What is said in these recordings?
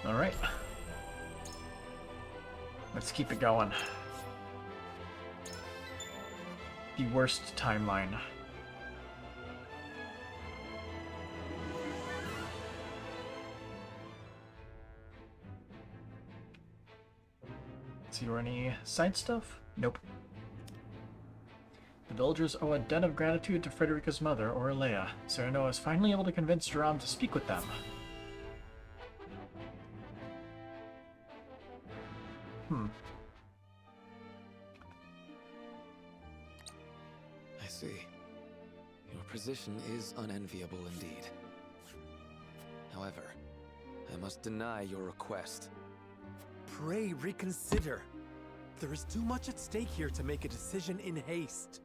Alright. Let's keep it going. The worst timeline. See any side stuff? Nope. The villagers owe a debt of gratitude to Frederica's mother, Aurelea. Cyrano is finally able to convince Jerome to speak with them. I see. Your position is unenviable indeed. However, I must deny your request. Pray reconsider. There is too much at stake here to make a decision in haste.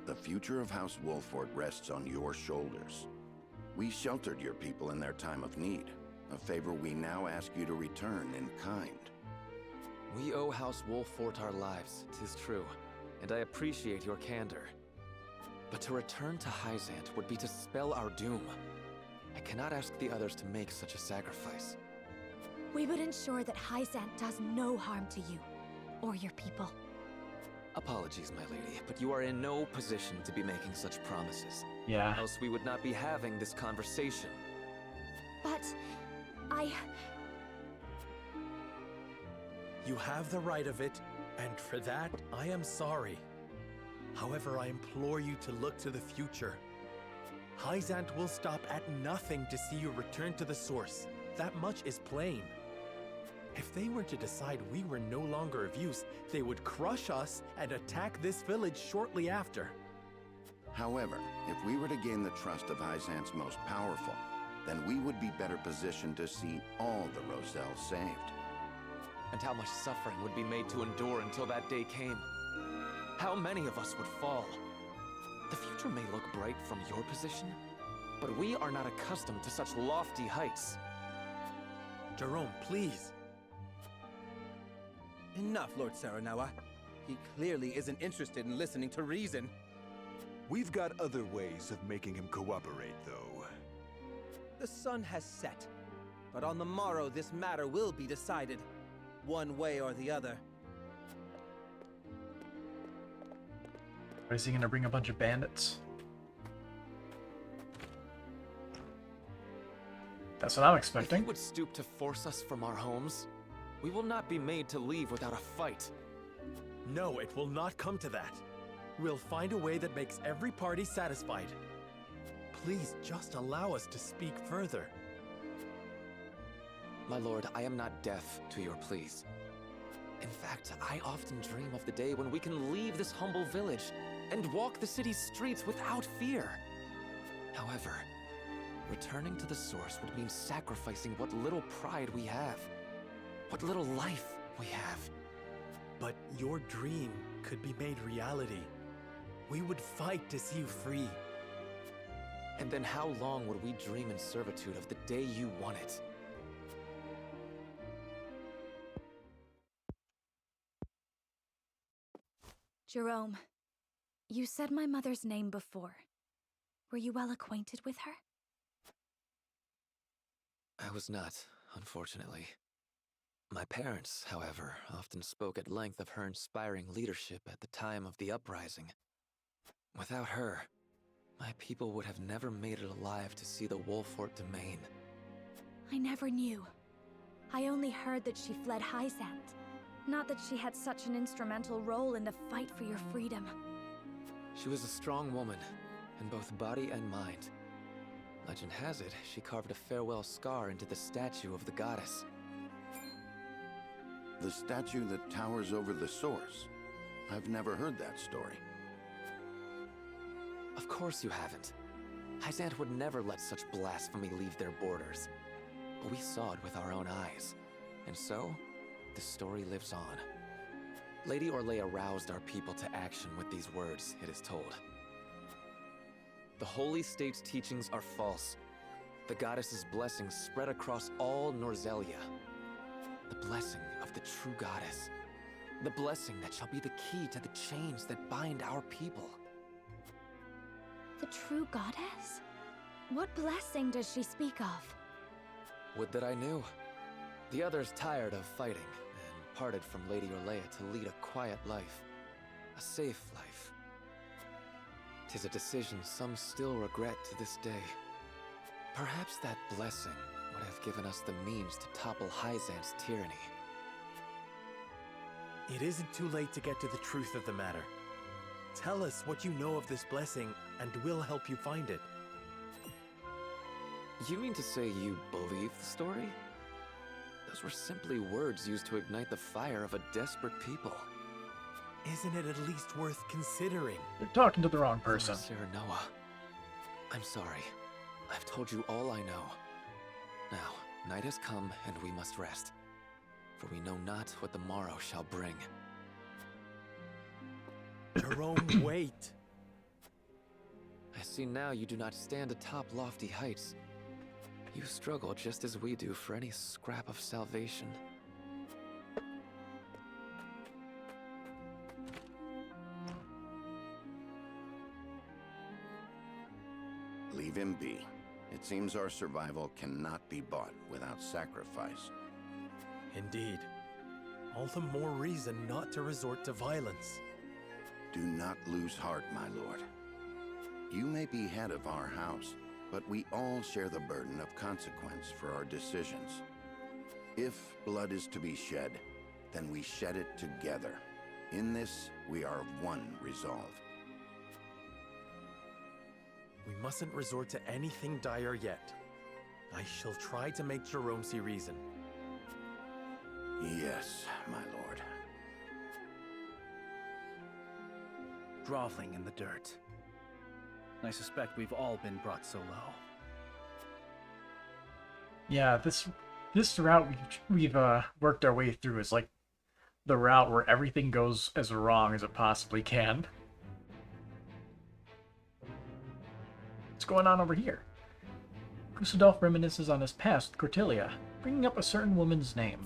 The future of House Wolfort rests on your shoulders. We sheltered your people in their time of need, a favor we now ask you to return in kind. We owe House Wolfort our lives, 'tis true, and I appreciate your candor. But to return to Hyzant would be to spell our doom. I cannot ask the others to make such a sacrifice. We would ensure that Hyzant does no harm to you, or your people. Apologies, my lady, but you are in no position to be making such promises. Yeah. Else we would not be having this conversation. But You have the right of it, and for that, I am sorry. However, I implore you to look to the future. Hyzant will stop at nothing to see you return to the source. That much is plain. If they were to decide we were no longer of use, they would crush us and attack this village shortly after. However, if we were to gain the trust of Hyzant's most powerful, then we would be better positioned to see all the Roselles saved. And how much suffering would be made to endure until that day came. How many of us would fall? The future may look bright from your position, but we are not accustomed to such lofty heights. Jerome, please. Enough, Lord Saranawa. He clearly isn't interested in listening to reason. We've got other ways of making him cooperate, though. The sun has set, but on the morrow this matter will be decided, one way or the other. Is he gonna bring a bunch of bandits? That's what I'm If expecting. he would stoop to force us from our homes, we will not be made to leave without a fight. No, it will not come to that. We'll find a way that makes every party satisfied. Please just allow us to speak further. My lord, I am not deaf to your pleas. In fact, I often dream of the day when we can leave this humble village and walk the city's streets without fear. However, returning to the source would mean sacrificing what little pride we have, what little life we have. But your dream could be made reality. We would fight to see you free. And then how long would we dream in servitude of the day you won it? Jerome, you said my mother's name before. Were you well acquainted with her? I was not, unfortunately. My parents, however, often spoke at length of her inspiring leadership at the time of the uprising. Without her, my people would have never made it alive to see the Wolfort domain. I never knew. I only heard that she fled Hyzant. Not that she had such an instrumental role in the fight for your freedom. She was a strong woman, in both body and mind. Legend has it, she carved a farewell scar into the statue of the goddess. The statue that towers over the source. I've never heard that story. Of course you haven't. Hyzant would never let such blasphemy leave their borders. But we saw it with our own eyes. And so, the story lives on. Lady Orlea roused our people to action with these words, it is told. The Holy State's teachings are false. The goddess's blessings spread across all Norzelia. The blessing of the true goddess. The blessing that shall be the key to the chains that bind our people. The true goddess? What blessing does she speak of? Would that I knew. The others tired of fighting and parted from Lady Orlea to lead a quiet life, a safe life. 'Tis a decision some still regret to this day. Perhaps that blessing would have given us the means to topple Hyzant's tyranny. It isn't too late to get to the truth of the matter. Tell us what you know of this blessing, and we'll help you find it. You mean to say you believe the story? Those were simply words used to ignite the fire of a desperate people. Isn't it at least worth considering? You're talking to the wrong person. Sarah Noah, I'm sorry. I've told you all I know. Now, night has come and we must rest, for we know not what the morrow shall bring. Jerome, wait! I see now you do not stand atop lofty heights. You struggle just as we do for any scrap of salvation. Leave him be. It seems our survival cannot be bought without sacrifice. Indeed. All the more reason not to resort to violence. Do not lose heart, my lord. You may be head of our house, but we all share the burden of consequence for our decisions. If blood is to be shed, then we shed it together. In this, we are of one resolve. We mustn't resort to anything dire yet. I shall try to make Jerome see reason. Yes, my lord. Groveling in the dirt. I suspect we've all been brought so low. Yeah, this route we've worked our way through is like the route where everything goes as wrong as it possibly can. What's going on over here? Kusadolf reminisces on his past with Cordelia, bringing up a certain woman's name.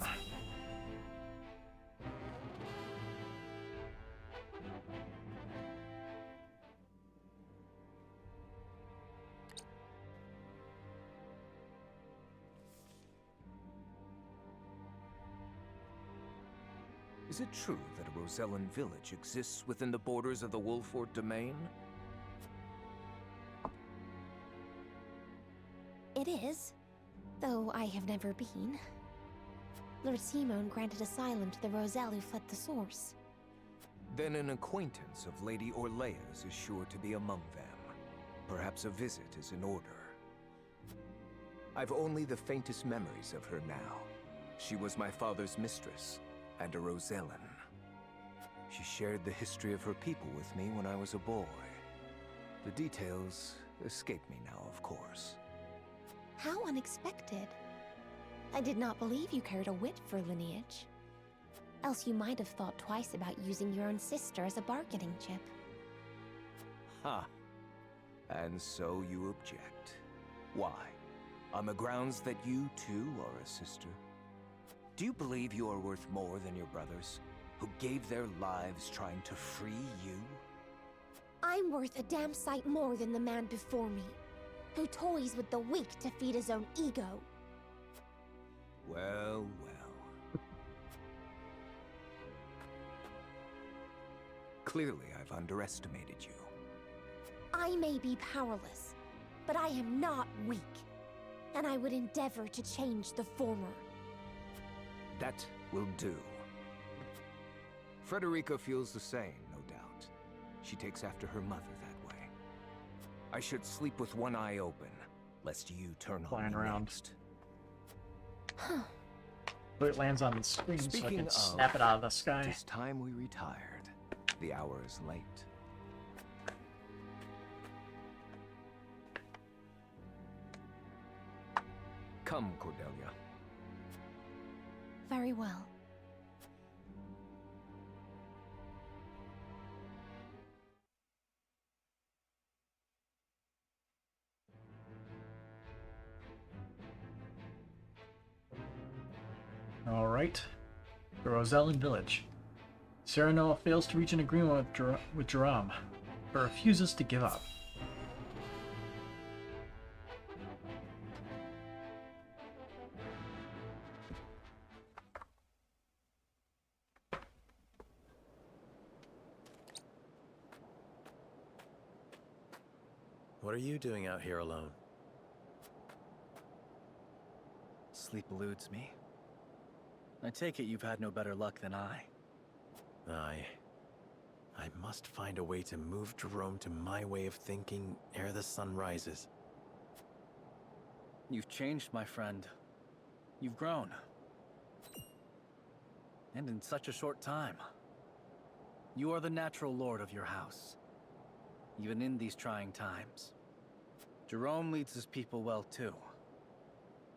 Is it true that a Rosellan village exists within the borders of the Wolford domain? It is, though I have never been. Lord Simone granted asylum to the Roselle who fled the source. Then an acquaintance of Lady Orlea's is sure to be among them. Perhaps a visit is in order. I've only the faintest memories of her now. She was my father's mistress, and a Rosellan. She shared the history of her people with me when I was a boy. The details escape me now, of course. How unexpected. I did not believe you cared a whit for lineage. Else you might have thought twice about using your own sister as a bargaining chip. Ha! And so you object. Why? On the grounds that you too are a sister? Do you believe you are worth more than your brothers, who gave their lives trying to free you? I'm worth a damn sight more than the man before me, who toys with the weak to feed his own ego. Well, well. Clearly, I've underestimated you. I may be powerless, but I am not weak, and I would endeavor to change the former. That will do. Frederica feels the same, no doubt. She takes after her mother that way. I should sleep with one eye open, lest you turn Flying on me around. next. But it lands on the screen so I Speaking can of, snap it out of the sky. It's time we retired. The hour is late. Come, Cordelia. Very well. Alright. The Rosellan village. Sarah Noah fails to reach an agreement with Jerome, but refuses to give up. What are you doing out here alone? Sleep eludes me. I take it you've had no better luck than I. I must find a way to move Jerome to my way of thinking ere the sun rises. You've changed, my friend. You've grown. And in such a short time. You are the natural lord of your house, even in these trying times. Jerome leads his people well, too.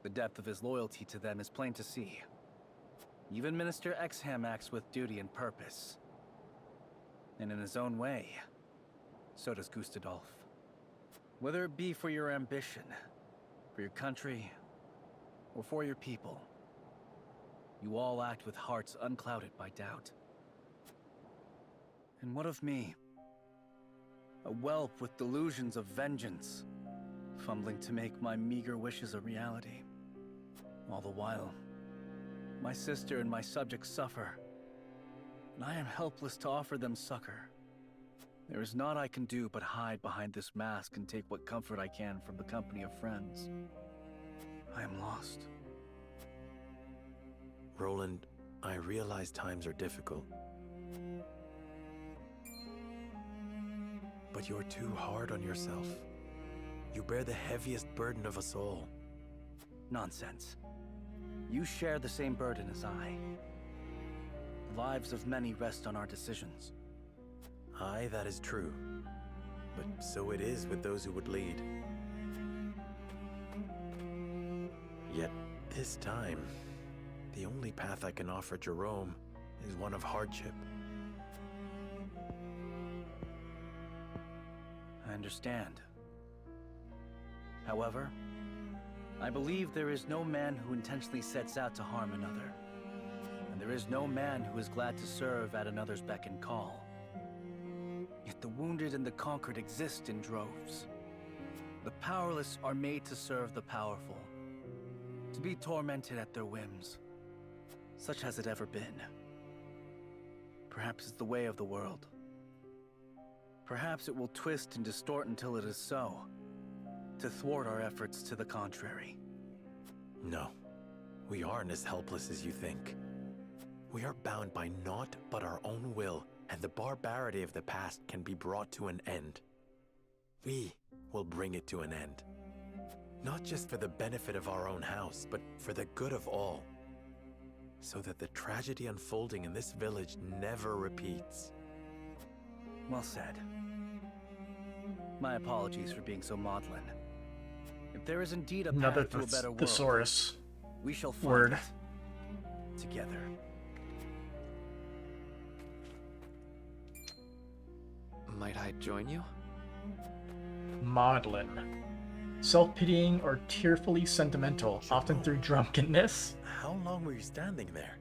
The depth of his loyalty to them is plain to see. Even Minister Exham acts with duty and purpose. And in his own way, so does Gustadolf. Whether it be for your ambition, for your country, or for your people, you all act with hearts unclouded by doubt. And what of me? A whelp with delusions of vengeance, fumbling to make my meager wishes a reality. All the while, my sister and my subjects suffer, and I am helpless to offer them succor. There is naught I can do but hide behind this mask and take what comfort I can from the company of friends. I am lost. Roland, I realize times are difficult. But you're too hard on yourself. You bear the heaviest burden of us all. Nonsense. You share the same burden as I. The lives of many rest on our decisions. Aye, that is true. But so it is with those who would lead. Yet, this time, the only path I can offer Jerome is one of hardship. I understand. However, I believe there is no man who intentionally sets out to harm another. And there is no man who is glad to serve at another's beck and call. Yet the wounded and the conquered exist in droves. The powerless are made to serve the powerful, to be tormented at their whims. Such has it ever been. Perhaps it's the way of the world. Perhaps it will twist and distort until it is so, to thwart our efforts to the contrary. No, we aren't as helpless as you think. We are bound by naught but our own will, and the barbarity of the past can be brought to an end. We will bring it to an end. Not just for the benefit of our own house, but for the good of all. So that the tragedy unfolding in this village never repeats. Well said. My apologies for being so maudlin. If there is indeed a Another path to a better world, thesaurus we shall find word. it together. Might I join you? Maudlin. Self-pitying or tearfully sentimental, often through drunkenness. How long were you standing there?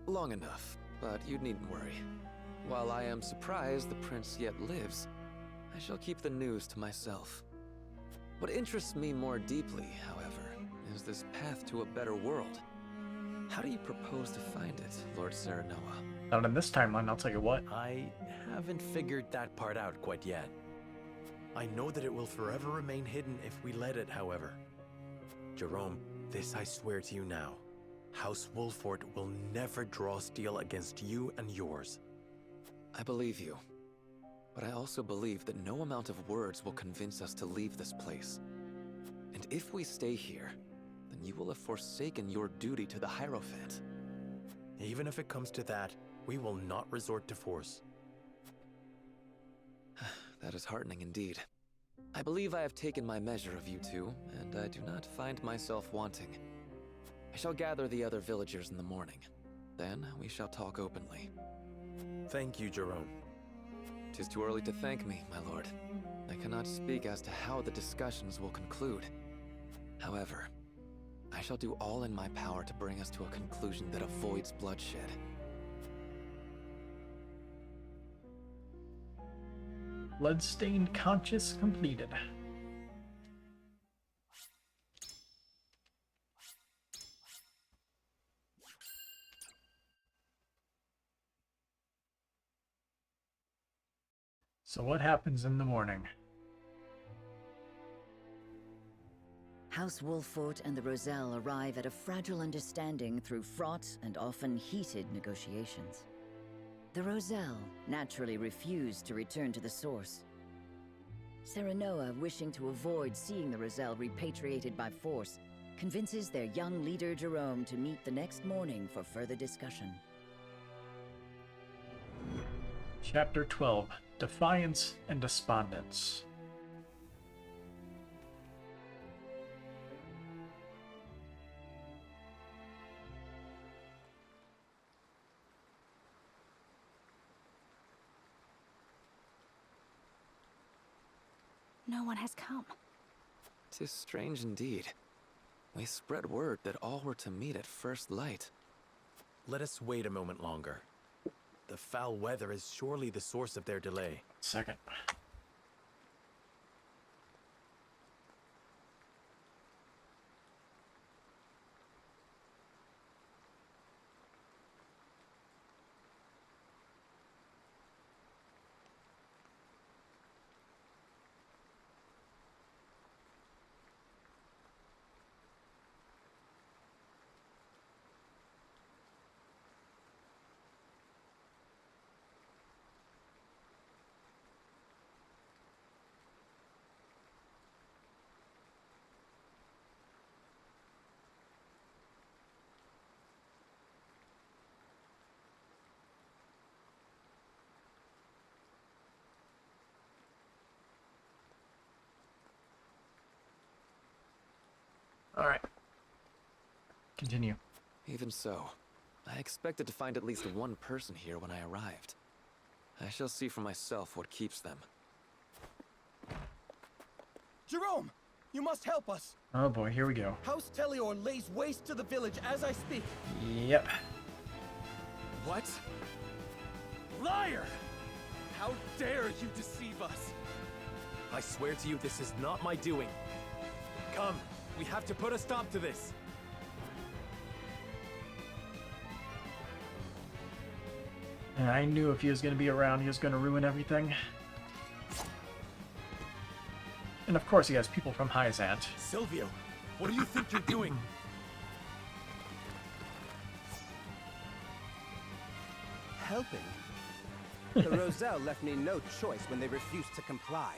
Long enough, but you needn't worry. While I am surprised the prince yet lives, I shall keep the news to myself. What interests me more deeply, however, is this path to a better world. How do you propose to find it, Lord Serenoa? Not in this timeline, I'll tell you what. I haven't figured that part out quite yet. I know that it will forever remain hidden if we let it, however. Jerome, this I swear to you now. House Wolford will never draw steel against you and yours. I believe you. But I also believe that no amount of words will convince us to leave this place. And if we stay here, then you will have forsaken your duty to the Hierophant. Even if it comes to that, we will not resort to force. That is heartening indeed. I believe I have taken my measure of you two, and I do not find myself wanting. I shall gather the other villagers in the morning. Then we shall talk openly. Thank you, Jerome. 'Tis too early to thank me, my lord. I cannot speak as to how the discussions will conclude. However, I shall do all in my power to bring us to a conclusion that avoids bloodshed. Bloodstained conscious completed. So what happens in the morning? House Wolffort and the Roselle arrive at a fragile understanding through fraught and often heated negotiations. The Roselle naturally refuse to return to the source. Serenoa, wishing to avoid seeing the Roselle repatriated by force, convinces their young leader Jerome to meet the next morning for further discussion. Chapter 12, Defiance and Despondence. No one has come. 'Tis strange indeed. We spread word that all were to meet at first light. Let us wait a moment longer. The foul weather is surely the source of their delay. Second. Alright. Continue. Even so, I expected to find at least one person here when I arrived. I shall see for myself what keeps them. Jerome! You must help us! Oh boy, here we go. House Telior lays waste to the village as I speak. Yep. What? Liar! How dare you deceive us? I swear to you, this is not my doing. Come, we have to put a stop to this. And I knew if he was going to be around, he was going to ruin everything. And of course he has people from Hyzant. Silvio, what do you think you're doing? Helping? The Roselle left me no choice when they refused to comply.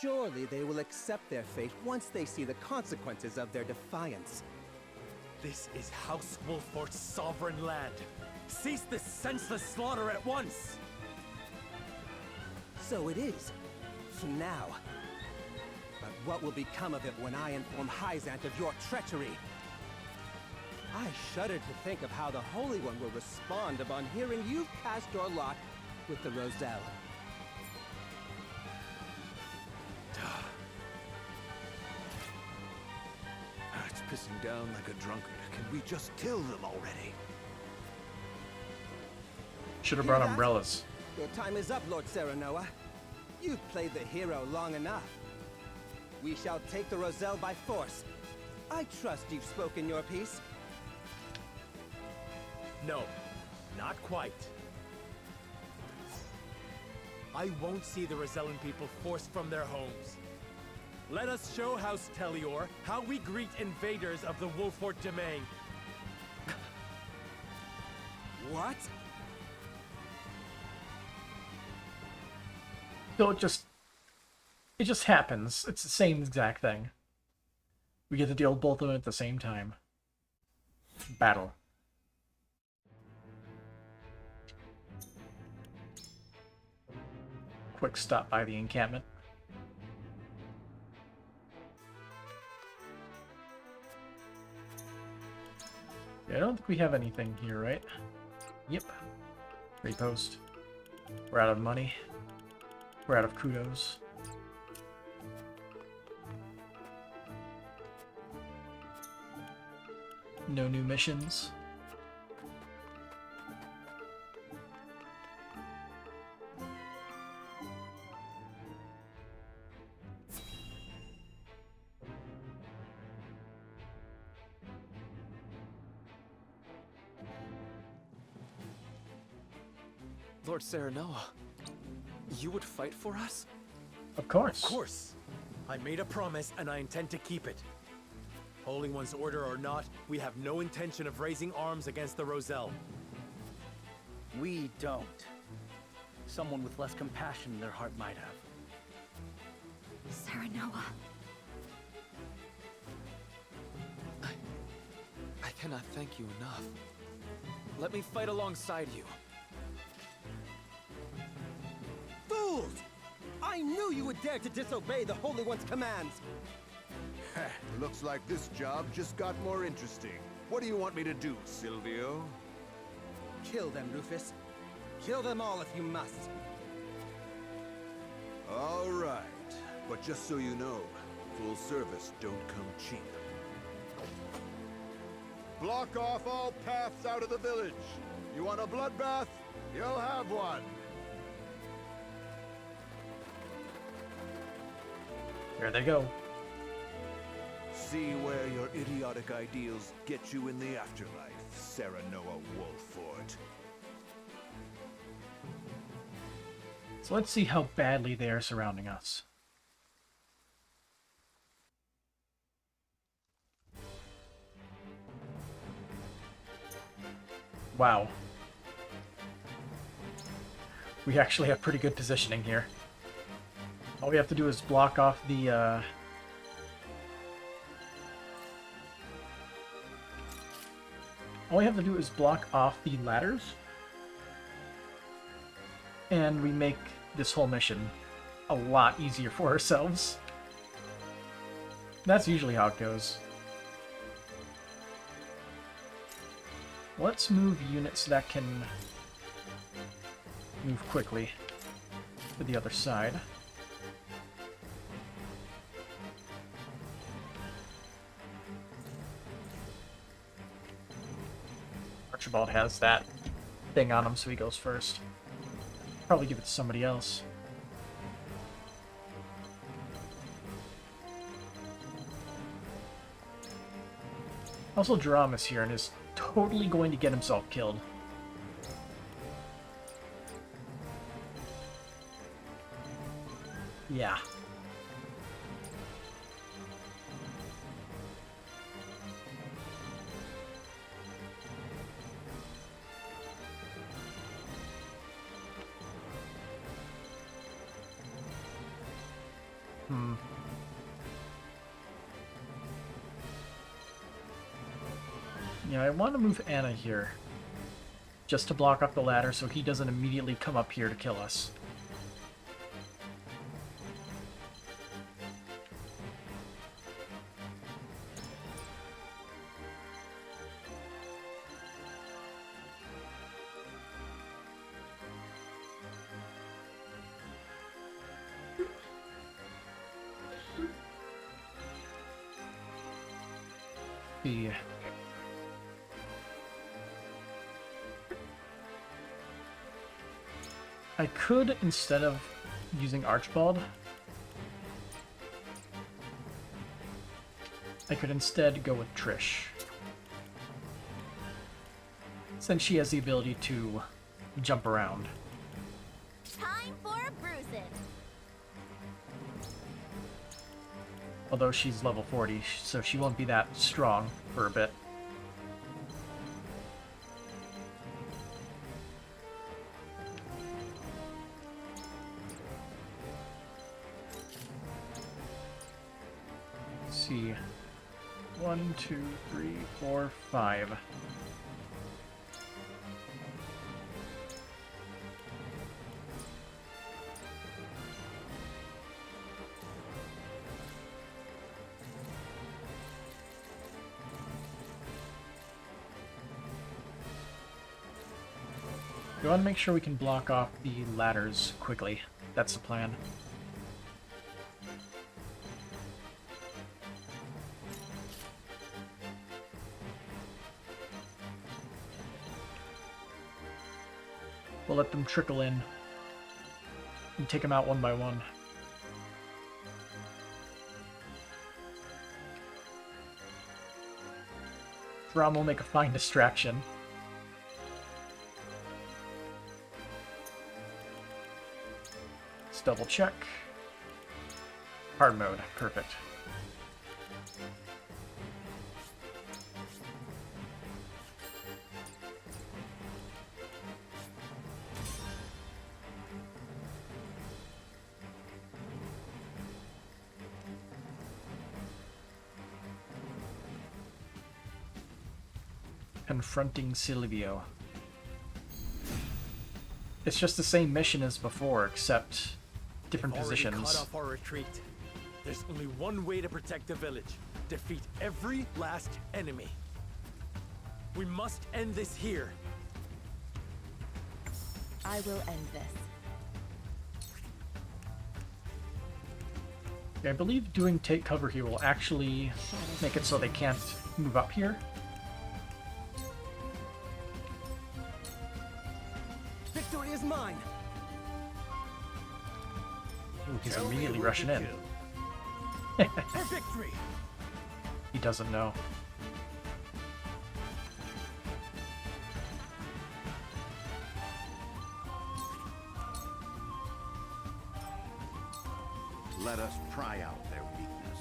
Surely they will accept their fate once they see the consequences of their defiance. This is House Wolffort's sovereign land. Cease this senseless slaughter at once! So it is. For now. But what will become of it when I inform Hyzant of your treachery? I shudder to think of how the Holy One will respond upon hearing you've cast your lot with the Roselle. It's pissing down like a drunkard. Can we just kill them already? Should have Hear brought that? umbrellas. Your time is up, Lord Serenoa. You've played the hero long enough. We shall take the Roselle by force. I trust you've spoken your piece. No, not quite. I won't see the Rosellan people forced from their homes. Let us show House Telior how we greet invaders of the Wolffort domain. What? So it just happens. It's the same exact thing. We get to deal with both of them at the same time. Battle. Quick stop by the encampment. Yeah, I don't think we have anything here, right? Yep. Repost. We're out of money. We're out of kudos. No new missions. Lord Serenoa, you would fight for us? Of course. Of course. I made a promise and I intend to keep it. Holy One's order or not, we have no intention of raising arms against the Roselle. We don't. Someone with less compassion in their heart might have. Serenoa. I cannot thank you enough. Let me fight alongside you. Fools! I knew you would dare to disobey the Holy One's commands! Looks like this job just got more interesting. What do you want me to do, Silvio? Kill them, Rufus. Kill them all if you must. All right. But just so you know, full service don't come cheap. Block off all paths out of the village. You want a bloodbath? You'll have one. There they go. See where your idiotic ideals get you in the afterlife, Serenoa Wolfford. So let's see how badly they are surrounding us. Wow. We actually have pretty good positioning here. All we have to do is block off the, all we have to do is block off the ladders. And we make this whole mission a lot easier for ourselves. That's usually how it goes. Let's move units that can move quickly to the other side. Archibald has that thing on him, so he goes first. Probably give it to somebody else. Also, Jerome is here and is totally going to get himself killed. Yeah. Yeah, I want to move Anna here. Just to block off the ladder so he doesn't immediately come up here to kill us. See. I could, instead of using Archibald, I could instead go with Trish. Since she has the ability to jump around. Time for a bruising. Although she's level 40, so she won't be that strong for a bit. See. 1, 2, 3, 4, 5. We want to make sure we can block off the ladders quickly. That's the plan. We'll let them trickle in and take them out one by one. Rom will make a fine distraction. Let's double check. Hard mode. Perfect. Confronting Silvio. It's just the same mission as before, except different We've already positions. cut off our retreat. There's only one way to protect the village. Defeat every last enemy. We must end this here. I will end this. I believe doing take cover here will actually make it so they can't move up here. Victory is mine! Ooh, he's immediately rushing in. For victory! He doesn't know. Let us pry out their weakness.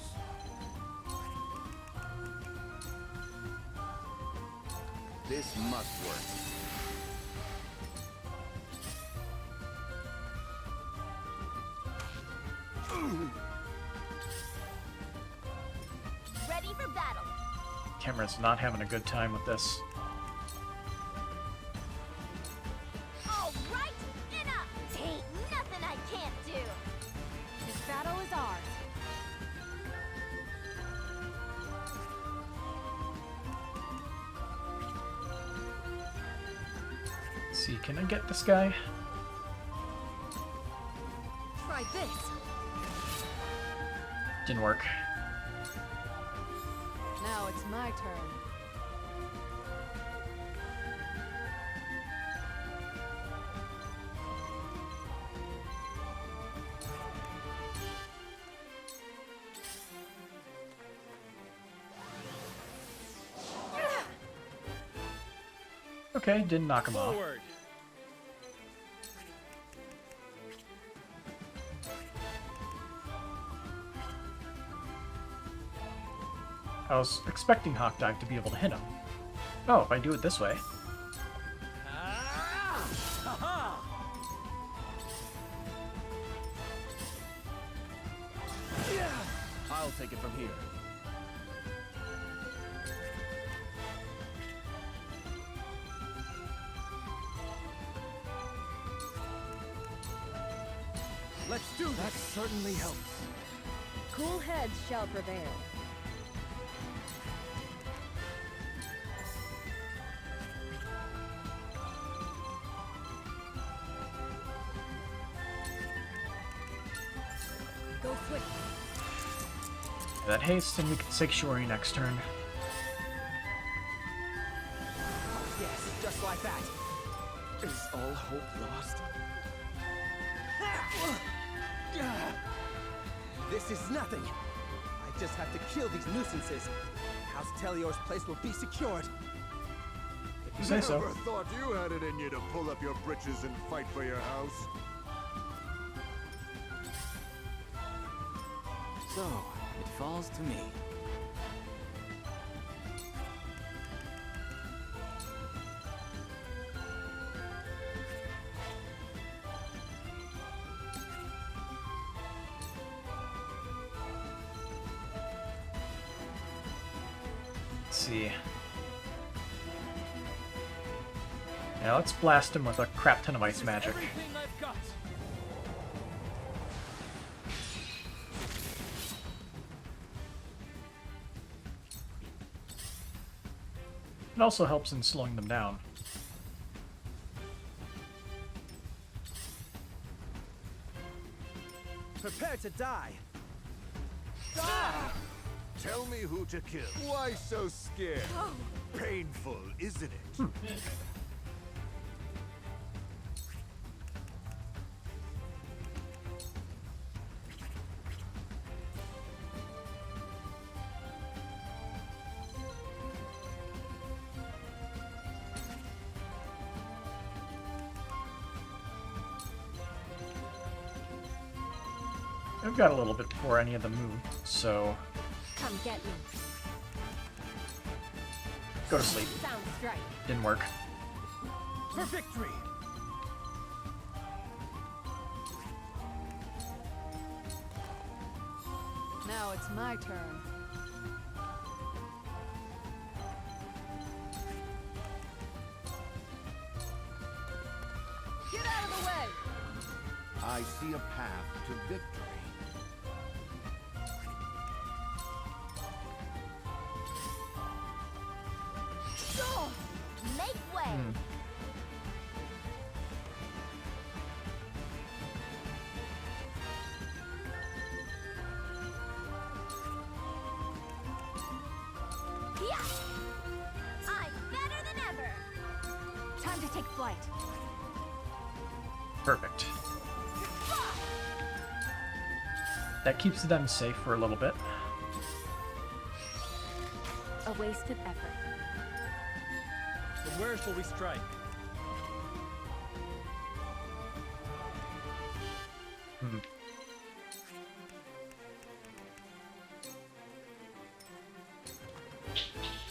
This must work. Ready for battle. Cameron's not having a good time with this. All right, enough. Ain't nothing I can't do. This battle is ours. Let's see, can I get this guy? Try this. Didn't work. Now it's my turn. Okay, didn't knock him off. Forward! I was expecting Hawk Dive to be able to hit him. Oh, if I do it this way. Ah! Ha-ha! I'll take it from here. Let's do this! That certainly helps. Cool heads shall prevail. Go quick. That haste, and we can take Shori next turn. Yes, just like that. Is all hope lost? This is nothing. I just have to kill these nuisances. House Telior's place will be secured. If you say so. Never thought you had it in you to pull up your britches and fight for your house. So, it falls to me. Let's see. Now let's blast him with a crap ton of ice magic. Everything I've got! It also helps in slowing them down. Prepare to die. Tell me who to kill. Why so scared? Painful, isn't it? I've got a little bit before any of them move, so Come get me. go to sleep. Sound strike. Didn't work. For victory! Now it's my turn. Get out of the way! I see a path to victory. Go! Make way! Yeah! I'm better than ever! Time to take flight. Perfect. That keeps them safe for a little bit. A wasted effort. Then where shall we strike? Hmm.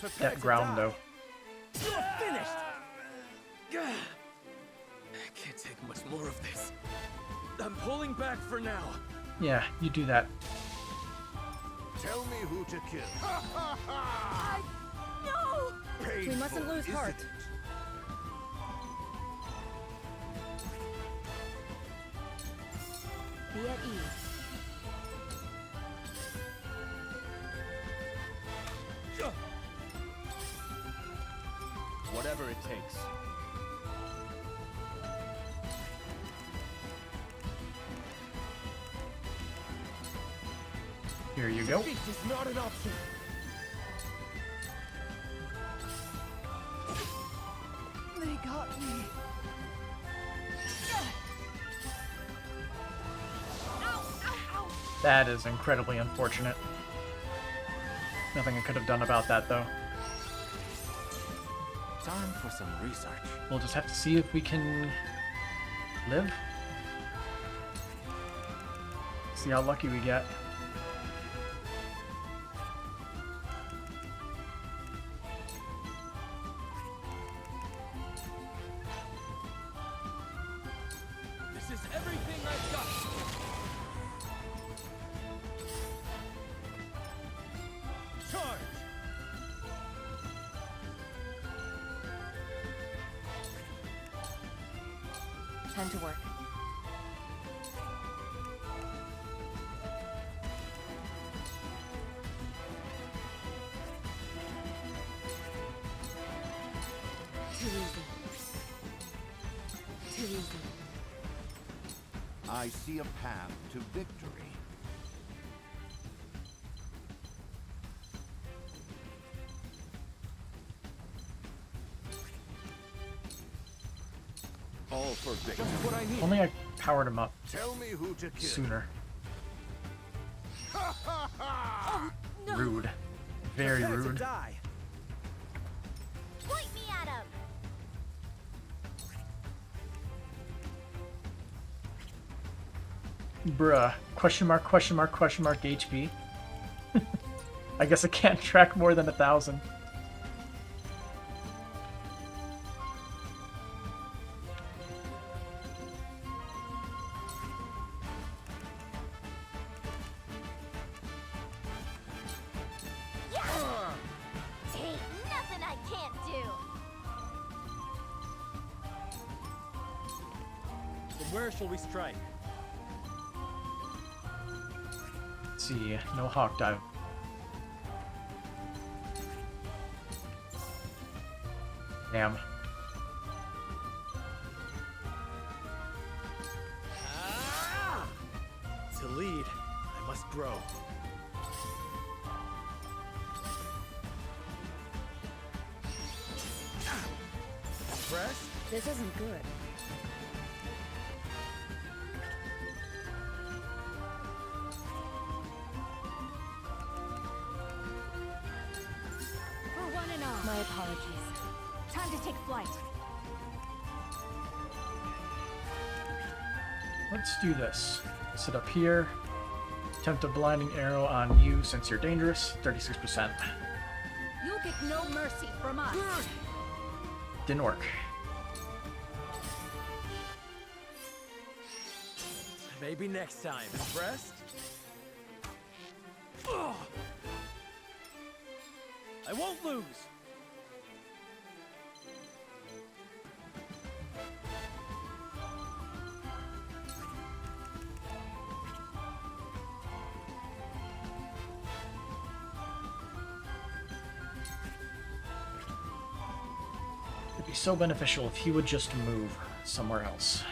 Prepare That to ground, die. though. You're finished! I can't take much more of this. I'm pulling back for now. Yeah, you do that. Tell me who to kill. No! We mustn't lose Painful, heart. isn't it? Be at ease. Whatever it takes. Here you go. Defeat is not an option. They got me. That is incredibly unfortunate. Nothing I could have done about that, though. Time for some research. We'll just have to see if we can live. See how lucky we get. This is everything I've got. Charge! Time to work. Too easy. Too easy. I see a path to victory. All for victory. Just what I need. Only I powered him up Tell me who to kill. sooner. No! Rude. Very Prepare to rude. die. Point me at him! Bruh. Question mark, question mark, question mark, HP. I guess I can't track more than 1,000. Ain't nothing I can't do! Then where shall we strike? Let's see. No hawk dive. Damn. To lead, I must grow. Fresh? This isn't good. For one and all. My apologies. Time to take flight. Let's do this. Sit up here. Attempt a blinding arrow on you since you're dangerous, 36%. You'll get no mercy from us. Didn't work. Maybe next time. Impressed? Ugh. I won't lose. It'd be so beneficial if he would just move somewhere else.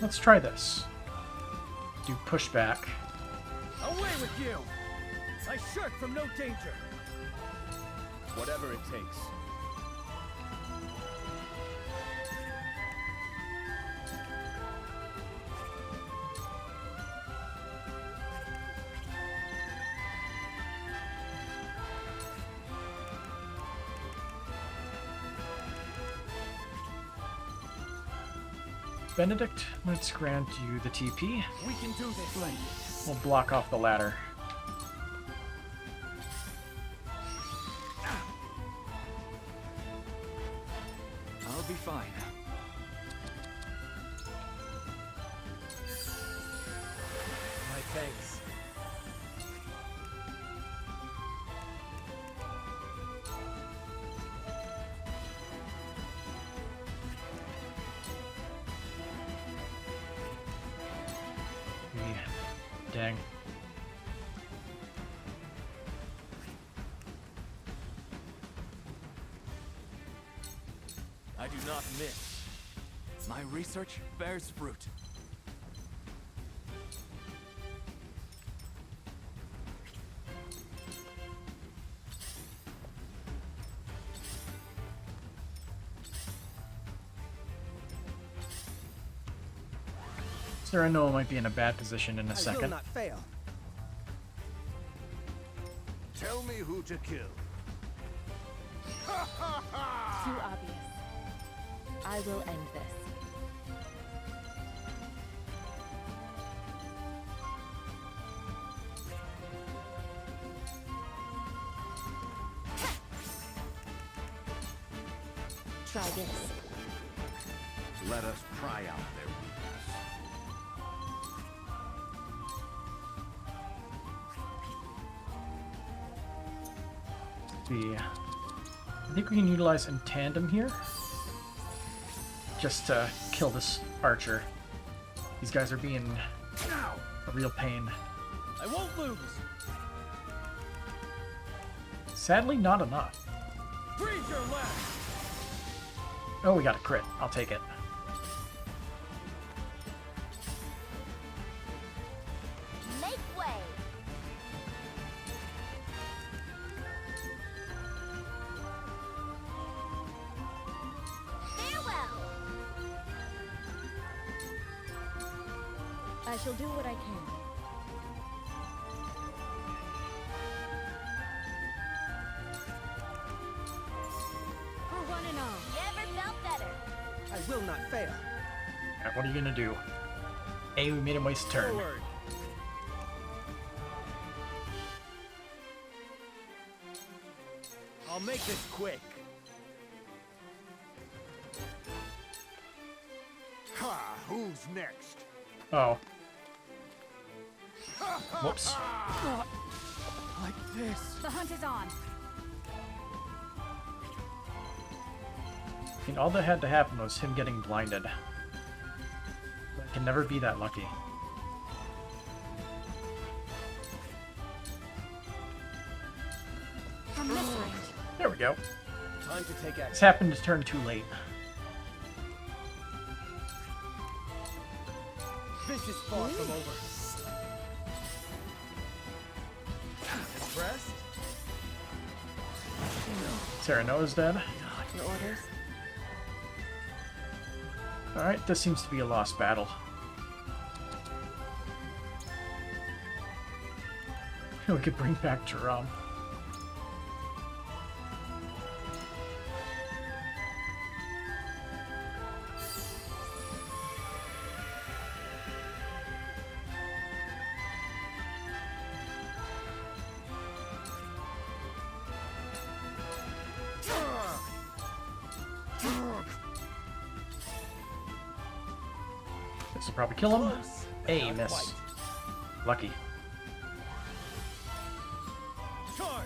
Let's try this. Do pushback. Away with you! I shirk from no danger. Whatever it takes. Benedict, let's grant you the TP. We can do this. We'll block off the ladder. I'll be fine. My thanks. Dang. I do not miss. My research bears fruit. Cyrano might be in a bad position in a I will second. not fail. Tell me who to kill. Too obvious. I will end this. Try this. Let us pry out their weakness. See. I think we can utilize in tandem here. Just to kill this archer. These guys are being a real pain. I won't lose. Sadly, not enough. Freeze your left. Oh, we got a crit. I'll take it. Make way! Farewell! I shall do what I can. For one and all. Never felt better. I will not fail. Alright, what are you gonna do? A, we made him waste a turn. Forward. I'll make this quick. Ha! Who's next? Oh. Whoops. Like this. The hunt is on. I mean, all that had to happen was him getting blinded. I can never be that lucky. From this way. There we go. Time to take This action. happened to turn too late. This is far from over. Impressed? Cyrano's dead. Your orders? Alright, this seems to be a lost battle. We could bring back Jerome. This will probably kill him. Hey, miss. Lucky. Charge!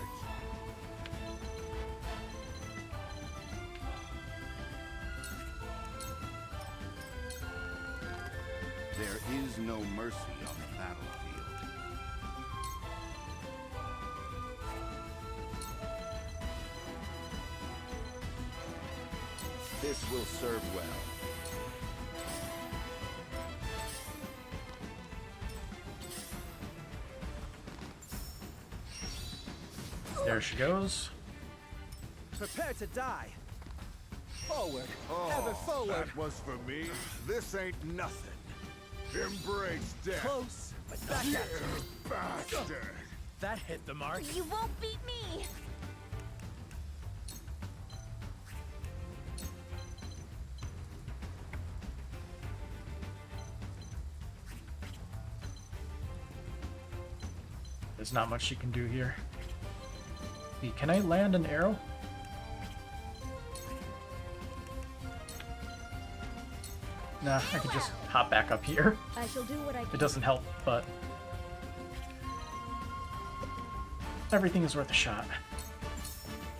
There is no mercy on the battlefield. This will serve well. There she goes. Prepare to die. Forward. Ever forward. That was for me. This ain't nothing. Embrace death. Close, but back at You you. bastard. That hit the mark. You won't beat me! There's not much she can do here. Can I land an arrow? Nah, I could just hop back up here. I shall do what I can. It doesn't help, but everything is worth a shot.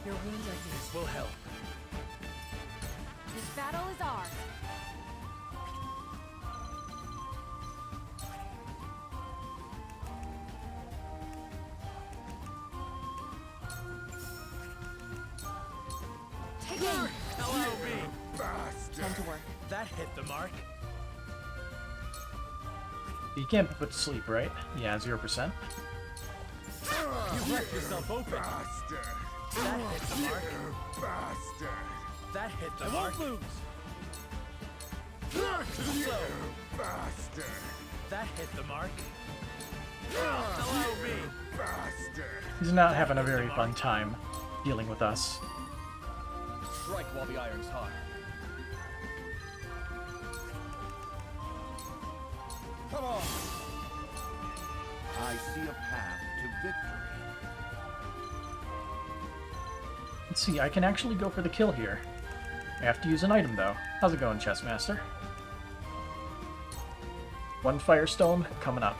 Your wounds are healed. This will help. This battle is ours. Take aim. LLB. Bastard. Time to work. That hit the mark. You can't be put to sleep, right? Yeah, 0%. You left yourself open. Bastard. That hit the mark. You bastard. That hit the mark. Won't lose. You bastard. That hit the mark. LLB. Bastard. He's not having a very fun time dealing with us. Strike while the iron's hot. Come on. I see a path to victory. Let's see, I can actually go for the kill here. I have to use an item, though. How's it going, Chessmaster? One Firestone coming up.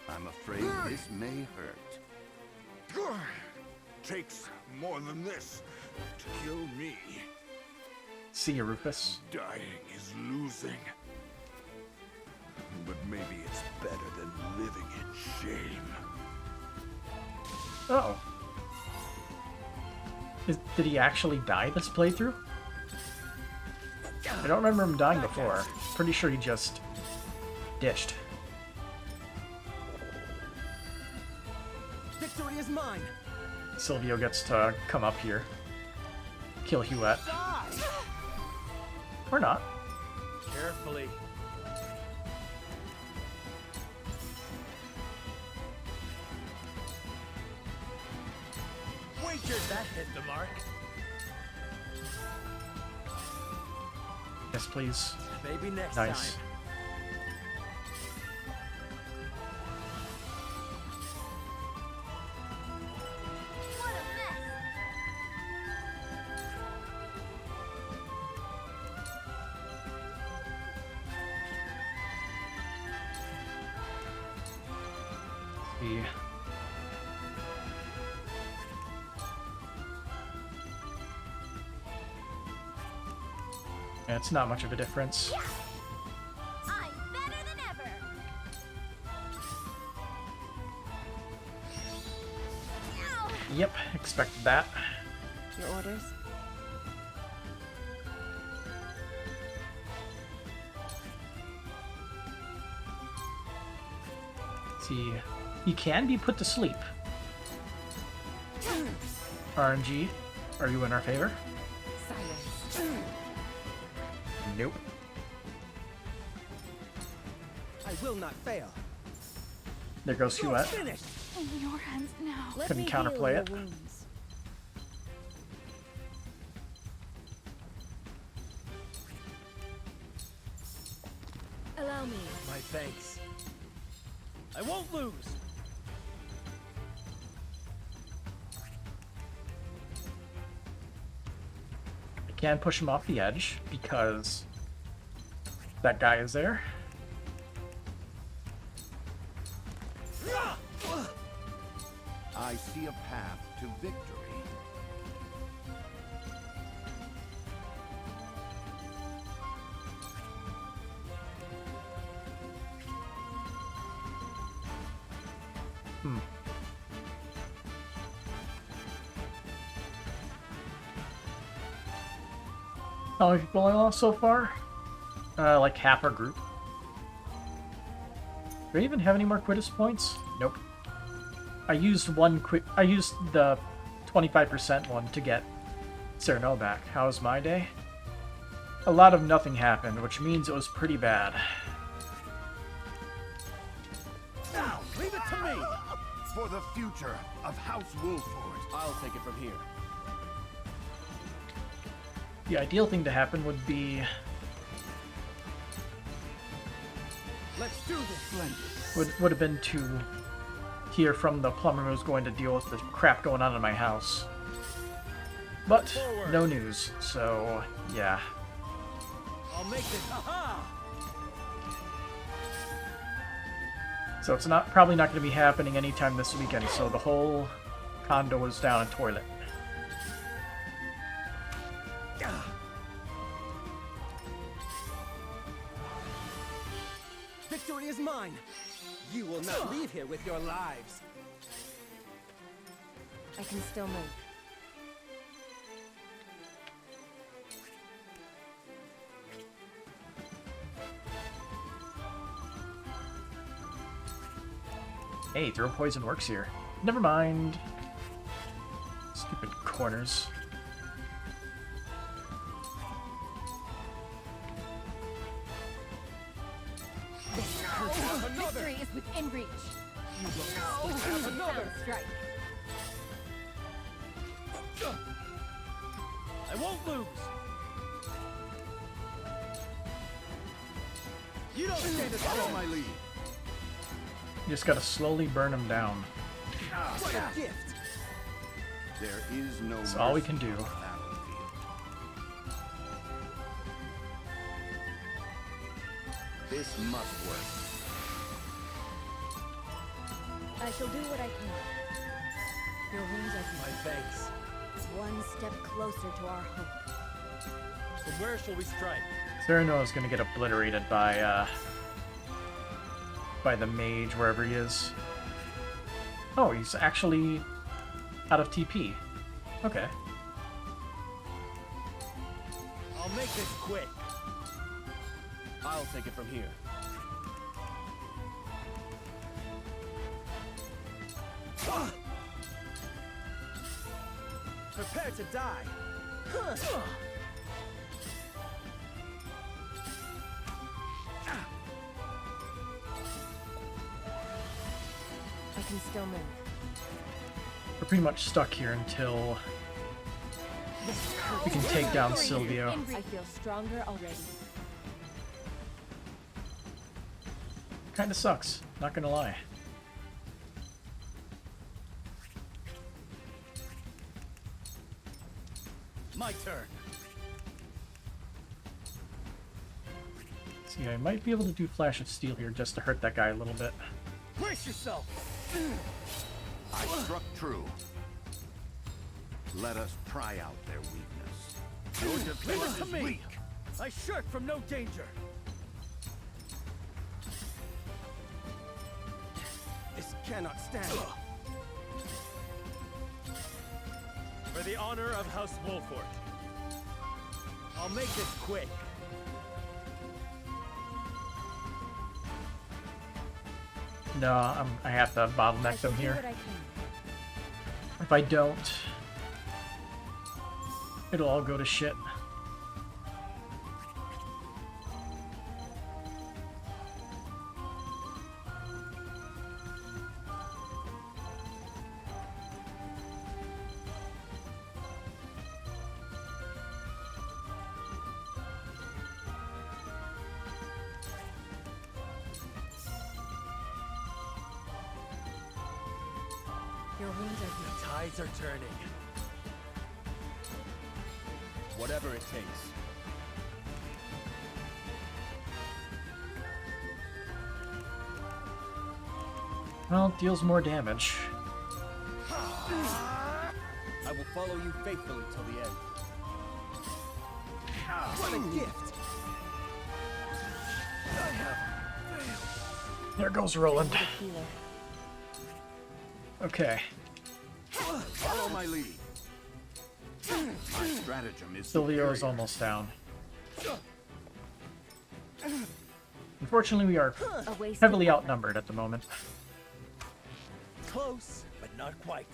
I'm afraid this may hurt. Takes more than this to kill me. See you, Rufus. Dying is losing. But maybe it's better than living in shame. Oh. Did he actually die this playthrough? I don't remember him dying before. Pretty sure he just dished. Victory is mine. Silvio gets to come up here. Kill Huette. Die. Or not. Carefully. Wager that hit the mark. Yes, please. Maybe next Nice. time. What a mess! See. Yeah, it's not much of a difference. I'm better than ever! Ow! Yep, expected that. Your orders? See, he can be put to sleep. RNG, are you in our favor? Silence. Nope. I will not fail. There goes Huette. Finished. In your hands now. Let Couldn't me counterplay heal it. your wounds. Allow me. My thanks. I won't lose. I can push him off the edge because that guy is there. I see a path to victory. How many people I lost so far? Like half our group. Do I even have any more Quidditch points? Nope. I used the 25% one to get Cyrano back. How was my day? A lot of nothing happened, which means it was pretty bad. Now, leave it to me. For the future of House Wolford. I'll take it from here. The ideal thing to happen would be Let's do this. would have been to hear from the plumber who's going to deal with the crap going on in my house. But Forward. no news, so yeah. I'll make this. Aha! So it's probably not going to be happening anytime this weekend, so the whole condo is down a toilet. Victory is mine. You will not leave here with your lives. I can still move. Hey, throw poison works here. Never mind. Stupid corners. Victory is within reach. Sound strike. I won't lose. You don't stand to follow my lead. You just gotta slowly burn them down. What a gift. There is no That's all we mercy can do. on the battlefield. This must work. I shall do what I can. Your wounds are My thanks. one step closer to our hope. From where shall we strike? Cyrano is gonna get obliterated by the mage wherever he is. Oh, he's actually out of TP. Okay. I'll make this quick. I'll take it from here. Prepare to die. I can still move. We're pretty much stuck here until we can take down Silvio. I feel stronger already. Kinda sucks, not gonna lie. My turn. See, I might be able to do Flash of Steel here just to hurt that guy a little bit. Brace yourself. I struck true. Let us pry out their weakness. Your Leave defense it to is me. weak. I shirk from no danger. This cannot stand. For the honor of House Wolford. I'll make this quick. No, I have to I bottleneck shall them do here. what I can. If I don't, it'll all go to shit. Your wounds are healed. The tides are turning. Whatever it takes. Well, it deals more damage. I will follow you faithfully till the end. What a gift! I have failed. There goes Roland. The healer. Okay. Follow my lead. My stratagem is Silvio is superior. almost down. Unfortunately, we are A wasted heavily effort. outnumbered at the moment. Close, but not quite.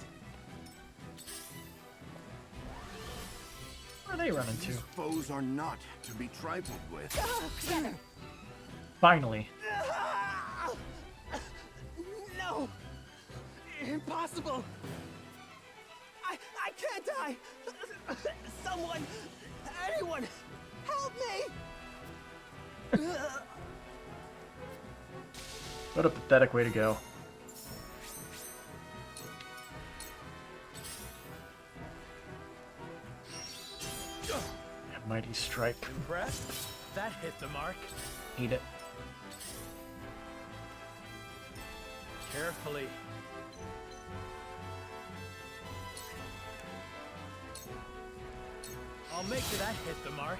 Where are they running to? These foes are not to be trifled with. Together. Finally. No! Impossible! I can't die! Someone! Anyone! Help me! What a pathetic way to go. A mighty strike. Impressed? That hit the mark. Eat it. Carefully. I'll make sure that hit the mark.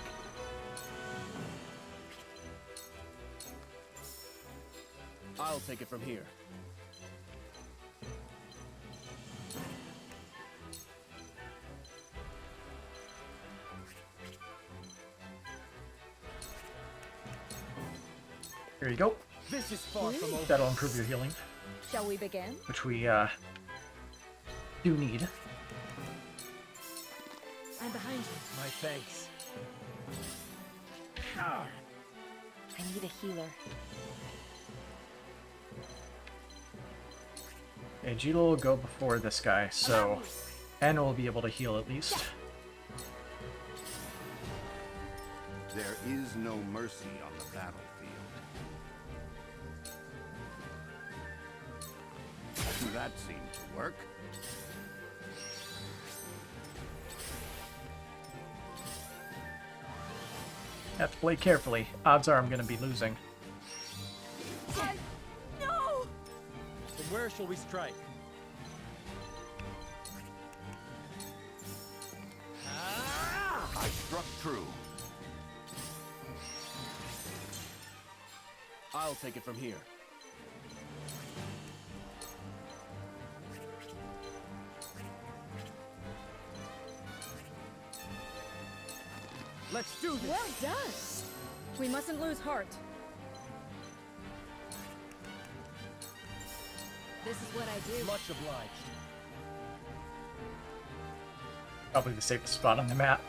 I'll take it from here. Here you go. This is far from over. That'll improve your healing, Shall we begin? which we do need. I'm behind you. My thanks. I need a healer. Okay, Gila will go before this guy, so Anna will be able to heal at least. There is no mercy on the battlefield. That seemed to work. Have to play carefully. Odds are I'm going to be losing. No! From where shall we strike? I struck true. I'll take it from here. Let's do this! Well done! We mustn't lose heart. This is what I do. Much obliged. Probably the safest spot on the map.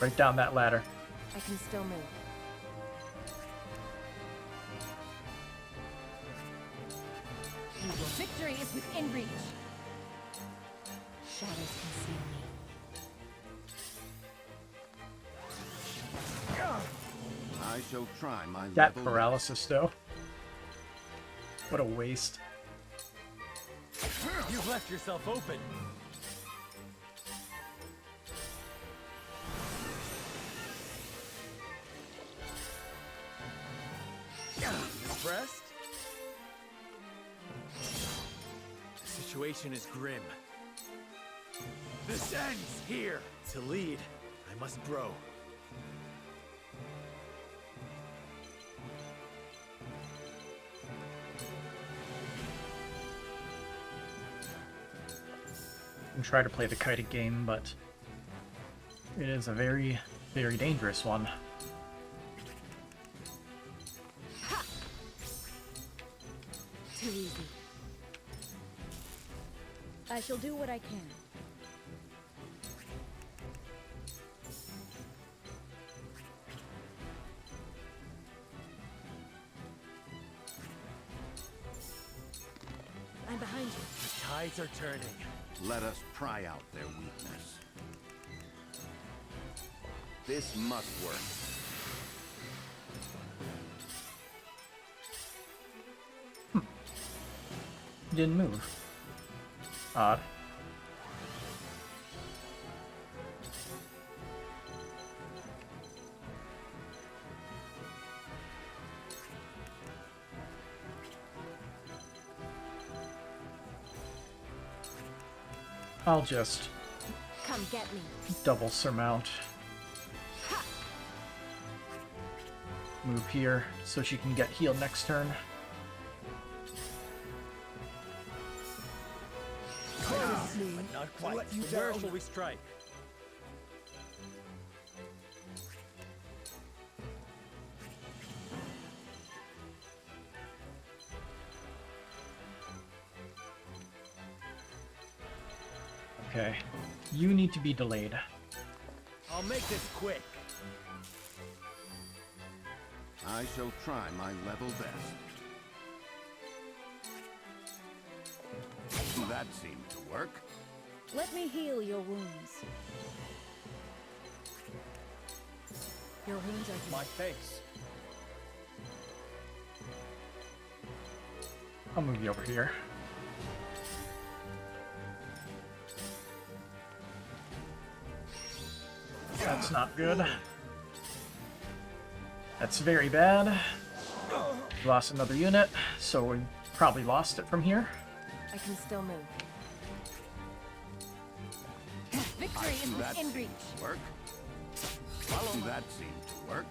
Right down that ladder. I can still move. Victory is within reach. Shadows conceal me. I shall try my That level paralysis, though. What a waste. You've left yourself open. Impressed? The situation is grim. This ends here. To lead, I must grow. And try to play the kiting game, but it is a very, very dangerous one. Too easy. I shall do what I can. I'm behind you. The tides are turning. Let us pry out their weakness. This must work. Didn't move. Odd. I'll just Come get me. double surmount. Move here so she can get healed next turn. But not quite. Where shall we strike? Okay. You need to be delayed. I'll make this quick. I shall try my level best. That seemed to work. Let me heal your wounds. Your wounds are My face. I'll move you over here. That's not good. That's very bad. Lost another unit, so we probably lost it from here. I can still move. Victory is That within seemed reach. to work. That seemed to work.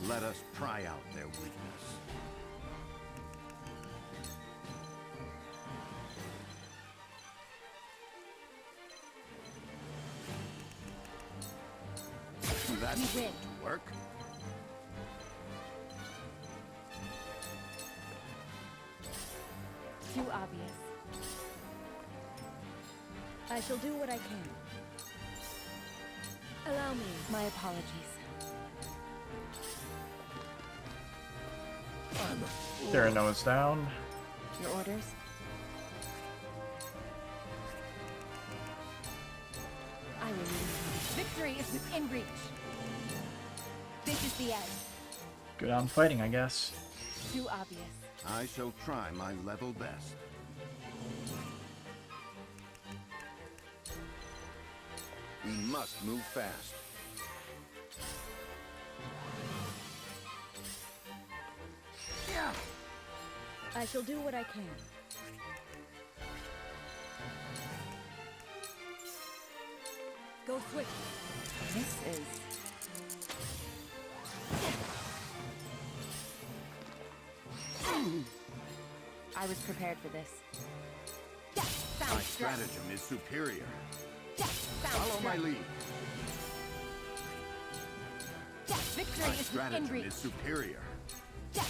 Let us try out their weakness. That You seemed win. to work. Too obvious. I shall do what I can. Allow me. My apologies. Theranos is down. Your orders? I will leave. Victory is within reach. This is the end. Good on fighting, I guess. Too obvious. I shall try my level best. We must move fast. I shall do what I can. Go quick. This is... I was prepared for this. My stratagem is superior. Follow my lead. Victory My is within stratagem reach. is superior. Sound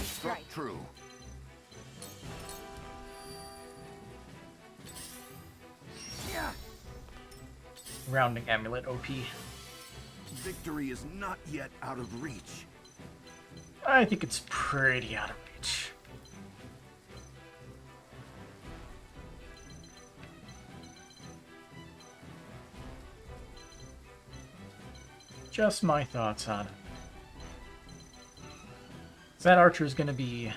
Struck strike. true. Rounding amulet OP. Victory is not yet out of reach. I think it's pretty out of reach. Just my thoughts on it. That archer is going to be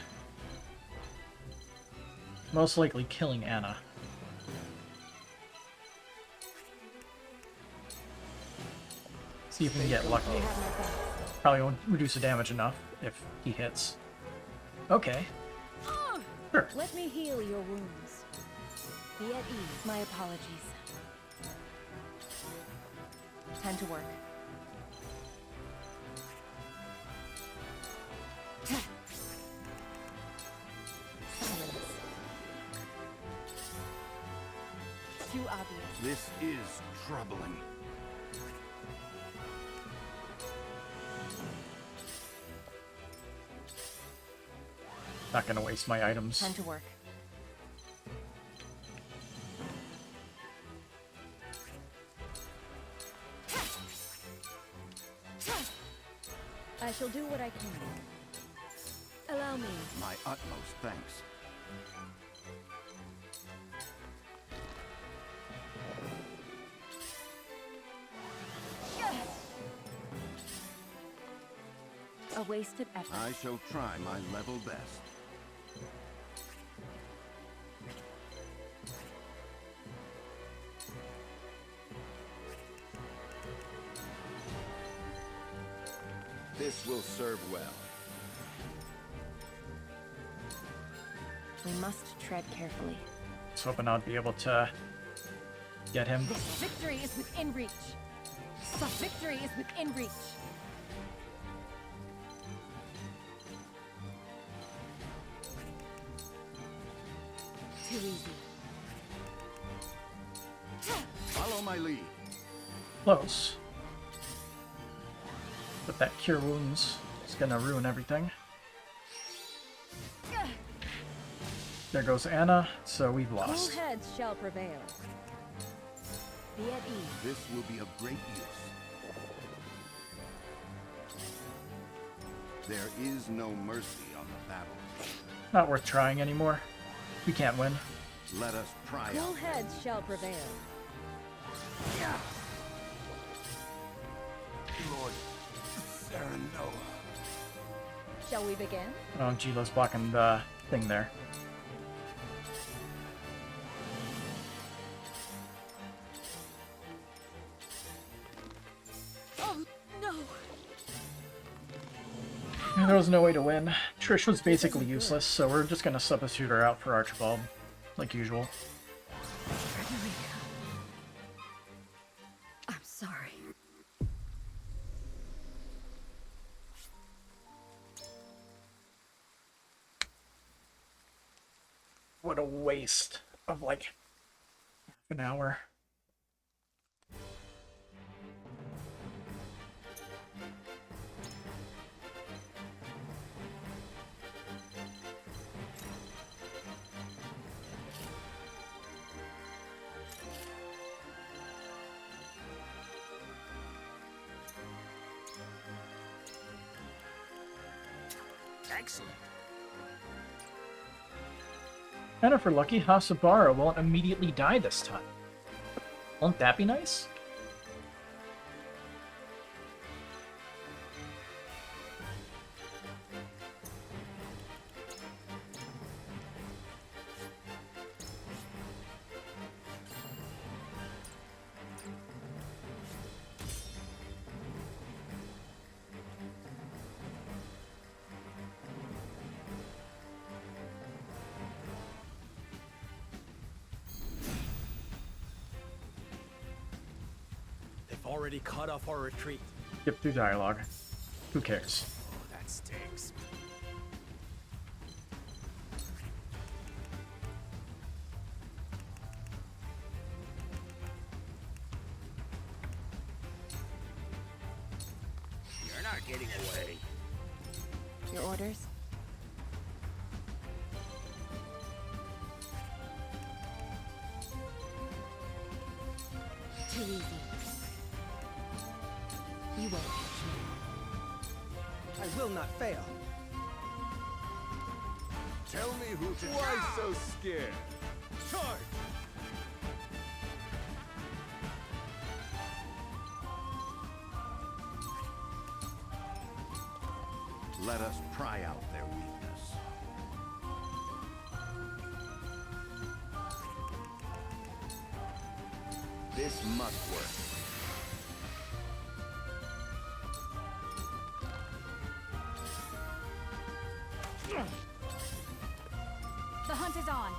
most likely killing Anna. See if we can get lucky. Probably won't reduce the damage enough if he hits. Okay. Sure. Let me heal your wounds. Be at ease. My apologies. Time to work. Silence. Too obvious. This is troubling. Not gonna waste my items. Time to work. I shall do what I can. Allow me. My utmost thanks. A wasted effort. I shall try my level best. This will serve well. We must tread carefully. I was hoping I'd be able to get him. Victory is within reach. Victory is within reach. Too easy. Follow my lead. Close. But that cure wounds is gonna ruin everything. There goes Anna, so we've Cool lost. heads shall prevail. Be at ease. This will be of great use. There is no mercy on the battle. Not worth trying anymore. We can't win. Let us pry Cool out. heads shall prevail. Yeah. Lord Serenoa. Shall we begin? Oh, Gila's blocking the thing there. Oh, no! Yeah, there was no way to win. Trish was basically useless, so we're just gonna substitute her out for Archibald, like usual. I'm sorry. What a waste of like half an hour. Excellent. And if we're lucky, Hasabara won't immediately die this time. Won't that be nice? Already cut off our retreat. Skip through dialogue. Who cares? Oh, that stinks. You're not getting away. Your orders? Too easy. You won't catch me. I will not fail. Tell me who to. Why so scared? Charge! Let us pry out their weakness. This must work. The hunt is on.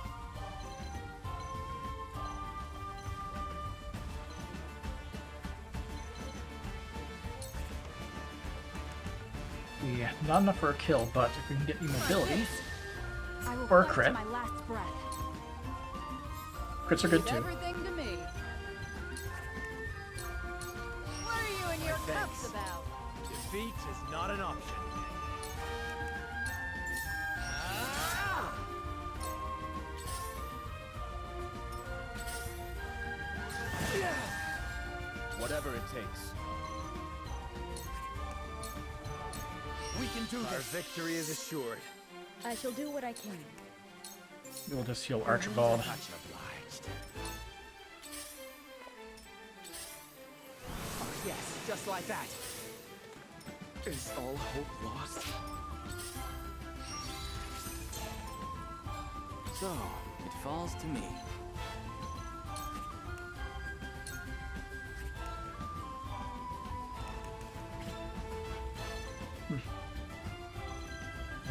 Yeah, not enough for a kill, but if we can get you mobility, I will or a fight to crit. my last breath. Crits are good Leave too. everything to me. What are you and your cups about? Defeat is not an option. Whatever it takes. We can do this. Our victory is assured. I shall do what I can. We'll just heal Archibald. Much obliged. Oh, yes, just like that. Is all hope lost? So, it falls to me.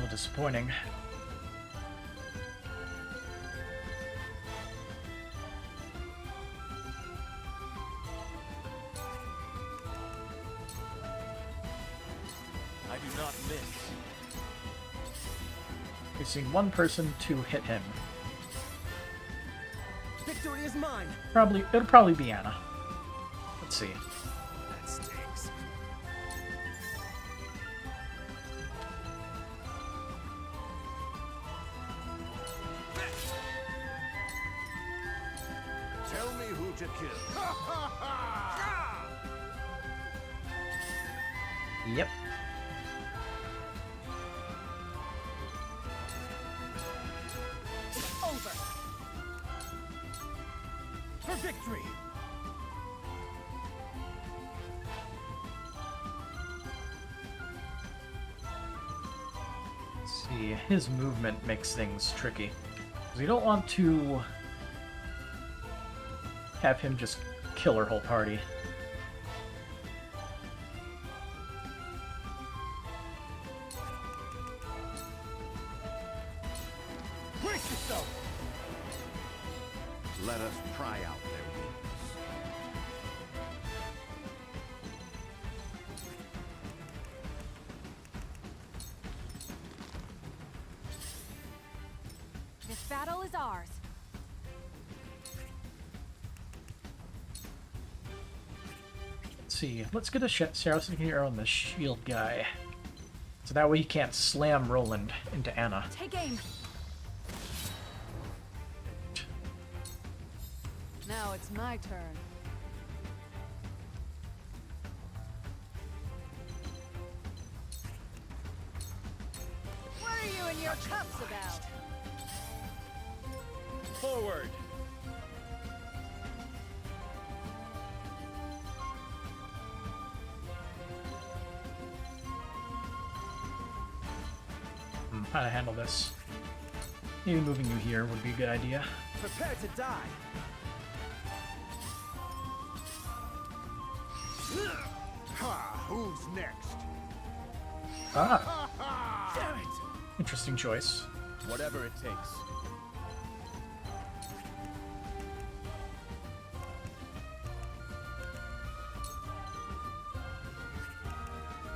little disappointing. I do not miss. Missing one person to hit him. Victory is mine! It'll probably be Anna. Let's see. That stinks. Tell me who to kill. Yep. It's over. For victory! Let's see, his movement makes things tricky. 'Cause you don't want to have him just kill her whole party. Brace yourself! Let us try out their weakness. This battle is ours. Let's see, let's get a Saracen here on the shield guy. So that way he can't slam Roland into Anna. Take aim. Now it's my turn. What are you and your cups about? Forward. How to handle this. Maybe moving you here would be a good idea. Prepare to die! Ha! Who's next? Ah, Damn it! interesting choice. Whatever it takes.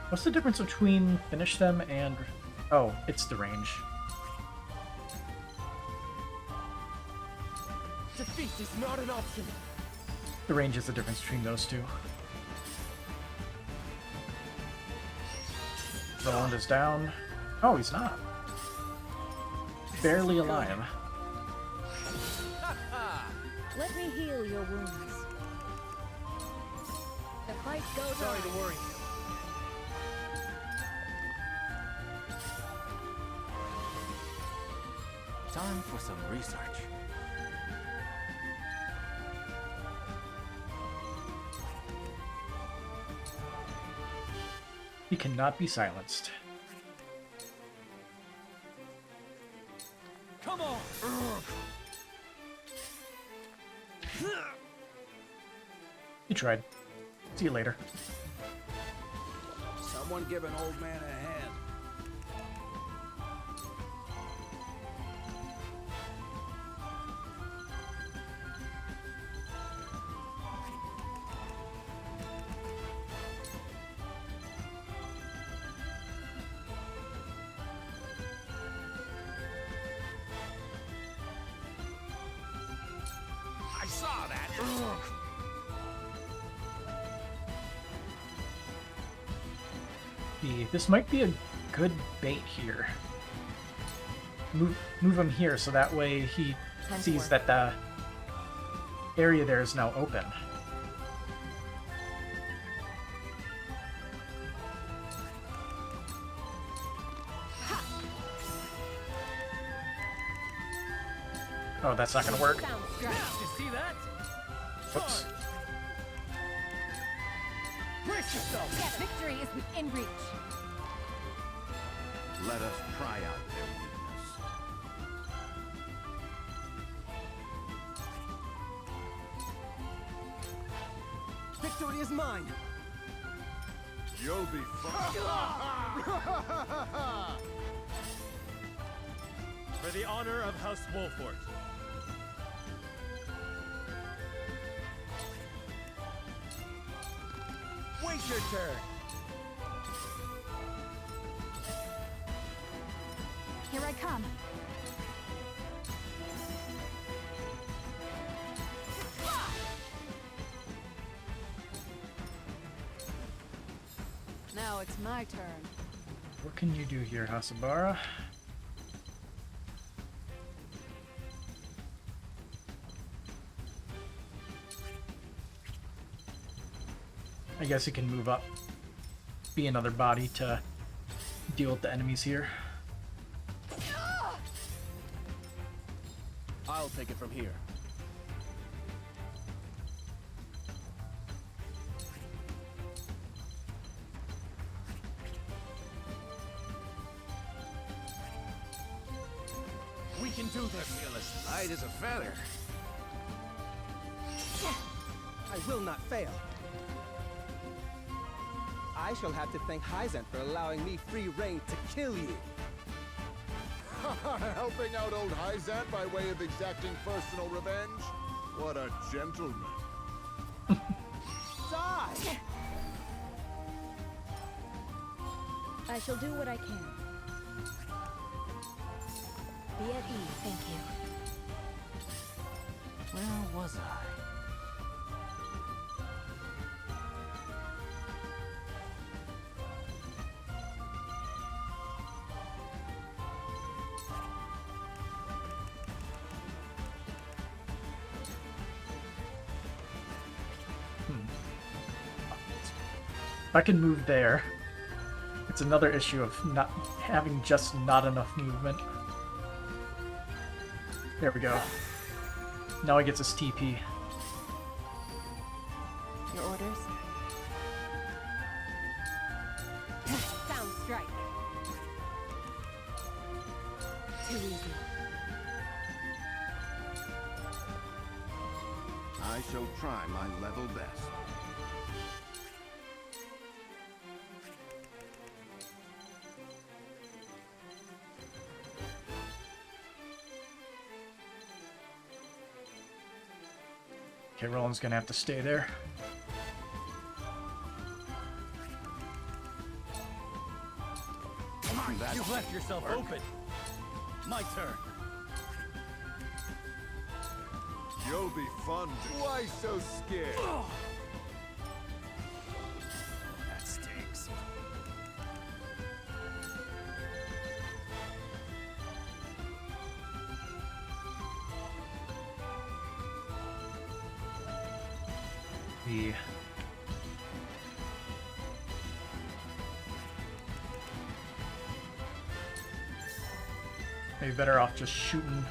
What's the difference between finish them and... Oh, it's the range. Defeat is not an option! The range is the difference between those two. Roland is down. Oh, he's not. Barely alive. Let me heal your wounds. The fight goes Sorry on. to worry you. Time for some research. He cannot be silenced. Come on! He tried. See you later. Someone give an old man a hand. I saw that. This might be a good bait here. Move him here so that way he sees that the area there is now open. Oh, that's not gonna work. Sounds strong. You see that? Whoops. Brace yourself! Victory is within reach. Let us try out their weakness. Victory is mine! You'll be fine. For the honor of House Wolfort. Wait your turn. Here I come. Now it's my turn. What can you do here, Hasabara? I guess it can move up. Be another body to deal with the enemies here. I'll take it from here. We can do this. Feel as light as a feather. I will not fail. I shall have to thank Hyzant for allowing me free reign to kill you. Helping out old Hyzant by way of exacting personal revenge? What a gentleman. Die! I shall do what I can. Be at ease, thank you. Where was I? If I can move there, it's another issue of not having just not enough movement. There we go. Now he gets his TP. Your orders? Sound strike. Too easy. I shall try my level best. Okay, Roland's gonna have to stay there. You've left yourself open. My turn. You'll be fun. Why so scared? That stinks. The maybe better off just shooting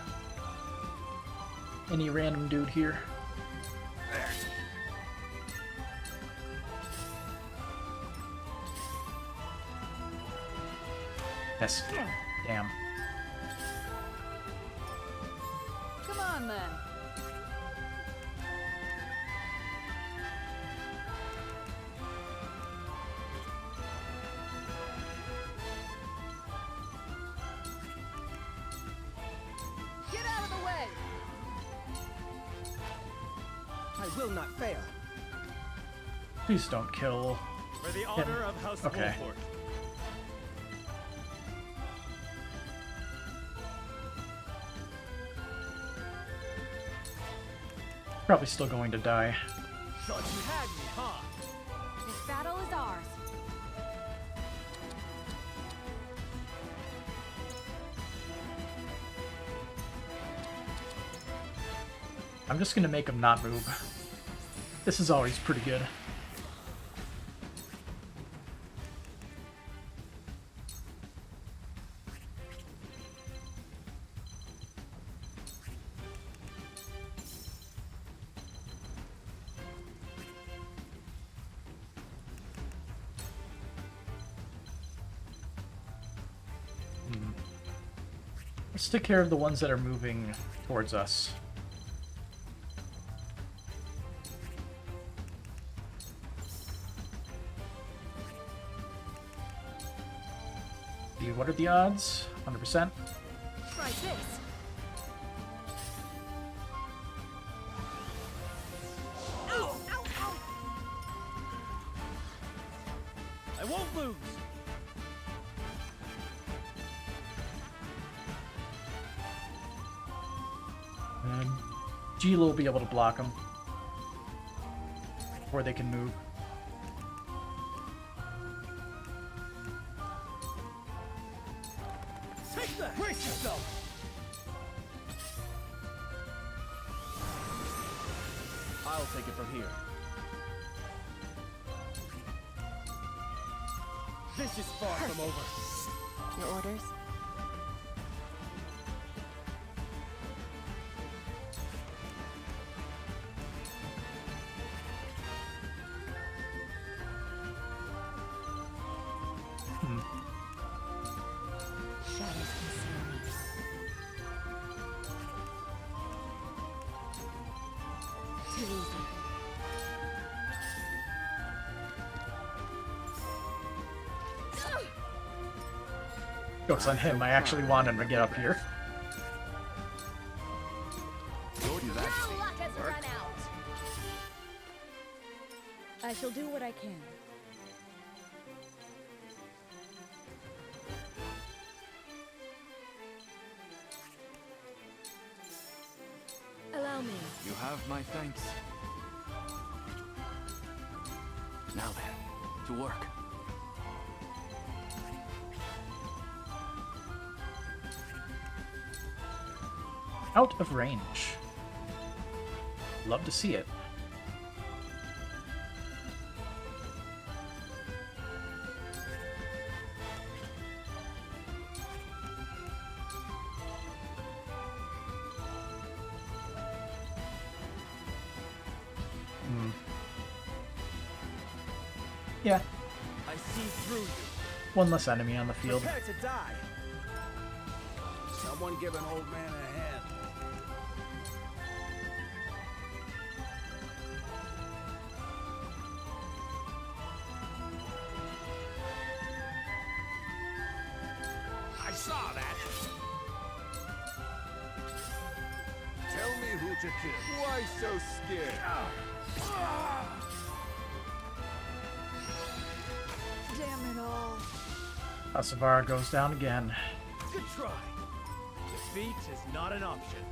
any random dude here. Yes. Damn. Come on then. Get out of the way. I will not fail. Please don't kill. For the honor of House Okay. Wolfort. Probably still going to die. Thought you had me, huh? This battle is ours. I'm just gonna make him not move. This is always pretty good. Let's take care of the ones that are moving towards us. What are the odds? 100%. Try like this. Ow! Ow! Ow! I won't lose! And Gila will be able to block them before they can move. Take that! Brace yourself! I'll take it from here. This is far from over. Your orders? Shadows conceal me. Too easy. Joke's on him, I actually want him to get up here. Your luck has run out. I shall do what I can. Allow me. You have my thanks. Now then, to work. Out of range. Love to see it. Yeah, I see through you. one less enemy on the field. Prepare to die. Someone give an old man a hand. I saw that. Tell me who to kill. Why so scared? Damn it all. Asavara goes down again. Good try. Defeat is not an option.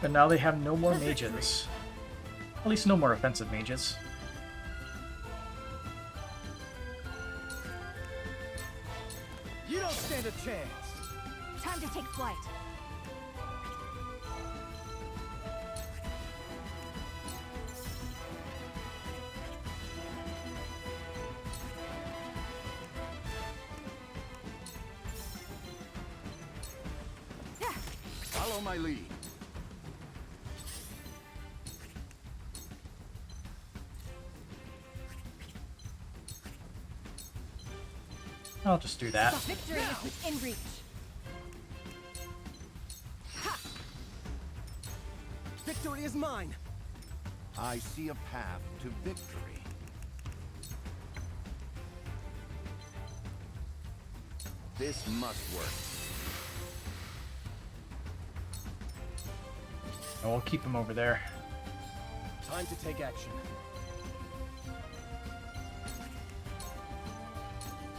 But now they have no more mages. At least no more offensive mages. You don't stand a chance. Time to take flight. Follow my lead. I'll just do that. Victory is within reach. Victory is mine! I see a path to victory. This must work. And we'll keep him over there. Time to take action.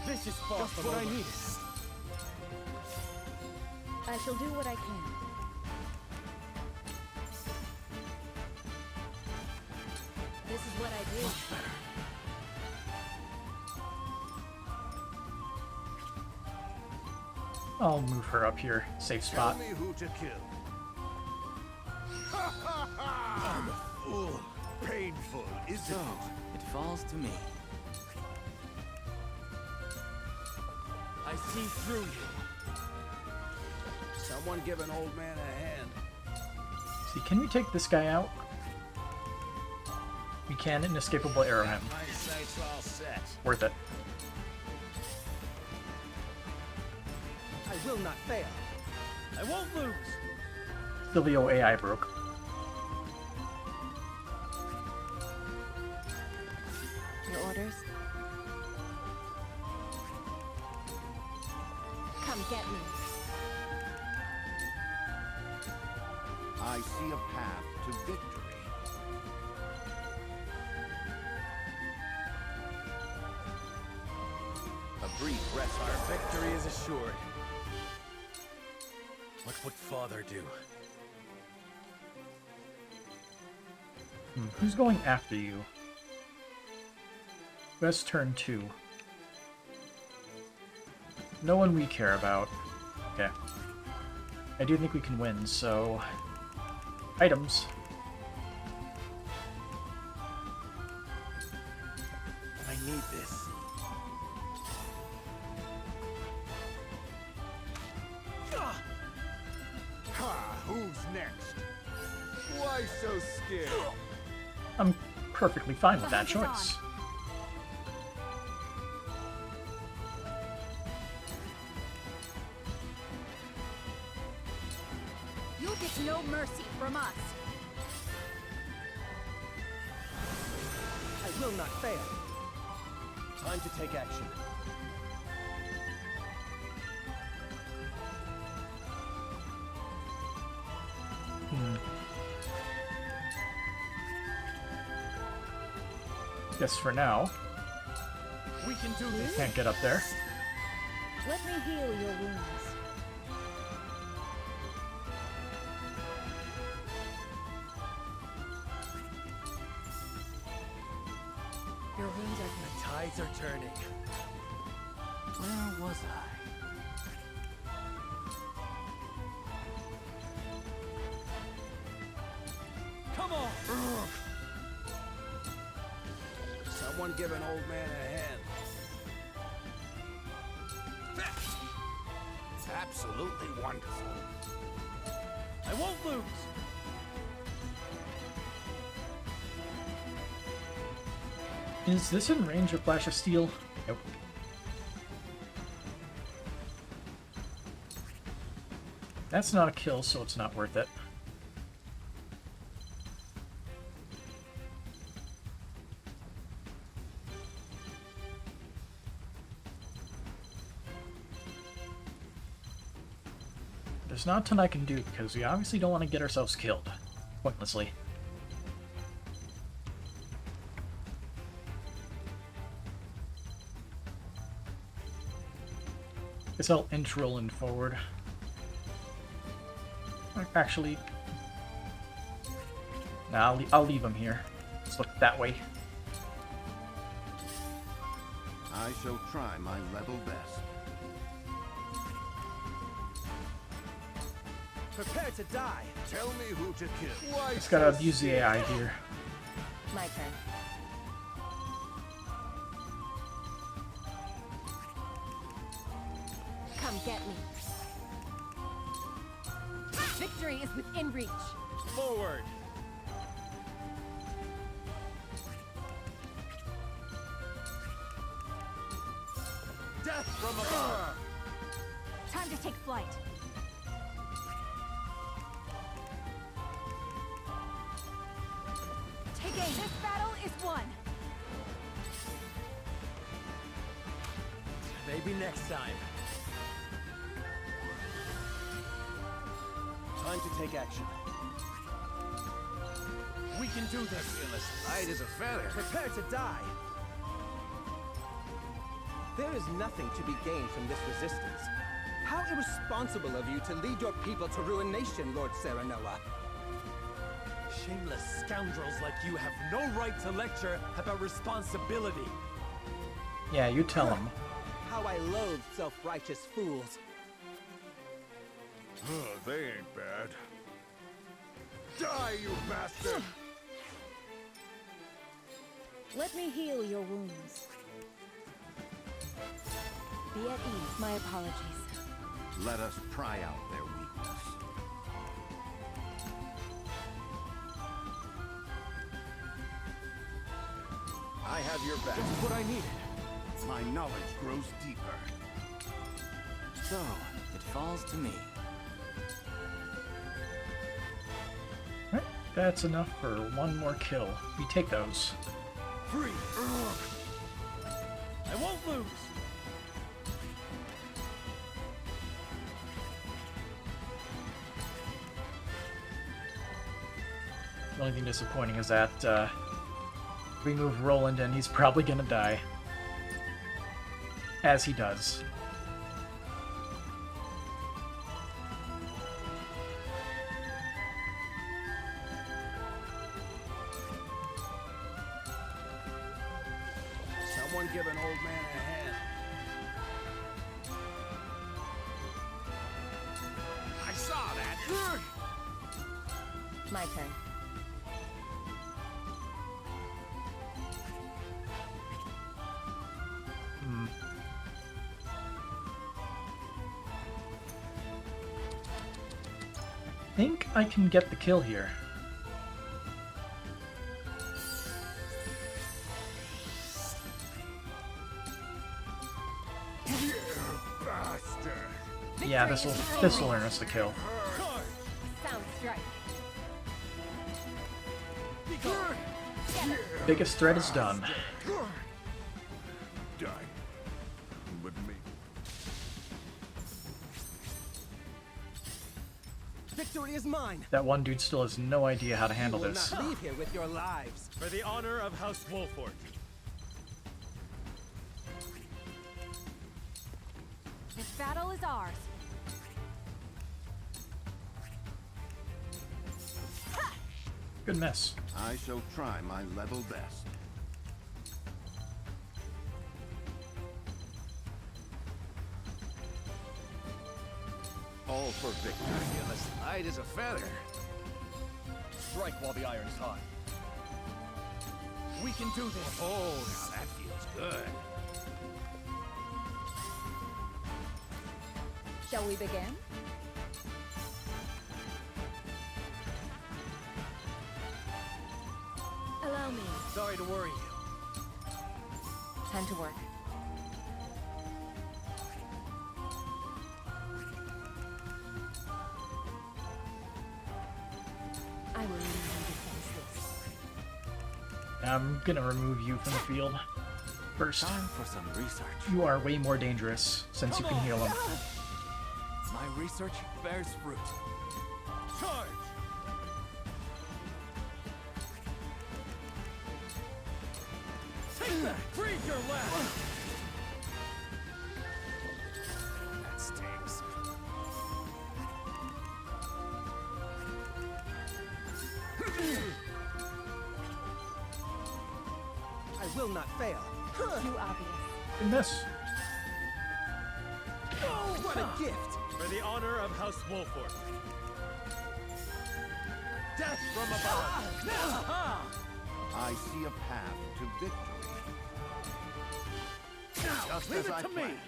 This is far Just from what I over. needed. I shall do what I can. This is what I do. I'll move her up here. Safe Tell spot. me who to kill. I'm a fool. Painful, isn't So, it? it falls to me. I see through you. Someone give an old man a hand. See, can we take this guy out? We can. Inescapable arrow him. My sights all set. Worth it. I will not fail. I won't lose. Silvio AI broke. Your orders? get me. I see a path to victory. A brief rest. Our victory is assured. What would Father do? Who's going after you? Best turn 2. No one we care about. Okay. I do think we can win, so... Items. I need this. Ha! Who's next? Why so scared? I'm perfectly fine with that choice. You'll get no mercy from us. I will not fail. Time to take action. Guess for now, We can do this. can't get up there. Let me heal your wounds. Your wounds are The tides are turning. Where was I? Come on! Someone give an old man a hand. Absolutely wonderful. I won't lose! Is this in range of Flash of Steel? Nope. That's not a kill, so it's not worth it. There's not a ton I can do, because we obviously don't want to get ourselves killed. Pointlessly. Guess I'll inch rolling forward. Actually... Nah, I'll leave him here. Let's look that way. I shall try my level best. Prepare to die. Tell me who to kill. Why Just gotta so abuse the scared? AI here. my turn. Come get me. Victory is within reach. Forward! Death from above. Time to take flight. Take aim. This battle is won. Maybe next time. Time to take action. We can do this. Light as a feather. Prepare to die. There is nothing to be gained from this resistance. How irresponsible of you to lead your people to ruination, Lord Serenoa. Shameless scoundrels like you have no right to lecture about responsibility. Yeah, you tell him. How I loathe self-righteous fools. They ain't bad. Die, you bastard! Let me heal your wounds. Be at ease. My apologies. Let us pry out their weakness. I have your back. Just what I needed. My knowledge grows deeper. So, it falls to me. Right, that's enough for one more kill. We take those. Free! I won't lose! The only thing disappointing is that we move Roland and he's probably gonna die. As he does. Someone give an old man a hand. I saw that. My turn. I think I can get the kill here. Yeah, this'll earn us the kill. Sound strike. Biggest threat is done. Die. With me. Victory is mine. That one dude still has no idea how to handle You will this. not leave here with your lives. For the honor of House Wolford. This battle is ours. Good miss. I shall try my level best. All for victory. You're as light as a feather. Strike while the iron's hot. We can do this. Oh, now that feels good. Shall we begin? Allow me. Sorry to worry you. Time to work. I will leave you defenseless. I'm gonna remove you from the field. First, Time for some research. you are way more dangerous since you can heal him. My research bears fruit. Charge! Take that! Freeze your left! That stinks. I will not fail. Too obvious. Good miss. What a gift! For the honor of House Wolford. Death from above! I see a path to victory. Now, Just leave as it I to me! planned.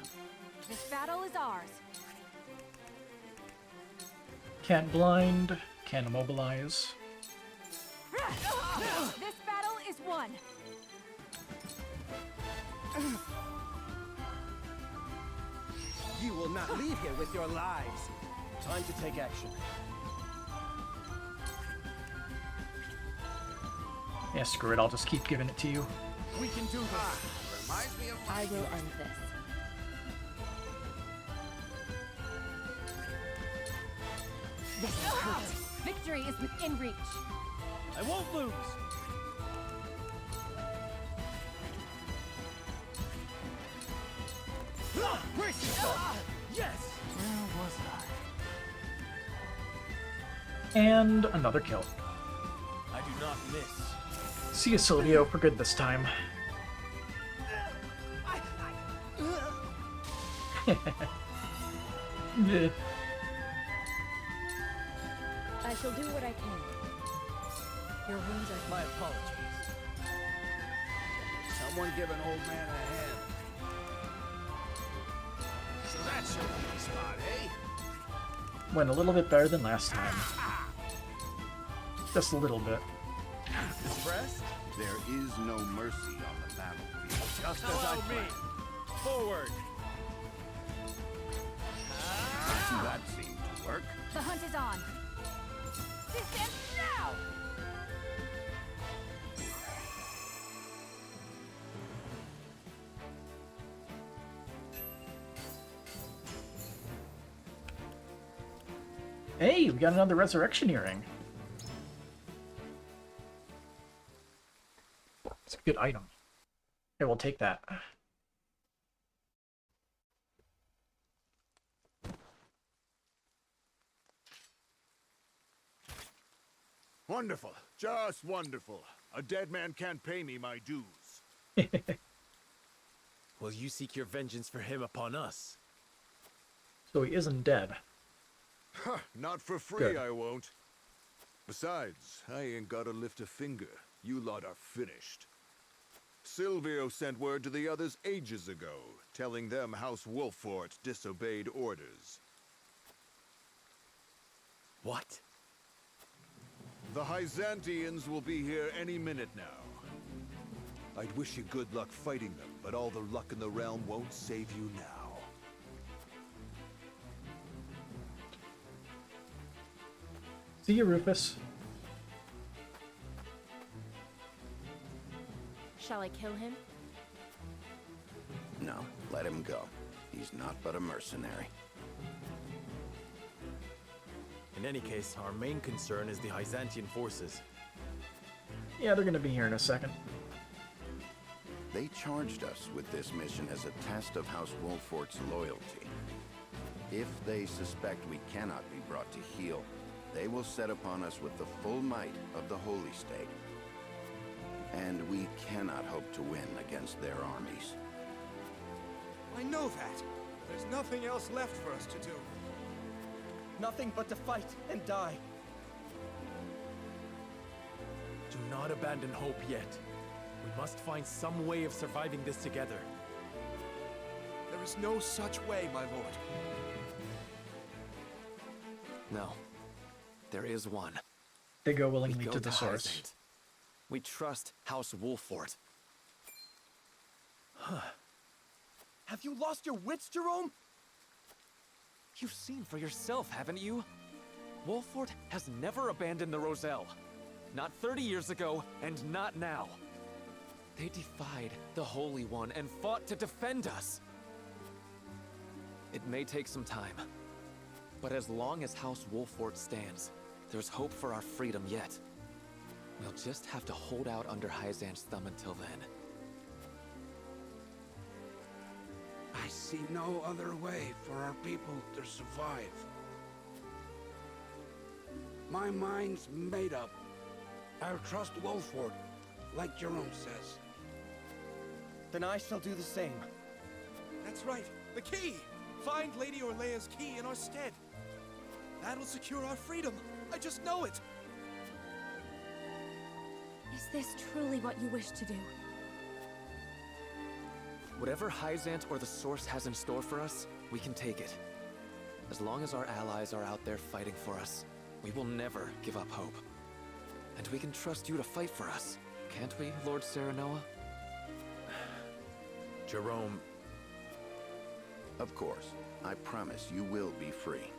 This battle is ours. Can't blind, can't immobilize. This battle is won. You will not leave here with your lives. Time to take action. Yeah, screw it, I'll just keep giving it to you. We can do this. Reminds me of I will end this. This is hurt. Victory is within reach. I won't lose. Brace yourself. Yes. Where was I? And another kill. I do not miss. See you, Silvio, for good this time. Yeah. I shall do what I can. Your wounds are My apologies. Someone give an old man a hand. So that's your weak spot, eh? Went a little bit better than last time. Just a little bit. Impressed? There is no mercy on the battlefield. Just as I planned. Forward. That seemed to work. The hunt is on. Descend now! Hey, we got another resurrection earring. Good item. I will take that. Wonderful. Just wonderful. A dead man can't pay me my dues. Will you seek your vengeance for him upon us? So he isn't dead. Not for free, Good. I won't. Besides, I ain't gotta lift a finger. You lot are finished. Silvio sent word to the others ages ago, telling them House Wolffort disobeyed orders. What? The Hyzantians will be here any minute now. I'd wish you good luck fighting them, but all the luck in the realm won't save you now. See you, Rufus. Shall I kill him? No, let him go. He's not but a mercenary. In any case, our main concern is the Hyzantian forces. Yeah, they're gonna be here in a second. They charged us with this mission as a test of House Wolffort's loyalty. If they suspect we cannot be brought to heel, they will set upon us with the full might of the Holy State. And we cannot hope to win against their armies. I know that. There's nothing else left for us to do. Nothing but to fight and die. Do not abandon hope yet. We must find some way of surviving this together. There is no such way, my lord. No. There is one. They go We willingly go to the source. Hyzant. We trust House Wolffort. Have you lost your wits, Jerome? You've seen for yourself, haven't you? Wolffort has never abandoned the Roselle. Not 30 years ago, and not now. They defied the Holy One and fought to defend us. It may take some time, but as long as House Wolffort stands, there's hope for our freedom yet. We'll just have to hold out under Hyzant's thumb until then. I see no other way for our people to survive. My mind's made up. I'll trust Wolffort, like Jerome says. Then I shall do the same. That's right. The key! Find Lady Orlea's key in our stead. That'll secure our freedom. I just know it. Is this truly what you wish to do? Whatever Hyzant or the Source has in store for us, we can take it. As long as our allies are out there fighting for us, we will never give up hope. And we can trust you to fight for us, can't we, Lord Serenoa? Jerome. Of course. I promise you will be free.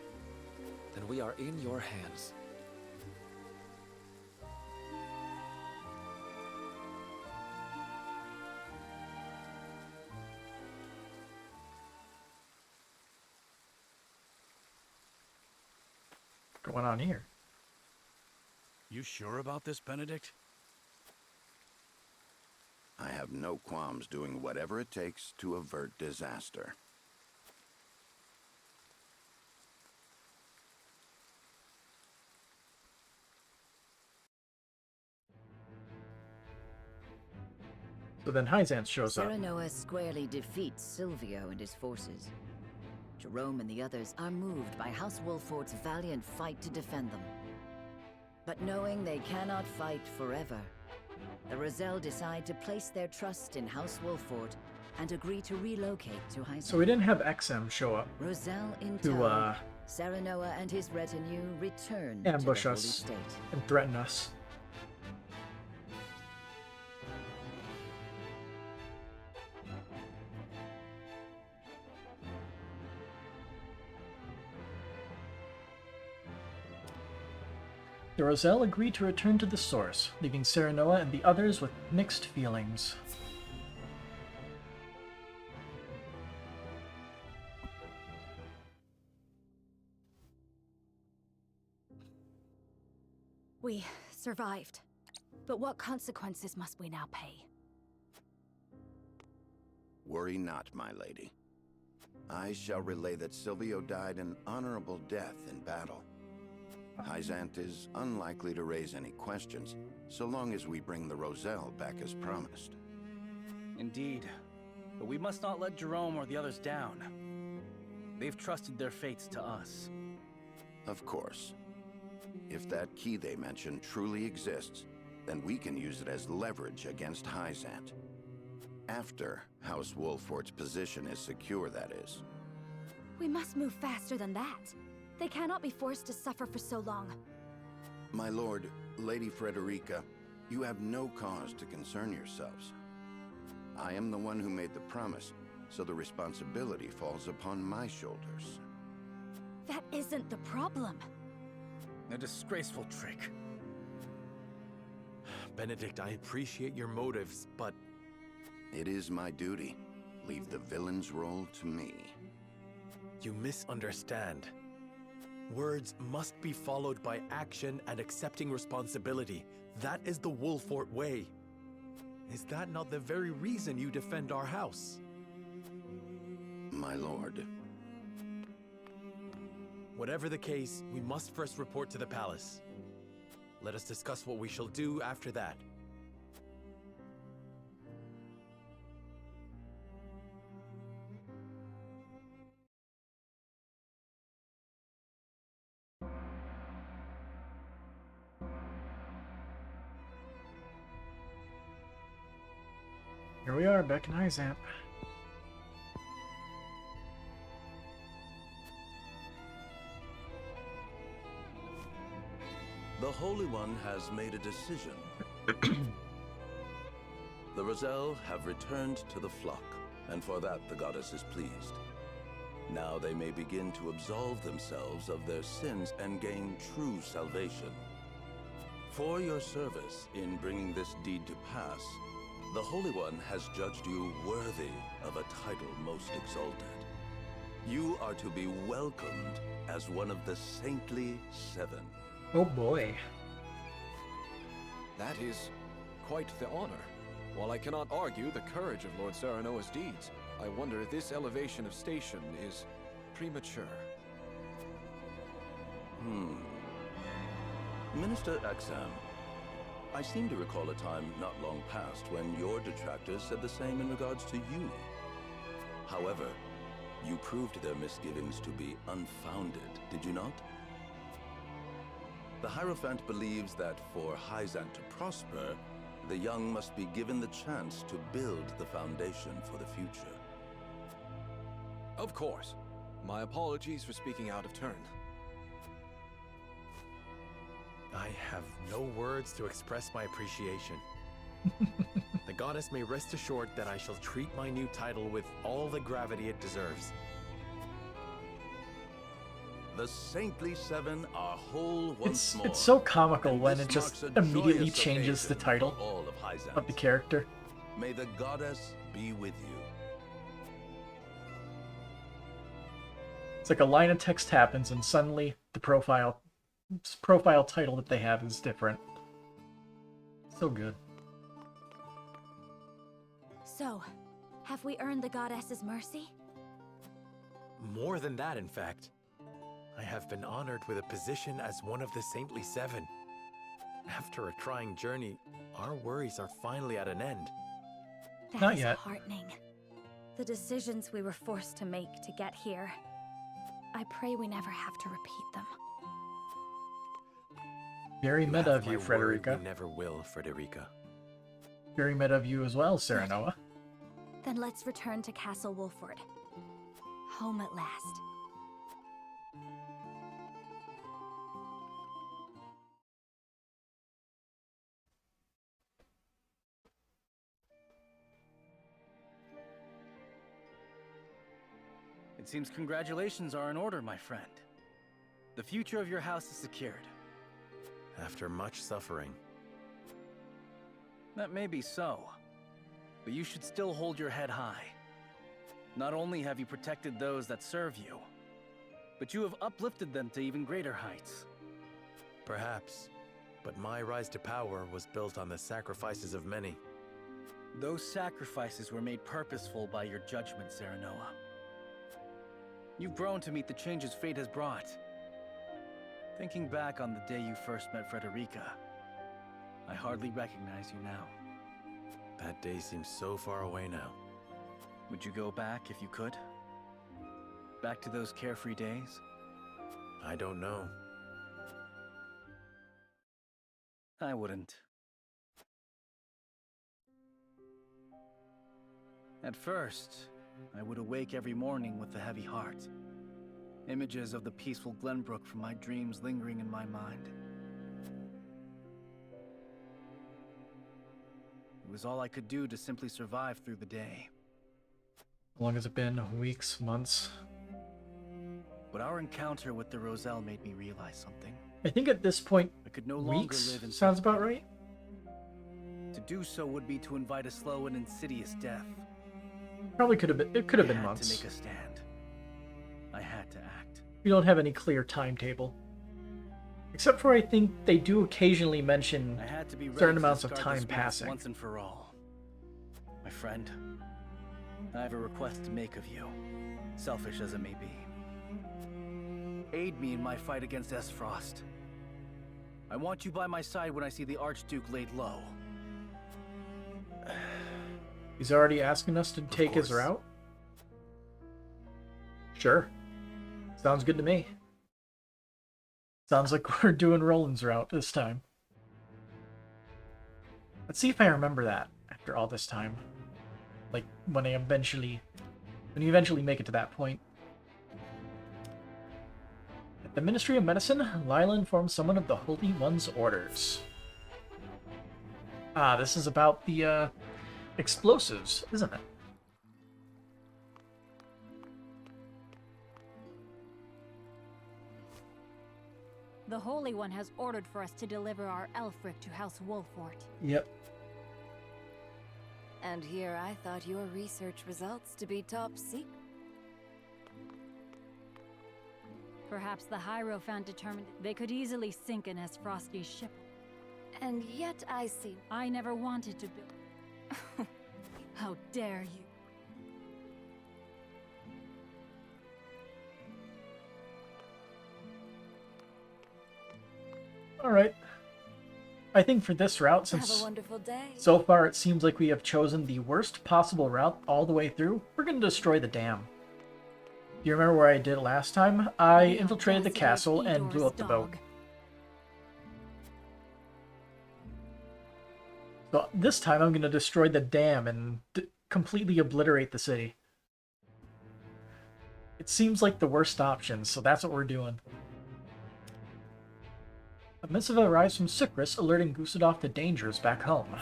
Then we are in your hands. What's going on here? You sure about this, Benedict? I have no qualms doing whatever it takes to avert disaster. So then Hyzant shows up. Serenoa squarely defeats Silvio and his forces. Jerome and the others are moved by House Wolffort's valiant fight to defend them. But knowing they cannot fight forever, the Roselle decide to place their trust in House Wolffort and agree to relocate to Hyzant. So we didn't have XM show up Roselle in to tow, Serenoa and his retinue return ambush to the Holy us State. and threaten us. The Roselle agreed to return to the source, leaving Serenoa and the others with mixed feelings. We survived. But what consequences must we now pay? Worry not, my lady. I shall relay that Silvio died an honorable death in battle. Hyzant is unlikely to raise any questions, so long as we bring the Roselle back as promised. Indeed. But we must not let Jerome or the others down. They've trusted their fates to us. Of course. If that key they mentioned truly exists, then we can use it as leverage against Hyzant. After House Wolfort's position is secure, that is. We must move faster than that. They cannot be forced to suffer for so long. My lord, Lady Frederica, you have no cause to concern yourselves. I am the one who made the promise, so the responsibility falls upon my shoulders. That isn't the problem. A disgraceful trick. Benedict, I appreciate your motives, but... It is my duty. Leave the villain's role to me. You misunderstand. Words must be followed by action and accepting responsibility. That is the Wolfort way. Is that not the very reason you defend our house? My lord. Whatever the case, we must first report to the palace. Let us discuss what we shall do after that. Here we are, back in Hyzant. The Holy One has made a decision. The Roselle have returned to the flock, and for that the goddess is pleased. Now they may begin to absolve themselves of their sins and gain true salvation. For your service in bringing this deed to pass, the Holy One has judged you worthy of a title most exalted. You are to be welcomed as one of the Saintly Seven. Oh boy. That is quite the honor. While I cannot argue the courage of Lord Serenoa's deeds, I wonder if this elevation of station is premature. Minister Axam, I seem to recall a time not long past when your detractors said the same in regards to you. However, you proved their misgivings to be unfounded, did you not? The Hierophant believes that for Hyzant to prosper, the young must be given the chance to build the foundation for the future. Of course. My apologies for speaking out of turn. I have no words to express my appreciation. The goddess may rest assured that I shall treat my new title with all the gravity it deserves. The Saintly Seven are whole once more. It's so comical when This it just marks a immediately joyous changes the occasion title for all of Hyzant. of the character. May the goddess be with you. It's like a line of text happens and suddenly the profile title that they have is different. So good. So, have we earned the goddess's mercy? More than that, in fact. I have been honored with a position as one of the Saintly Seven. After a trying journey, our worries are finally at an end. That is heartening. The decisions we were forced to make to get here. I pray we never have to repeat them. Very You meta have of you, my word, Frederica. we never will, Frederica. Very meta of you as well, Serenoa. Then let's return to Castle Wolford. Home at last. It seems congratulations are in order, my friend. The future of your house is secured. After much suffering. That may be so, but you should still hold your head high. Not only have you protected those that serve you, but you have uplifted them to even greater heights. Perhaps, but my rise to power was built on the sacrifices of many. Those sacrifices were made purposeful by your judgment, Serenoa. You've grown to meet the changes fate has brought. Thinking back on the day you first met Frederica, I hardly recognize you now. That day seems so far away now. Would you go back if you could? Back to those carefree days? I don't know. I wouldn't. At first, I would awake every morning with a heavy heart. Images of the peaceful Glenbrook from my dreams lingering in my mind. It was all I could do to simply survive through the day. How long has it been? Weeks? Months? But our encounter with the Roselle made me realize something. I think at this point, I could no longer live in sounds about right. To do so would be to invite a slow and insidious death. Probably could have been. It could have been months. To make a stand. I had to act. We don't have any clear timetable, except for I think they do occasionally mention I had to be certain amounts of time passing. Once and for all. My friend, I have a request to make of you, selfish as it may be. Aid me in my fight against S-Frost. I want you by my side when I see the Archduke laid low. He's already asking us to take his route? Sure. Sounds good to me. Sounds like we're doing Roland's route this time. Let's see if I remember that after all this time. Like, when you eventually make it to that point. At the Ministry of Medicine, Lila informs someone of the Holy One's orders. Ah, this is about the, explosives, isn't it? The Holy One has ordered for us to deliver our Elfric to House Wolfort. Yep. And here I thought your research results to be top secret. Perhaps the Hierophant determined they could easily sink an Frosty's ship. And yet I see... I never wanted to build... How dare you? Alright. I think for this route, Have a since wonderful day. so far it seems like we have chosen the worst possible route all the way through, we're going to destroy the dam. Do you remember where I did it last time? I infiltrated the castle and blew up the boat. So this time I'm going to destroy the dam and completely obliterate the city. It seems like the worst option, so that's what we're doing. A missive arrives from Sycris alerting Gusadov to dangers back home.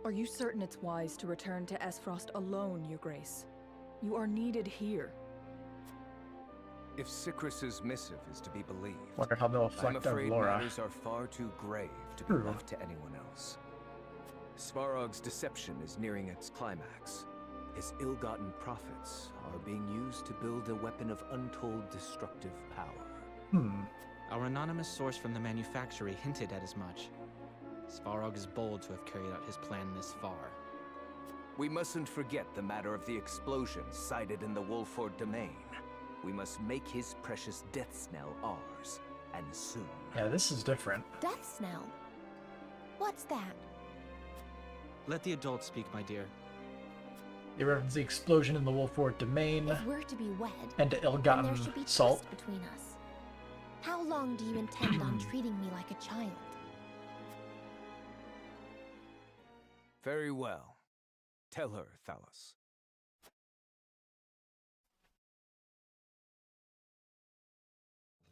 Are you certain it's wise to return to Esfrost alone, Your Grace? You are needed here. If Sycris's missive is to be believed, Wonder how they'll I'm reflect on afraid Laura. matters are far too grave to be left to anyone else. Svarog's deception is nearing its climax. His ill-gotten profits are being used to build a weapon of untold destructive power. Our anonymous source from the manufactory hinted at as much. Svarog is bold to have carried out his plan this far. We mustn't forget the matter of the explosion sighted in the Wolford domain. We must make his precious death knell ours, and soon. Yeah, this is different. Death knell? What's that? Let the adults speak, my dear. They reference the explosion in the Wolford domain If we're to be wed, and then ill-gotten there should be salt. trust between us. How long do you intend on treating me like a child? Very well. Tell her, Thalos.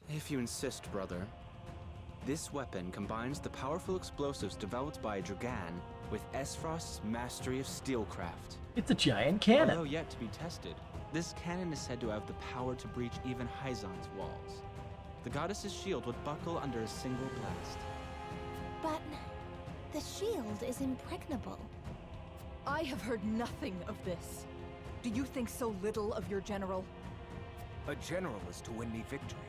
If you insist, brother. This weapon combines the powerful explosives developed by Dragan with Esfrost's mastery of steelcraft. It's a giant cannon. Although yet to be tested, this cannon is said to have the power to breach even Hyzon's walls. The goddess's shield would buckle under a single blast. But the shield is impregnable. I have heard nothing of this. Do you think so little of your general? A general is to win me victory,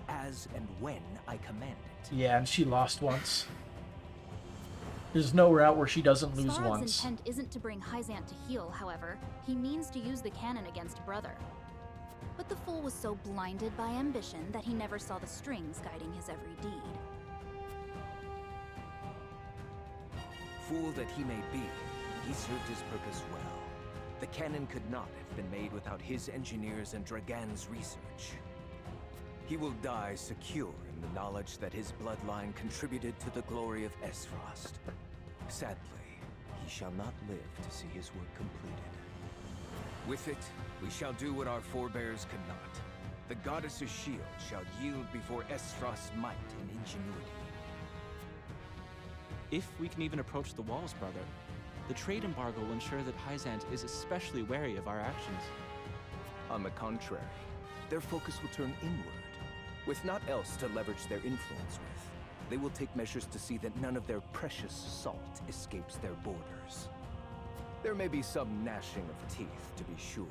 as and when I command it. Yeah, and she lost once. There's no route where she doesn't lose Svarog's once. intent isn't to bring Hyzant to heel, however. He means to use the cannon against Brother. But the fool was so blinded by ambition that he never saw the strings guiding his every deed. Fool that he may be, he served his purpose well. The cannon could not have been made without his engineers and Dragan's research. He will die secure in the knowledge that his bloodline contributed to the glory of Esfrost. Sadly, he shall not live to see his work completed. With it, we shall do what our forebears could not. The goddess's shield shall yield before Esfrost's might and ingenuity. If we can even approach the walls, brother, the trade embargo will ensure that Hyzant is especially wary of our actions. On the contrary, their focus will turn inward. With naught else to leverage their influence with, they will take measures to see that none of their precious salt escapes their borders. There may be some gnashing of teeth, to be sure,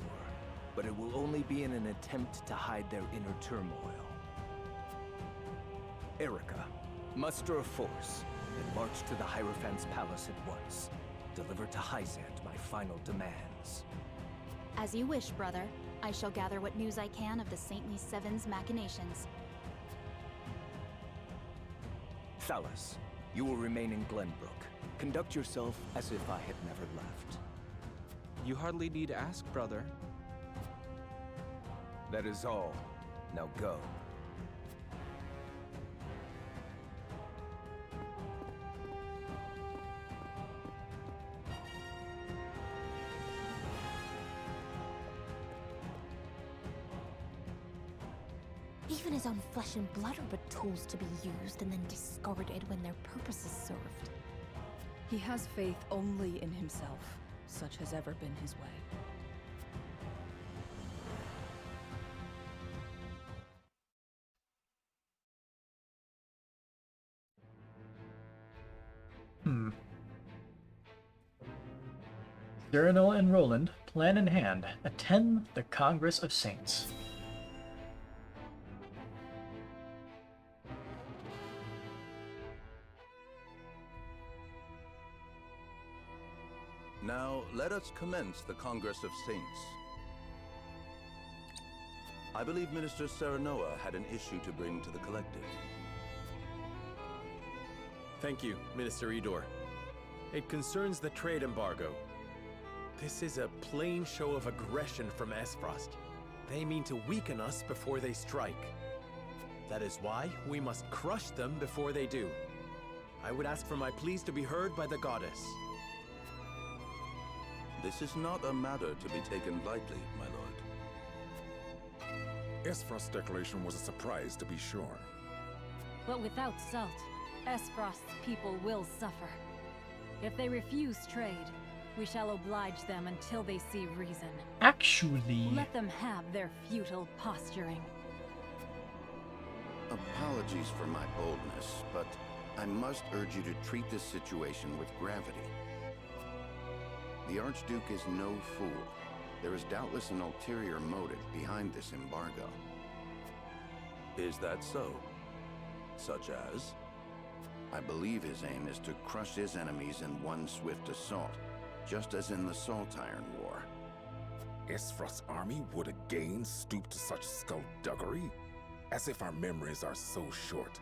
but it will only be in an attempt to hide their inner turmoil. Erica, muster a force and march to the Hierophant's palace at once. Deliver to Hyzant my final demands. As you wish, brother. I shall gather what news I can of the Saintly Seven's machinations. Thalas, you will remain in Glenbrook. Conduct yourself as if I had never left. You hardly need ask, brother. That is all. Now go. Even his own flesh and blood are but tools to be used and then discarded when their purpose is served. He has faith only in himself. Such has ever been his way. Cyrano and Roland, plan in hand, attend the Congress of Saints. Now, let us commence the Congress of Saints. I believe Minister Serenoa had an issue to bring to the Collective. Thank you, Minister Idor. It concerns the trade embargo. This is a plain show of aggression from Esfrost. They mean to weaken us before they strike. That is why we must crush them before they do. I would ask for my pleas to be heard by the goddess. This is not a matter to be taken lightly, my lord. Esfrost's declaration was a surprise, to be sure. But without salt, Esfrost's people will suffer. If they refuse trade, we shall oblige them until they see reason. Actually... Let them have their futile posturing. Apologies for my boldness, but I must urge you to treat this situation with gravity. The Archduke is no fool. There is doubtless an ulterior motive behind this embargo. Is that so? Such as? I believe his aim is to crush his enemies in one swift assault, just as in the Salt Iron War. Esfrost's army would again stoop to such skullduggery? As if our memories are so short.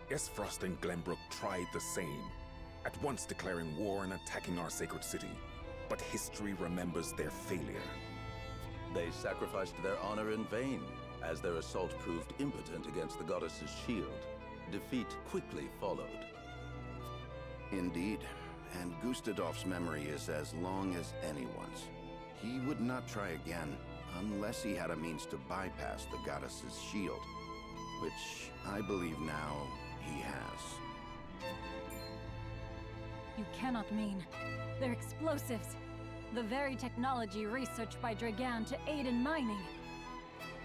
Esfrost and Glenbrook tried the same, at once declaring war and attacking our sacred city. But history remembers their failure. They sacrificed their honor in vain, as their assault proved impotent against the goddess's shield. Defeat quickly followed. Indeed, and Gustadolf's memory is as long as anyone's. He would not try again, unless he had a means to bypass the goddess's shield, which I believe now he has. You cannot mean. They're explosives. The very technology researched by Dragan to aid in mining.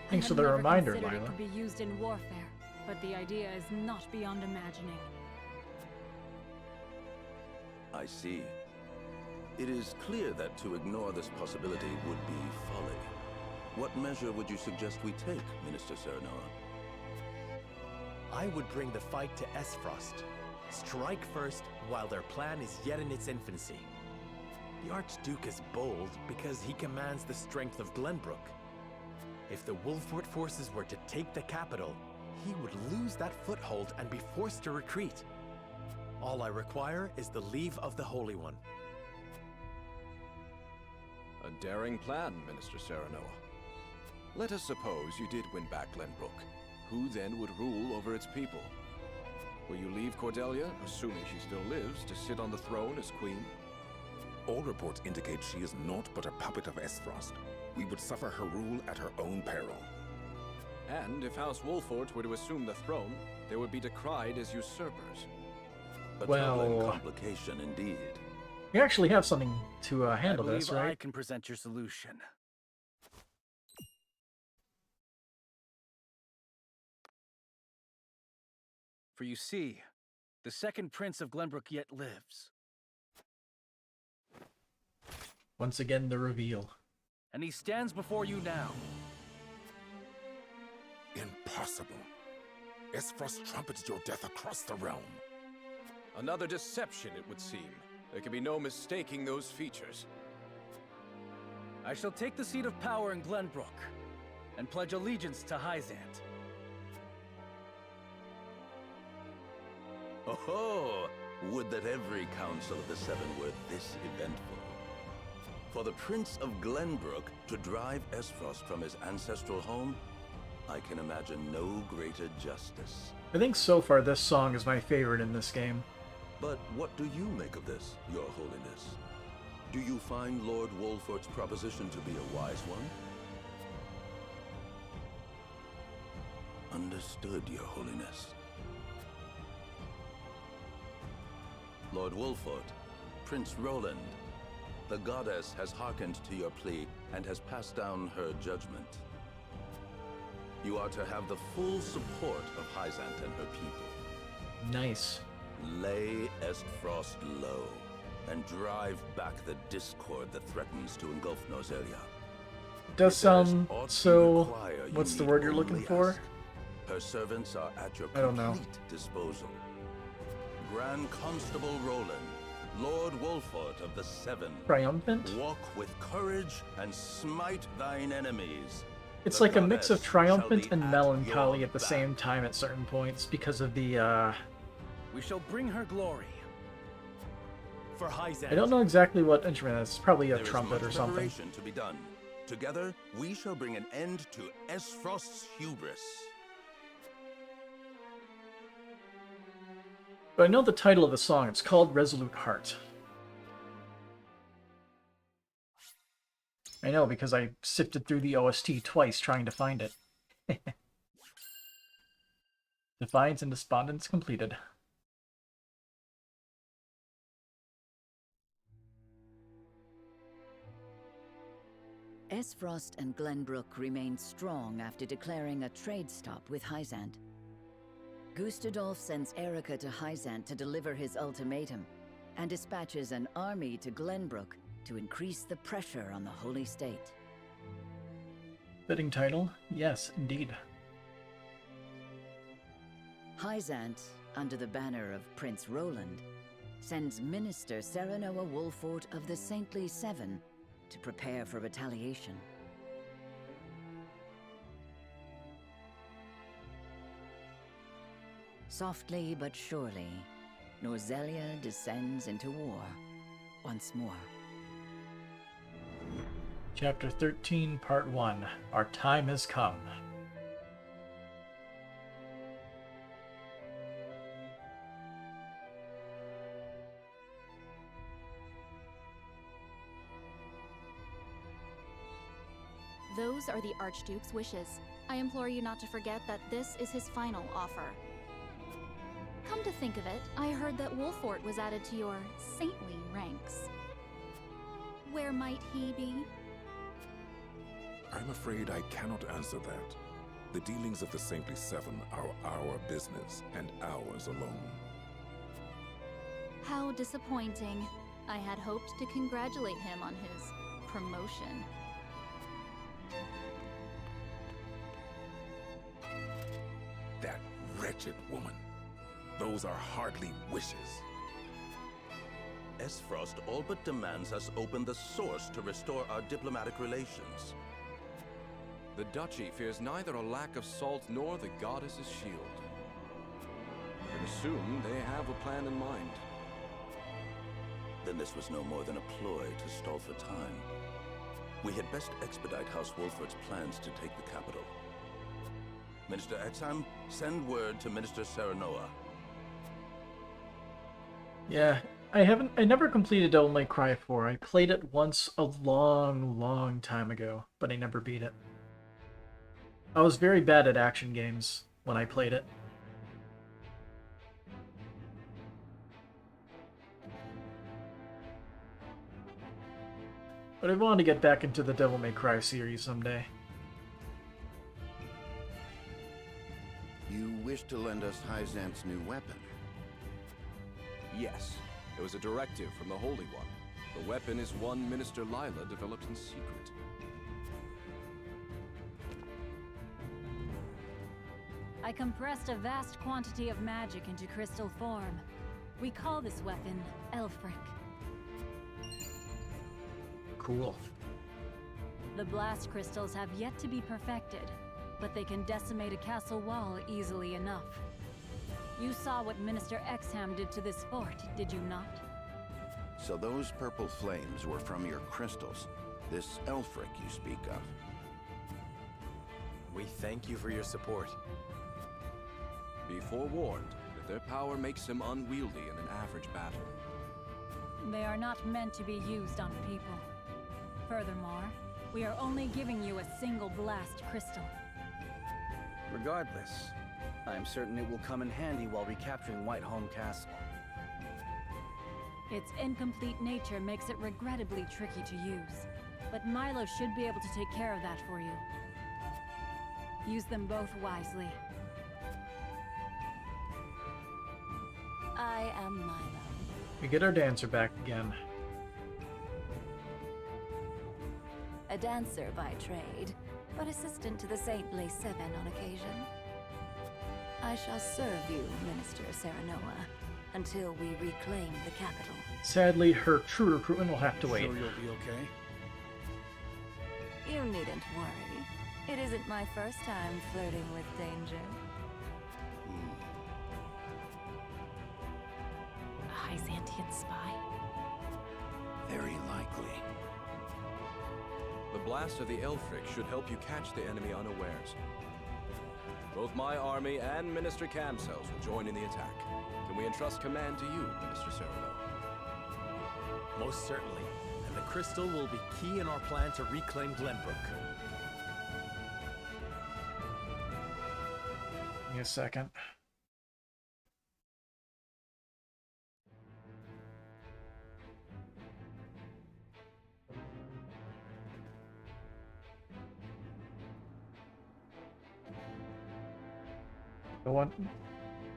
Thanks for the reminder, I had never Lila. considered it could be used in warfare, but the idea is not beyond imagining. I see. It is clear that to ignore this possibility would be folly. What measure would you suggest we take, Minister Serenoa? I would bring the fight to Esfrost. Strike first while their plan is yet in its infancy. The Archduke is bold because he commands the strength of Glenbrook. If the Wolfort forces were to take the capital, he would lose that foothold and be forced to retreat. All I require is the leave of the Holy One. A daring plan, Minister Serenoa. Let us suppose you did win back Glenbrook. Who then would rule over its people? Will you leave Cordelia, assuming she still lives, to sit on the throne as queen? All reports indicate she is naught but a puppet of Esfrost. We would suffer her rule at her own peril. And if House Wolfort were to assume the throne, they would be decried as usurpers. A troubling complication indeed. You actually have something to handle this, I believe right? I can present your solution. For you see, the second Prince of Glenbrook yet lives. Once again, the reveal. And he stands before you now. Impossible. Esfrost trumpets your death across the realm. Another deception, it would seem. There can be no mistaking those features. I shall take the seat of power in Glenbrook and pledge allegiance to Hyzant. Oh, would that every Council of the Seven were this eventful. For the Prince of Glenbrook to drive Esfrost from his ancestral home, I can imagine no greater justice. I think so far this song is my favorite in this game. But what do you make of this, Your Holiness? Do you find Lord Wolfort's proposition to be a wise one? Understood, Your Holiness. Lord Wolfort, Prince Roland, the goddess has hearkened to your plea and has passed down her judgment. You are to have the full support of Hyzant and her people. Nice. Lay Esfrost low and drive back the discord that threatens to engulf Norzelia. Does sound so... What's the word you're looking for? Her servants are at your I don't know. complete disposal. Grand Constable Roland, Lord Wolfort of the Seven. Triumphant? Walk with courage and smite thine enemies. It's The like a mix of goddess triumphant shall and be at melancholy your at the back. same time at certain points because of the, We shall bring her glory. For Hyzant. I don't know exactly what instrument it is. It's probably a There is trumpet much or something. preparation to be done. Together, we shall bring an end to Esfrost's hubris. But I know the title of the song. It's called Resolute Heart. I know, because I sifted through the OST twice trying to find it. Defiance and Despondence completed. Esfrost and Glenbrook remained strong after declaring a trade stop with Hyzant. Gustadolf sends Erica to Hyzant to deliver his ultimatum, and dispatches an army to Glenbrook to increase the pressure on the Holy State. Fitting title? Yes, indeed. Hyzant, under the banner of Prince Roland, sends Minister Serenoa Wolfort of the Saintly Seven to prepare for retaliation. Softly but surely, Norzelia descends into war once more. Chapter 13, Part 1. Our time has come. Those are the Archduke's wishes. I implore you not to forget that this is his final offer. Come to think of it, I heard that Wolfort was added to your saintly ranks. Where might he be? I'm afraid I cannot answer that. The dealings of the Saintly Seven are our business, and ours alone. How disappointing. I had hoped to congratulate him on his promotion. Wretched woman. Those are hardly wishes. Esfrost all but demands us open the source to restore our diplomatic relations. The Duchy fears neither a lack of salt nor the goddess's shield. And assume they have a plan in mind. Then this was no more than a ploy to stall for time. We had best expedite House Wolford's plans to take the capital. Minister Exham, send word to Minister Serenoa. Yeah, I never completed Devil May Cry 4. I played it once a long time ago, but I never beat it. I was very bad at action games when I played it. But I want to get back into the Devil May Cry series someday. You wish to lend us Hyzant's new weapon? Yes, it was a directive from the Holy One. The weapon is one Minister Lila developed in secret. I compressed a vast quantity of magic into crystal form. We call this weapon Elfric. Cool. The blast crystals have yet to be perfected, but they can decimate a castle wall easily enough. You saw what Minister Exham did to this fort, did you not? So those purple flames were from your crystals. This Elfric you speak of. We thank you for your support. Be forewarned that their power makes them unwieldy in an average battle. They are not meant to be used on people. Furthermore, we are only giving you a single blast crystal. Regardless, I'm certain it will come in handy while recapturing Whiteholm Castle. Its incomplete nature makes it regrettably tricky to use, but Milo should be able to take care of that for you. Use them both wisely. I am Milo. We get our dancer back again. A dancer by trade, but assistant to the saintly Seven on occasion. I shall serve you, Minister Serenoa, until we reclaim the capital. Sadly, her true recruitment will have to wait. Sure you'll be okay? You needn't worry. It isn't my first time flirting with danger. A Hyzantian spy? Very likely. The blast of the Elfric should help you catch the enemy unawares. Both my army and Minister Camsel's will join in the attack. Can we entrust command to you, Minister Sereno? Most certainly. And the crystal will be key in our plan to reclaim Glenbrook. Give me a second.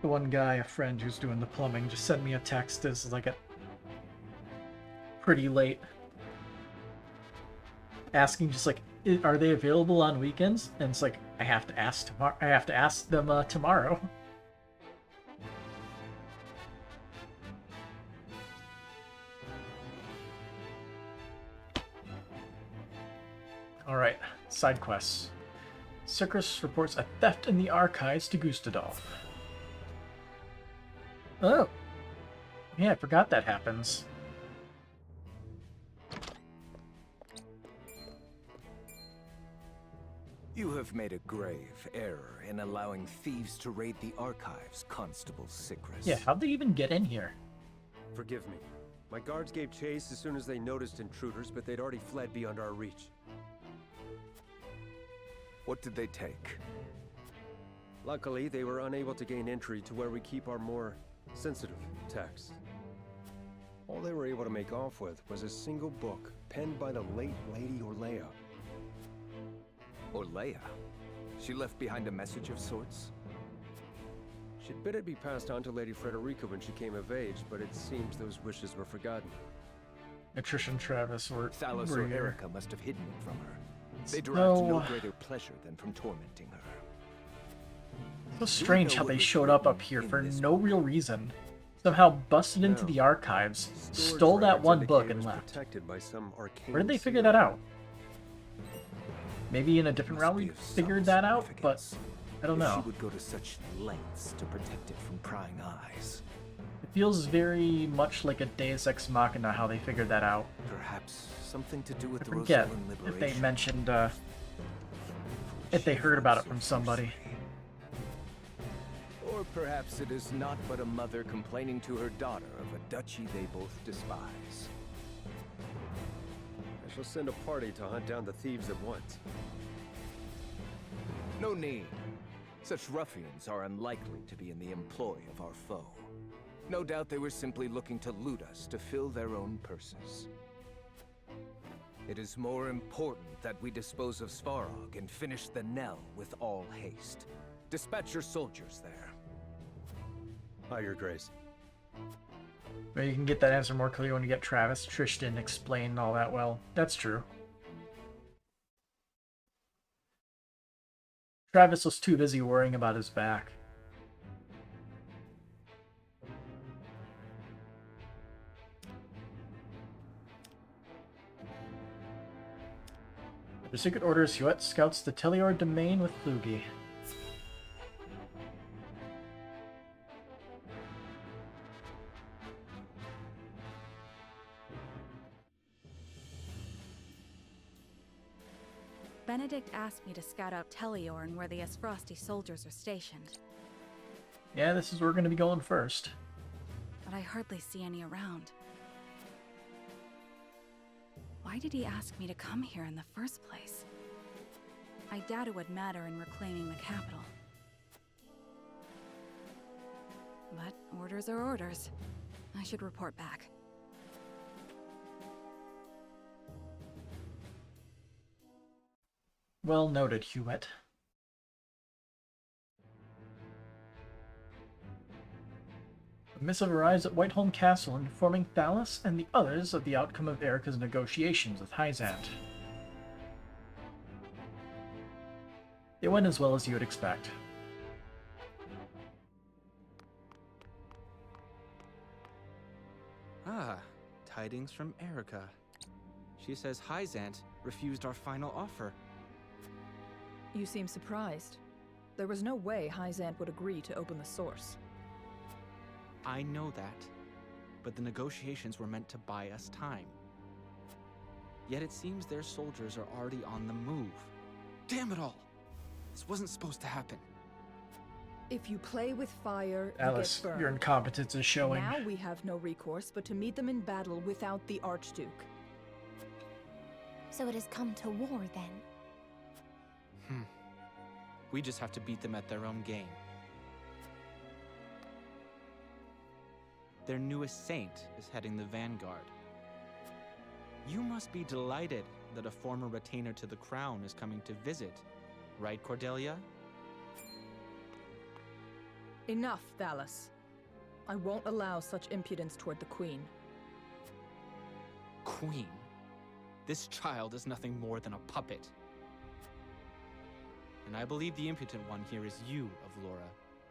The one guy, a friend who's doing the plumbing, just sent me a text as like pretty late, asking just like, are they available on weekends? And it's like, I have to ask tomorrow. I have to ask them tomorrow. All right, side quests. Circus reports a theft in the archives to Gustadolf. Oh. Yeah, I forgot that happens. You have made a grave error in allowing thieves to raid the archives, Constable Sigrus. Yeah, how'd they even get in here? Forgive me. My guards gave chase as soon as they noticed intruders, but they'd already fled beyond our reach. What did they take? Luckily, they were unable to gain entry to where we keep our more sensitive texts. All they were able to make off with was a single book penned by the late Lady Orlea. Orlea? She left behind a message of sorts? She'd bid it be passed on to Lady Frederica when she came of age, but it seems those wishes were forgotten. Attrition Travis or Thalos or here. Erica must have hidden it from her. They derived no greater pleasure than from tormenting her. So strange how they showed up here for no real reason. Somehow busted into the archives, stole that one book, and left. Where did they figure that out? Maybe in a different route we figured that out, but I don't know. She would go to such lengths to protect it from prying eyes. It feels very much like a Deus Ex Machina how they figured that out. Perhaps something to do with the Forget Rosellan if liberation. they mentioned, if they heard about it from somebody. Or perhaps it is not but a mother complaining to her daughter of a duchy they both despise. I shall send a party to hunt down the thieves at once. No need. Such ruffians are unlikely to be in the employ of our foe. No doubt they were simply looking to loot us to fill their own purses. It is more important that we dispose of Svarog and finish the Nell with all haste. Dispatch your soldiers there. Aye, Your Grace. Well, you can get that answer more clearly when you get Travis. Trish didn't explain all that well. That's true. Travis was too busy worrying about his back. The secret orders Huet scouts the Telior domain with Flugi. Benedict asked me to scout out Teliorn where the Esfrosti soldiers are stationed. Yeah, this is where we're going to be going first. But I hardly see any around. Why did he ask me to come here in the first place? I doubt it would matter in reclaiming the capital. But orders are orders. I should report back. Well noted, Huet. A missive arrives at Whiteholm Castle informing Thalas and the others of the outcome of Erica's negotiations with Hyzant. It went as well as you would expect. Ah, tidings from Erica. She says Hyzant refused our final offer. You seem surprised. There was no way Hyzant would agree to open the source. I know that, but the negotiations were meant to buy us time. Yet it seems their soldiers are already on the move. Damn it all! This wasn't supposed to happen. If you play with fire, Alice, you get burned. your incompetence is showing. Now we have no recourse but to meet them in battle without the Archduke. So it has come to war, then? We just have to beat them at their own game. Their newest saint is heading the vanguard. You must be delighted that a former retainer to the crown is coming to visit, right, Cordelia? Enough, Thalas. I won't allow such impudence toward the Queen. Queen? This child is nothing more than a puppet. And I believe the impotent one here is you, Avlora.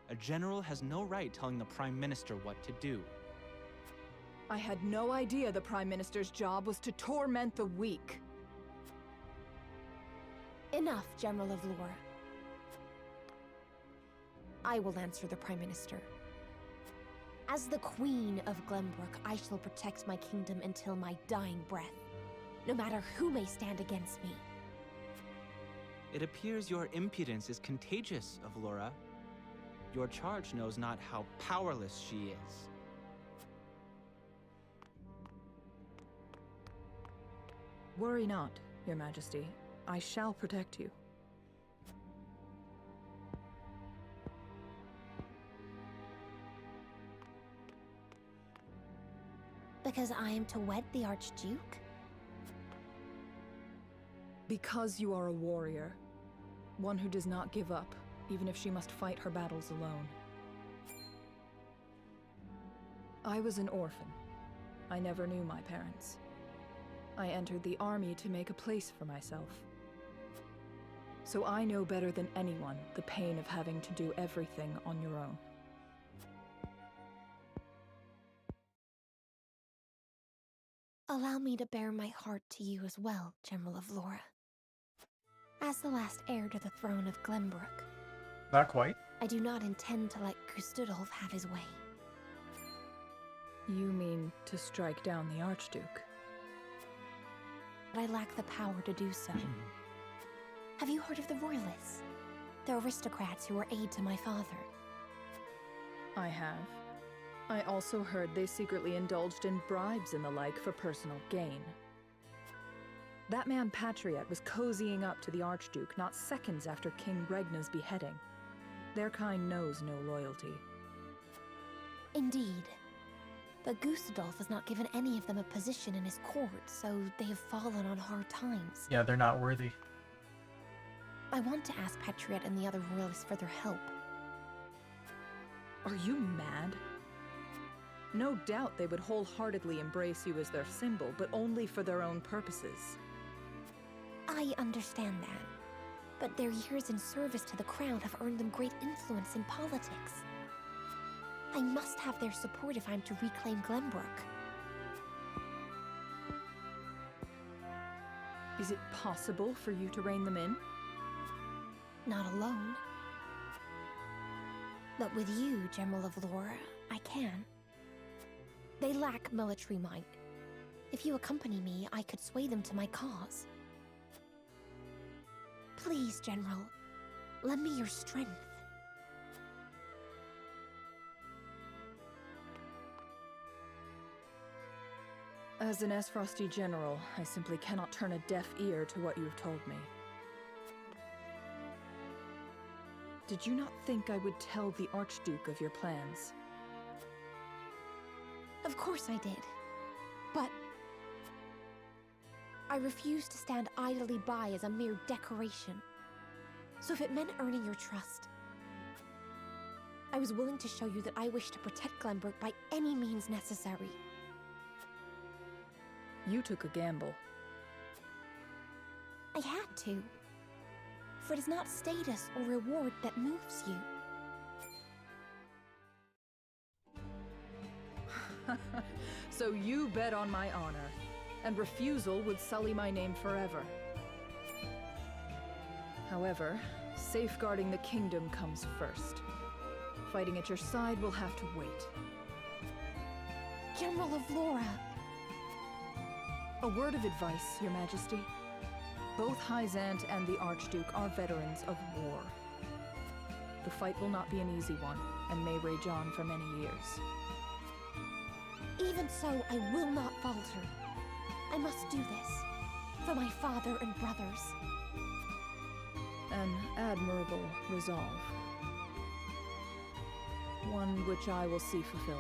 A general has no right telling the Prime Minister what to do. I had no idea the Prime Minister's job was to torment the weak. Enough, General of Lore. I will answer the Prime Minister. As the Queen of Glenbrook, I shall protect my kingdom until my dying breath, no matter who may stand against me. It appears your impudence is contagious, Avlora. Your charge knows not how powerless she is. Worry not, Your Majesty. I shall protect you. Because I am to wed the Archduke? Because you are a warrior. One who does not give up, even if she must fight her battles alone. I was an orphan. I never knew my parents. I entered the army to make a place for myself. So I know better than anyone the pain of having to do everything on your own. Allow me to bare my heart to you as well, General of Laura. As the last heir to the throne of Glenbrook, Not quite. I do not intend to let Gustudolf have his way. You mean to strike down the Archduke? But I lack the power to do so. Have you heard of the Royalists? The aristocrats who were aid to my father. I have. I also heard they secretly indulged in bribes and the like for personal gain. That man Patriot was cozying up to the Archduke not seconds after King Regna's beheading. Their kind knows no loyalty. Indeed. But Gustudolf has not given any of them a position in his court, so they have fallen on hard times. Yeah, they're not worthy. I want to ask Patriot and the other royalists for their help. Are you mad? No doubt they would wholeheartedly embrace you as their symbol, but only for their own purposes. I understand that. But their years in service to the crown have earned them great influence in politics. I must have their support if I'm to reclaim Glenbrook. Is it possible for you to rein them in? Not alone. But with you, General of Laura, I can. They lack military might. If you accompany me, I could sway them to my cause. Please, General, lend me your strength. As an Esfrosty general, I simply cannot turn a deaf ear to what you have told me. Did you not think I would tell the Archduke of your plans? Of course I did. But I refuse to stand idly by as a mere decoration. So if it meant earning your trust, I was willing to show you that I wish to protect Glenbrook by any means necessary. You took a gamble. I had to. For it is not status or reward that moves you. So you bet on my honor, and refusal would sully my name forever. However, safeguarding the kingdom comes first. Fighting at your side will have to wait. General of Laura! A word of advice, Your Majesty. Both Hyzant and the Archduke are veterans of war. The fight will not be an easy one, and may rage on for many years. Even so, I will not falter. I must do this. For my father and brothers. An admirable resolve. One which I will see fulfilled.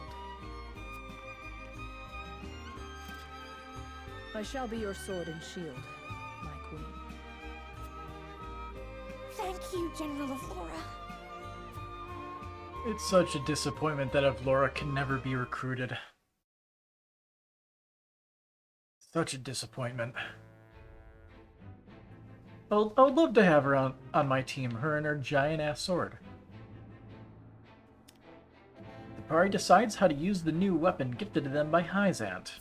I shall be your sword and shield, my queen. Thank you, General of Laura. It's such a disappointment that Avlora can never be recruited. Such a disappointment. I would love to have her on my team, her and her giant-ass sword. The party decides how to use the new weapon gifted to them by Hyzant.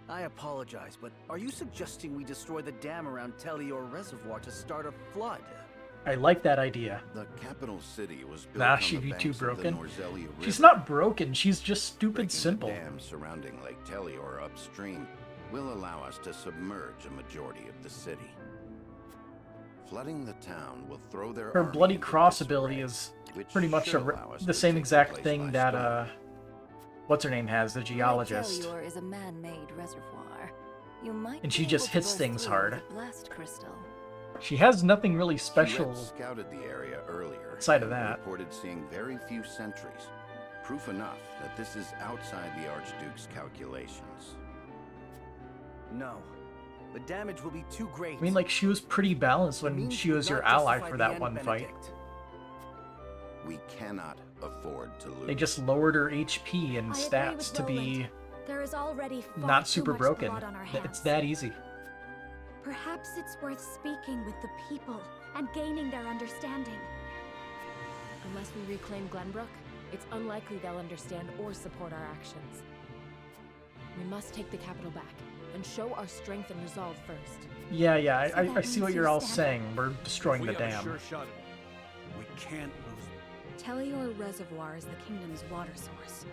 I apologize, but are you suggesting we destroy the dam around Telior Reservoir to start a flood? I like that idea. The capital city was built Nah, on she'd the be banks too of the broken. Norzellia River. She's not broken, she's just stupid Breaking simple. The dam surrounding Lake Telior upstream will allow us to submerge a majority of the city. Flooding the town will throw their Her army Bloody into Cross disarray, ability is which pretty much should allow us the to same take exact place thing by that, storm. what's her name has, the geologist. Telior is a man-made reservoir. You might And she be just able to hits burst things through hard. with a blast crystal. She has nothing really She special. had scouted the area earlier outside of and that. reported seeing very few sentries. Proof enough that this is outside the Archduke's calculations. No. The damage will be too great. I mean, like, she was pretty balanced when she was your ally for that one fight. We cannot afford to lose. They just lowered her HP and I agree stats with to be Roland. There is already far not too super much broken. blood on our hands. It's that easy. Perhaps it's worth speaking with the people and gaining their understanding. Unless we reclaim Glenbrook, it's unlikely they'll understand or support our actions. We must take the capital back and show our strength and resolve first. Yeah, I see what you're all saying. We're destroying the dam. We can't lose. Tellior Reservoir is the kingdom's water source.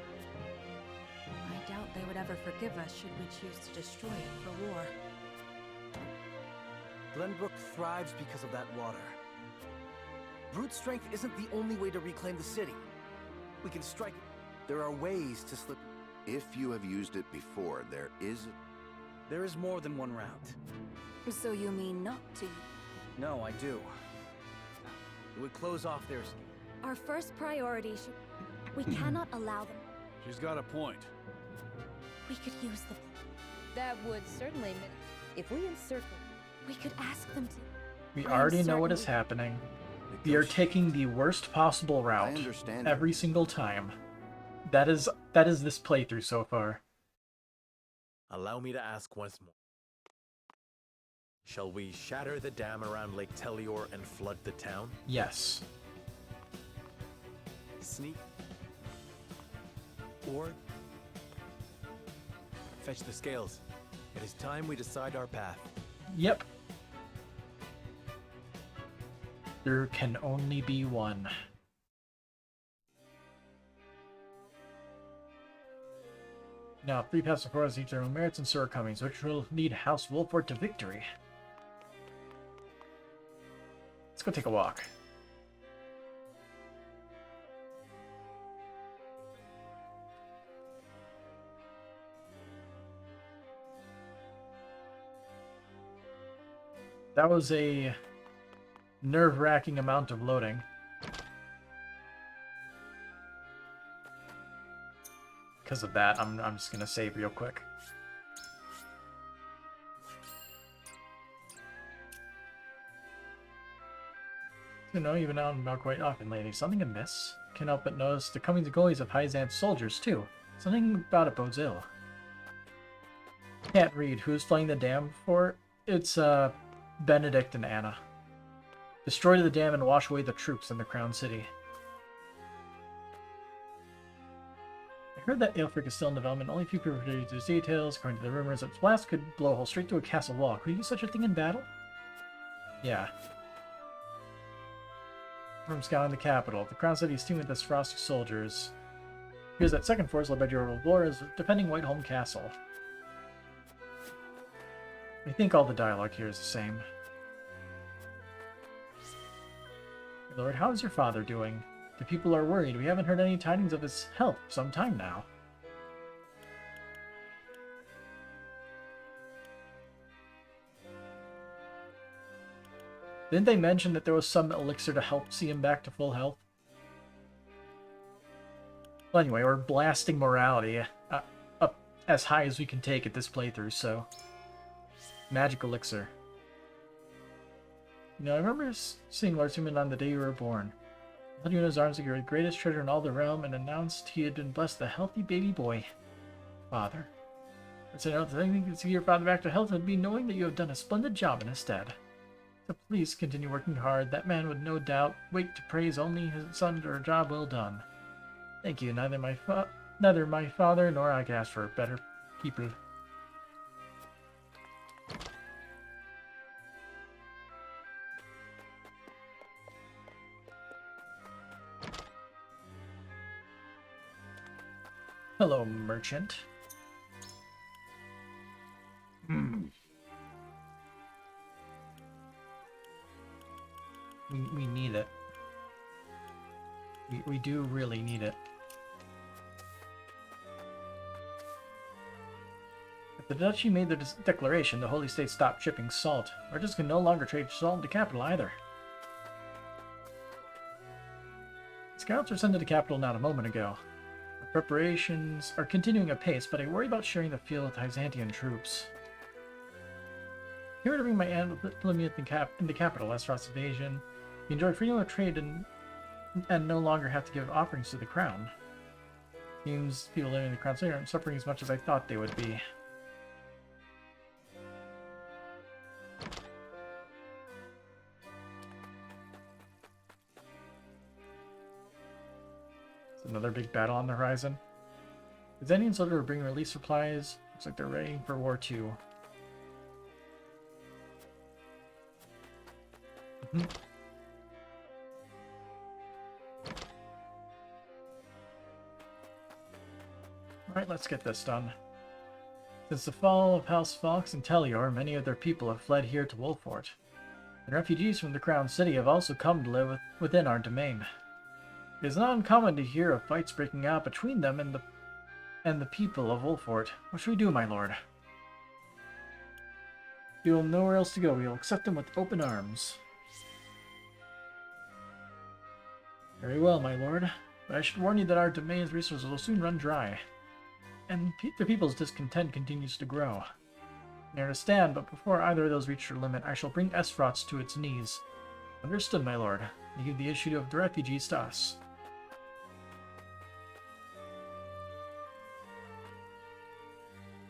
I doubt they would ever forgive us should we choose to destroy it for war. Glenbrook thrives because of that water. Brute strength isn't the only way to reclaim the city. We can strike it. There are ways to slip. If you have used it before, there is more than one route. So you mean not to? No, I do. It would close off their... Our first priority should... We cannot allow them. She's got a point. We could use the... That would certainly... If we encircle... We could ask them to... We already know what is happening. We are taking the worst possible route every single time. That is this playthrough so far. Allow me to ask once more. Shall we shatter the dam around Lake Tellior and flood the town? Yes. Sneak. Or fetch the scales. It is time we decide our path. Yep. There can only be one. Now, 3 paths before us each their own merits and shortcomings, which will lead House Wolford to victory. Let's go take a walk. That was a nerve-wracking amount of loading. Because of that, I'm just gonna save real quick. You know, you've been out and about quite often lately. Something amiss? Can't help but notice the comings and goings of Hyzant's soldiers, too. Something about it bodes ill. Can't read. Who's flaying the dam for? It's, Benedict and Anna. Destroy the dam and wash away the troops in the Crown City. I heard that Aelfric is still in development. Only few people produce these details. According to the rumors, its blast could blow a hole straight through a castle wall. Could you use such a thing in battle? Yeah. From scouting the capital. The Crown City is teeming with its frosty soldiers. Here's that second force led by General Blore is defending Whiteholm Castle. I think all the dialogue here is the same. Lord, how is your father doing? The people are worried. We haven't heard any tidings of his health for some time now. Didn't they mention that there was some elixir to help see him back to full health? Well, anyway, we're blasting morality up as high as we can take at this playthrough, so... Magic elixir. You know, I remember seeing Lord Suman on the day you were born. He held you in his arms like your greatest treasure in all the realm and announced he had been blessed with a healthy baby boy. Father. I said, no, the thing to see your father back to health would be knowing that you have done a splendid job in his stead. So please continue working hard. That man would no doubt wait to praise only his son for a job well done. Thank you. Neither my father nor I could ask for better people. Hello, merchant. We need it. We do really need it. If the Duchy made the declaration, the Holy State stopped shipping salt. Merchants can no longer trade salt in the capital either. Scouts were sent to the capital not a moment ago. The preparations are continuing apace, but I worry about sharing the field with Hyzantian troops. Here to bring my aunt Plymouth in the capital, Last Frost invasion. We enjoy freedom of trade and and no longer have to give offerings to the crown. Seems people living in the crown city aren't suffering as much as I thought they would be. It's another big battle on the horizon. Is any soldier bringing relief supplies? Looks like they're ready for War 2. Alright, let's get this done. Since the fall of House Fox and Telior, many of their people have fled here to Wolfort. And refugees from the Crown City have also come to live within our domain. It is not uncommon to hear of fights breaking out between them and the people of Wolfort. What should we do, my lord? We will have nowhere else to go. We will accept them with open arms. Very well, my lord. But I should warn you that our domain's resources will soon run dry. And the people's discontent continues to grow. I understand, but before either of those reach their limit, I shall bring Esfrots to its knees. Understood, my lord. Leave the issue of the refugees to us.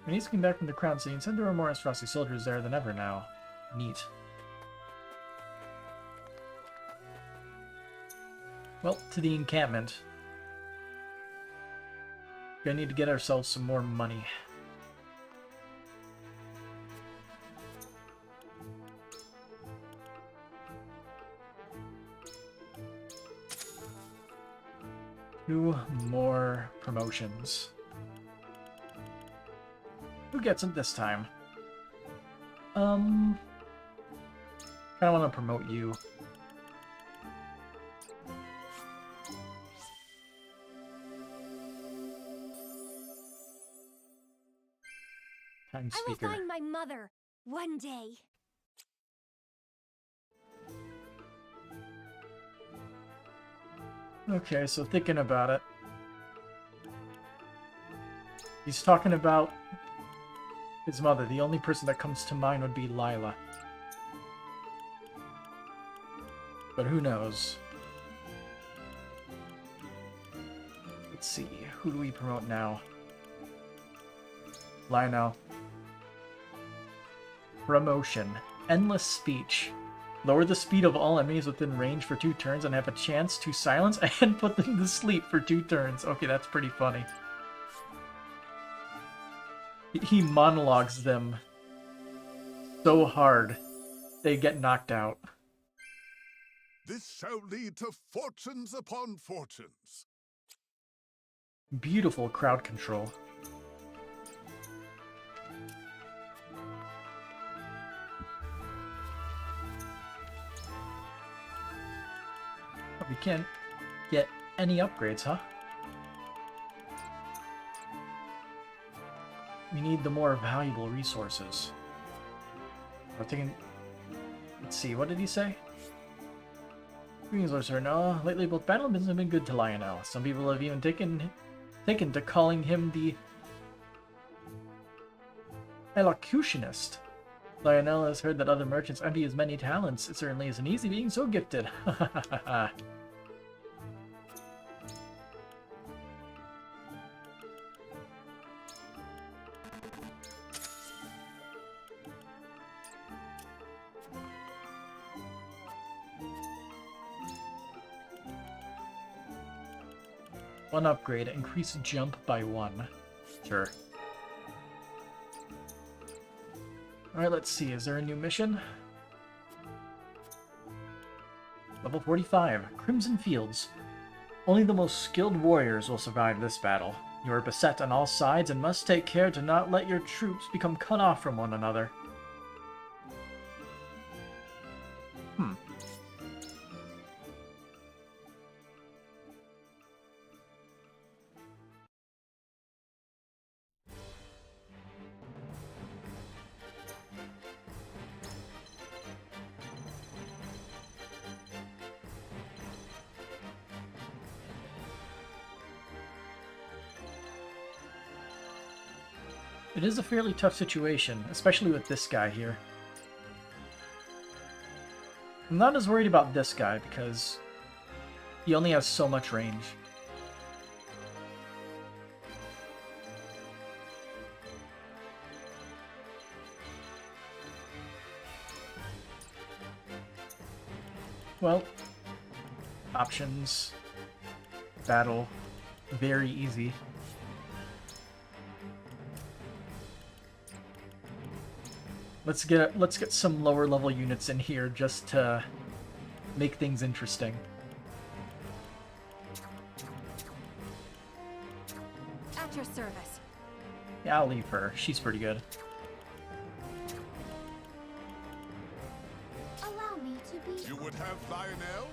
When he's come back from the Crown City, and said there are more Esfrossi soldiers there than ever now. Neat. Well, to the encampment. Gonna need to get ourselves some more money. Two more promotions. Who gets it this time? Kinda wanna promote you. Time speaker. I will find my mother one day. Okay, so thinking about it. He's talking about his mother. The only person that comes to mind would be Lila. But who knows? Let's see. Who do we promote now? Lionel. Promotion. Endless speech. Lower the speed of all enemies within range for 2 turns and have a chance to silence and put them to sleep for 2 turns. Okay, that's pretty funny. He monologues them so hard they get knocked out. This shall lead to fortunes upon fortunes. Beautiful crowd control. We can't get any upgrades, huh? We need the more valuable resources. I'm thinking... Let's see, what did he say? Greetings, Lord Sir. No, lately both battle and business have been good to Lionel. Some people have even taken to calling him the elocutionist. Lionel has heard that other merchants envy his many talents. It certainly isn't easy being so gifted. One upgrade, increase jump by 1. Sure. Alright, let's see. Is there a new mission? Level 45. Crimson Fields. Only the most skilled warriors will survive this battle. You are beset on all sides and must take care to not let your troops become cut off from one another. It is a fairly tough situation, especially with this guy here. I'm not as worried about this guy because He only has so much range. Well, options, battle, very easy. Let's get some lower level units in here just to make things interesting. At your service. Yeah, I'll leave her. She's pretty good. Allow me to be... You would have Lionel?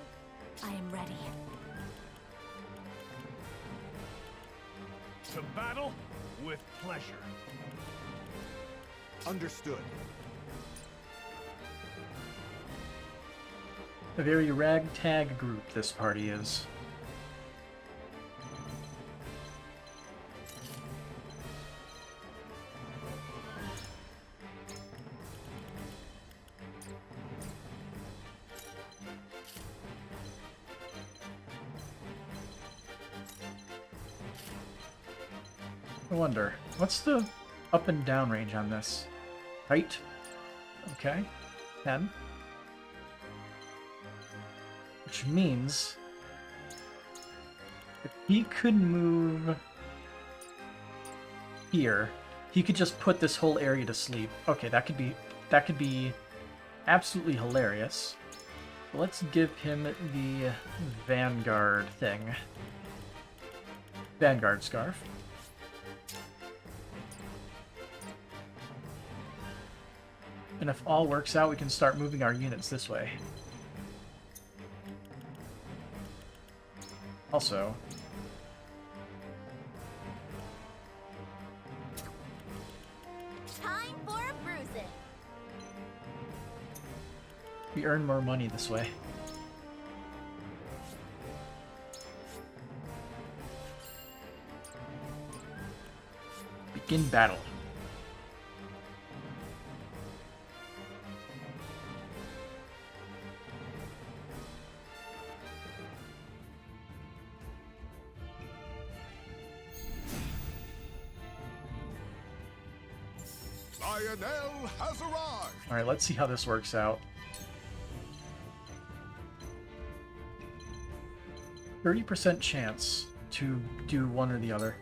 I am ready. To battle with pleasure. Understood. A very ragtag group this party is. I wonder, what's the up and down range on this? Height? Okay. 10. Which means if he could move here, he could just put this whole area to sleep. Okay, that could be absolutely hilarious. Let's give him the Vanguard thing. Vanguard scarf. And if all works out, we can start moving our units this way. Also, Time for a bruising. we earn more money this way. Begin battle. Lionel has arrived! Alright, let's see how this works out. 30% chance to do one or the other.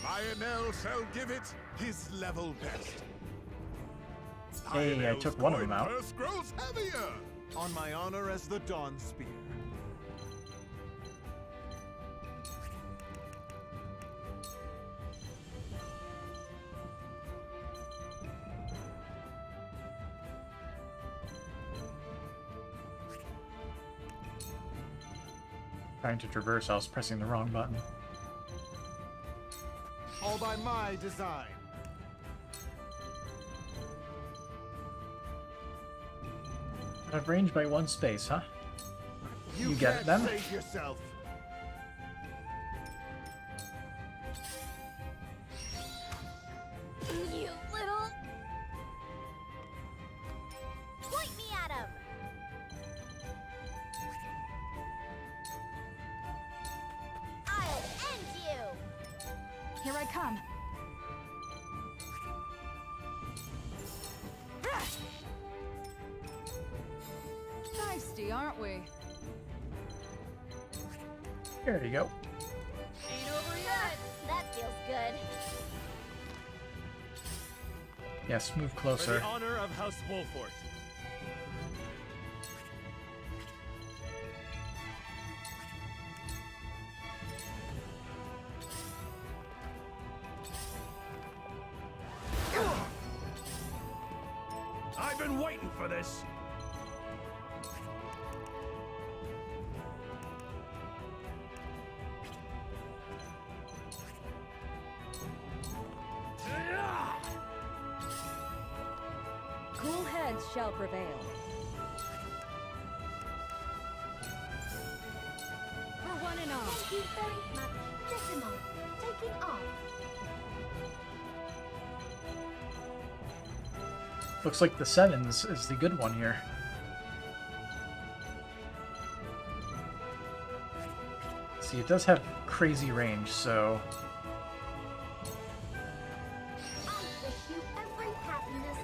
Lionel shall give it his level best. Hey, I Lionel's took one of them coin out. purse grows heavier! On my honor as the Dawn Spear. Trying to traverse, I was pressing the wrong button. All by my design. I've range by one space, huh? You get it can't then? save yourself. You little... Point me at him! I'll end you! Here I come. Feisty, aren't we? There you go. Ain't over yet! That feels good. Yes, move For closer. the honor of House Wolfort. I've been waiting for this. Cool heads shall prevail. For one and all. Thank you very much. Decimal. Taking off. Looks like the 7s is the good one here. See, it does have crazy range, so... I wish you every happiness.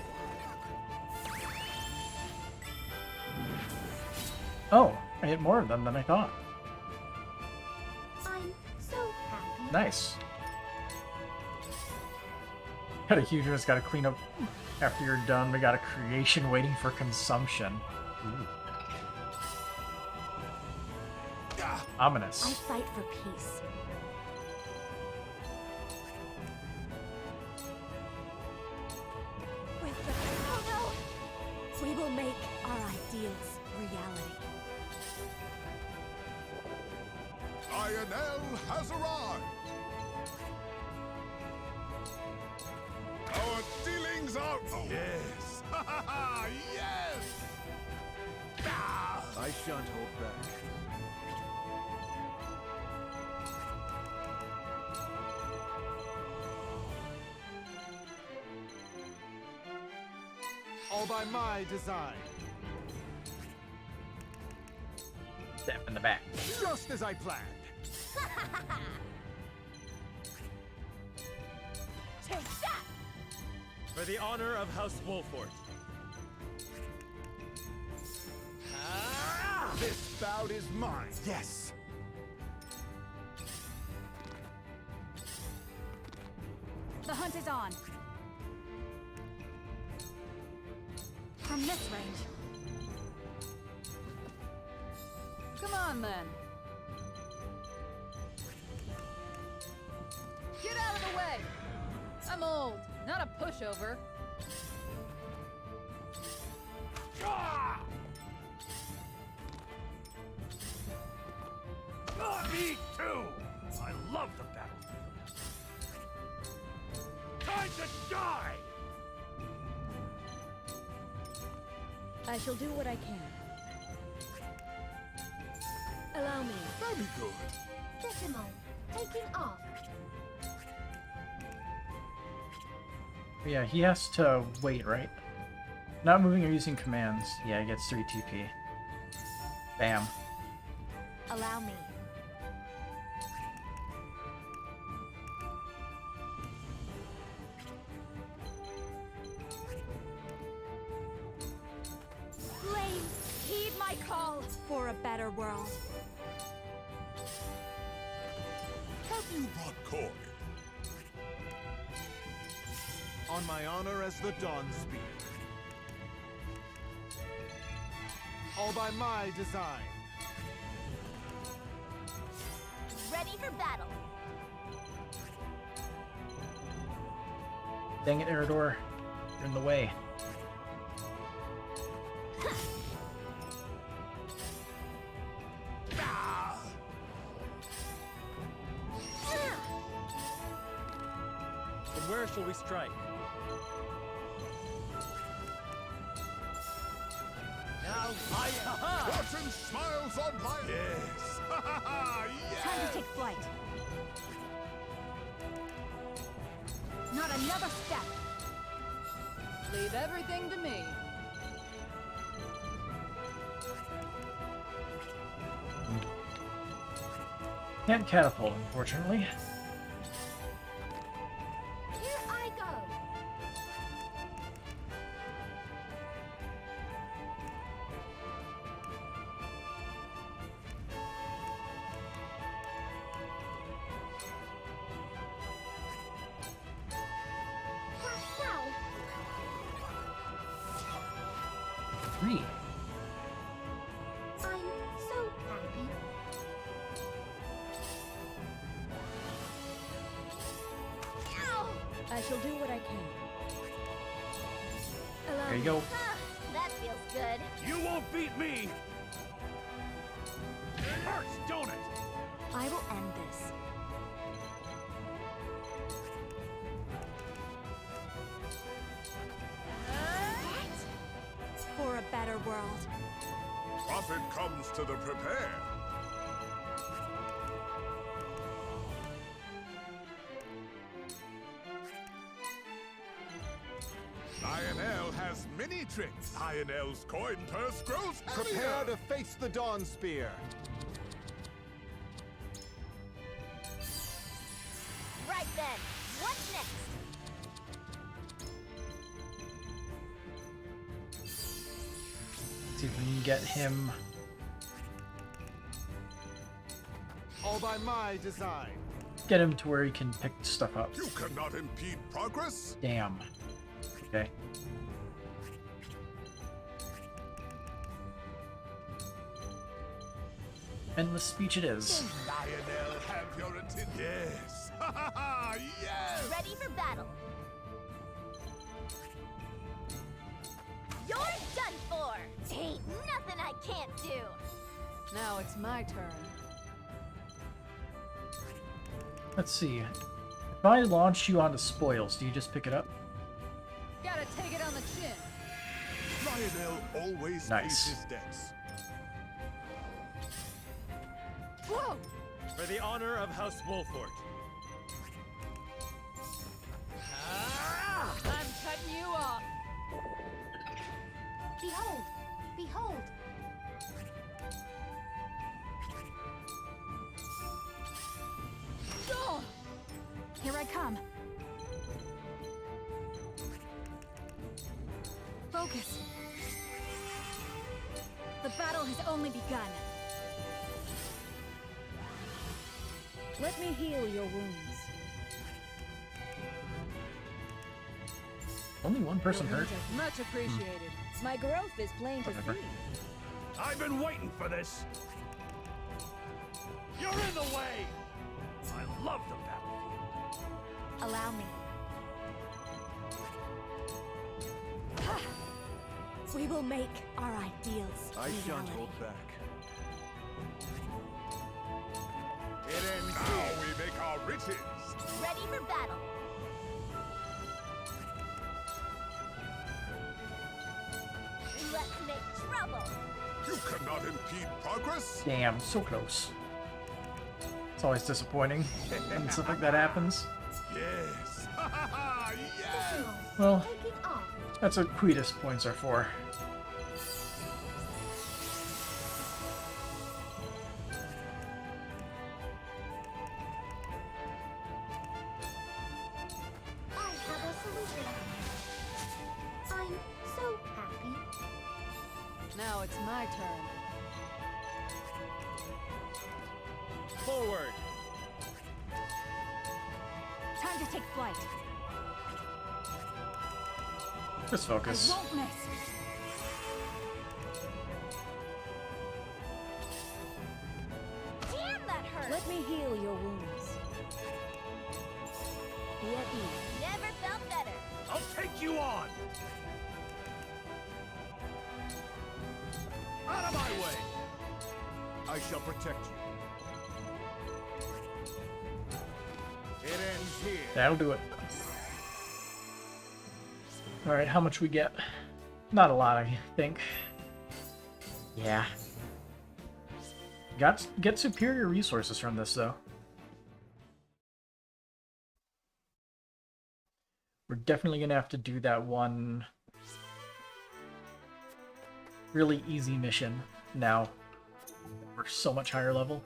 Oh, I hit more of them than I thought. I'm so happy. Nice. Got a huge one, gotta clean up after you're done. We got a creation waiting for consumption. Ooh. Ominous. I fight for peace. With the... Oh no! We will make our ideals reality. Lionel has arrived! Our dealings are... Oh. Yes! Yes! I shan't hold back. All by my design. Step in the back. Just as I planned. Take that! For the honor of House Wolford. This bout is mine. Yes. The hunt is on. From this range. Come on, then. Get out of the way! I'm old, not a pushover. Me too! I love the battlefield. Time to die! I shall do what I can. Allow me. That'd be good. Decimo, taking off. Yeah, he has to wait, right? Not moving or using commands. Yeah, he gets 3 TP. Bam. Allow me. Flames, heed my call for a better world. Have you brought Corey? On my honor as the Dawn Spear. All by my design. Ready for battle. Dang it, Eridor. You're in the way. From where shall we strike? Now I... Fortune smiles on my... Yes! Yes! Time to take flight. Not another step. Leave everything to me. Can't catapult, unfortunately. Here I go. Wow. 3. I'm so happy. Ow! I shall do what I can. Allow There you me. go. Ah, that feels good. You won't beat me! It hurts, don't it? I will end this. For a better world. Prophet comes to the prepared. Lionel has many tricks. Lionel's coin purse grows heavier. Prepare to face the Dawn Spear. See if we can get him. All by my design. Get him to where he can pick stuff up. You cannot impede progress. Damn. Okay. Endless speech it is. Lionel, have your attention. Yes. Yes. Ready for battle. You're done for. Ain't nothing I can't do. Now it's my turn. Let's see. If I launch you onto spoils, do you just pick it up? Gotta take it on the chin. Lionel always Nice. pays his debts. Whoa! For the honor of House Wolford. I'm cutting you off. Behold! Behold! Oh! Here I come. Focus. The battle has only begun. Let me heal your wounds. Only one person hurt. Much appreciated. My growth is plain to Whatever. see. I've been waiting for this. You're in the way. I love the battlefield. Allow me. We will make our ideals I shan't reality. hold back. It ends now we make our riches. Ready for battle. Let's make trouble. You cannot impede progress. Damn, so close. It's always disappointing when stuff like that happens. Yes. Yes. Well, Taking off. that's what Quietus points are for. I have a solution. I'm so happy. Now it's my turn. Forward! Time to take flight. Just focus. I won't miss. Damn, that hurt. Let me heal your wounds. Be at ease. Never felt better. I'll take you on. Out of my way! I shall protect you. It ends here. That'll do it. Alright, how much we get? Not a lot, I think. Yeah. Get superior resources from this, though. We're definitely gonna have to do that one really easy mission now. We're so much higher level.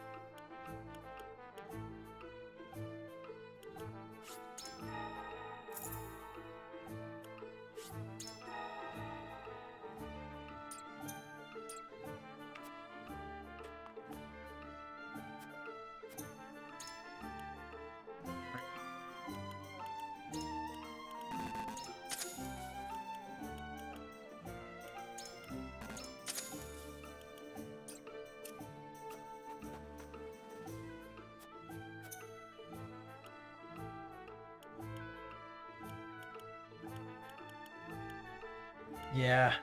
Yeah.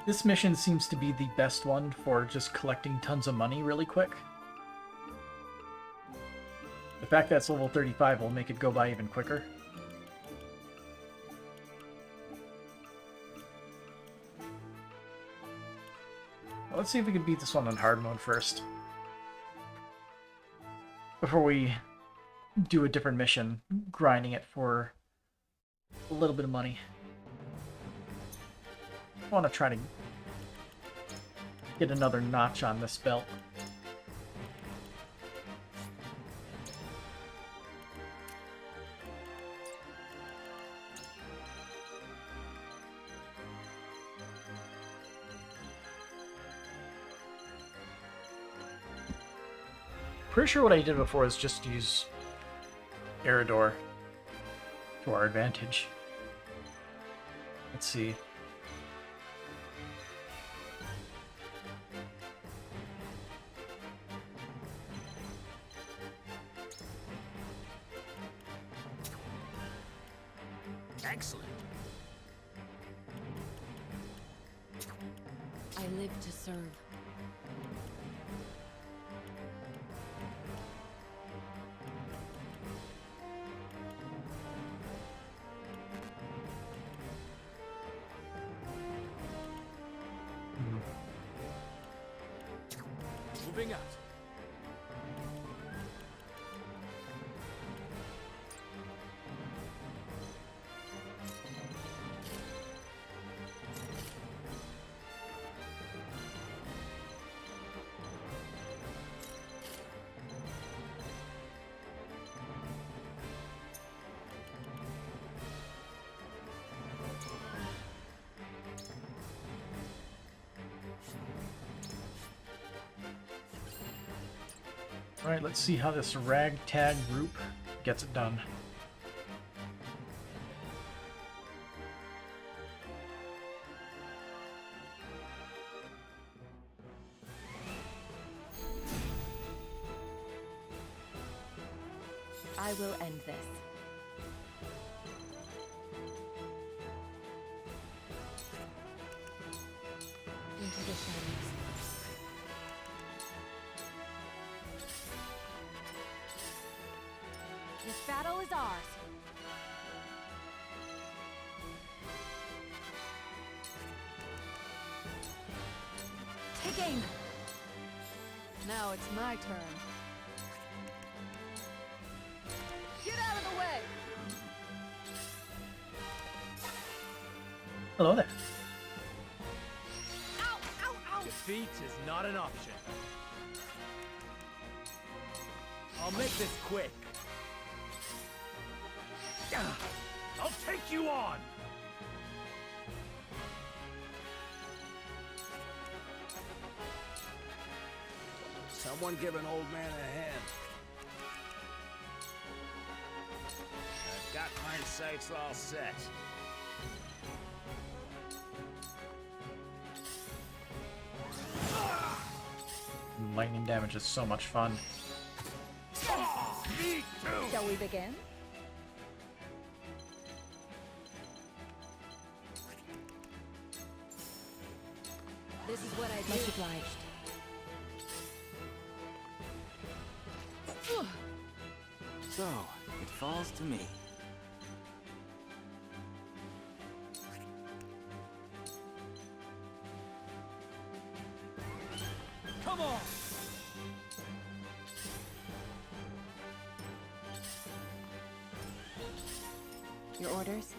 This mission seems to be the best one for just collecting tons of money really quick. The fact that it's level 35 will make it go by even quicker. Well, let's see if we can beat this one on hard mode first. Before we do a different mission, grinding it for a little bit of money. I want to try to get another notch on this belt. Pretty sure what I did before is just use Eridor to our advantage. Let's see. Excellent. I live to serve. Moving out. Alright, let's see how this ragtag group gets it done. I will end this. Into the shadows. This battle is ours. Take aim. Now it's my turn. Get out of the way. Hello there. Ow, ow, ow. Defeat is not an option. I'll make this quick. I'll take you on! Someone give an old man a hand. I've got my sights all set. Lightning damage is so much fun. Me too! Shall we begin? This is what I do. Much obliged. So, it falls to me. Come on! Your orders?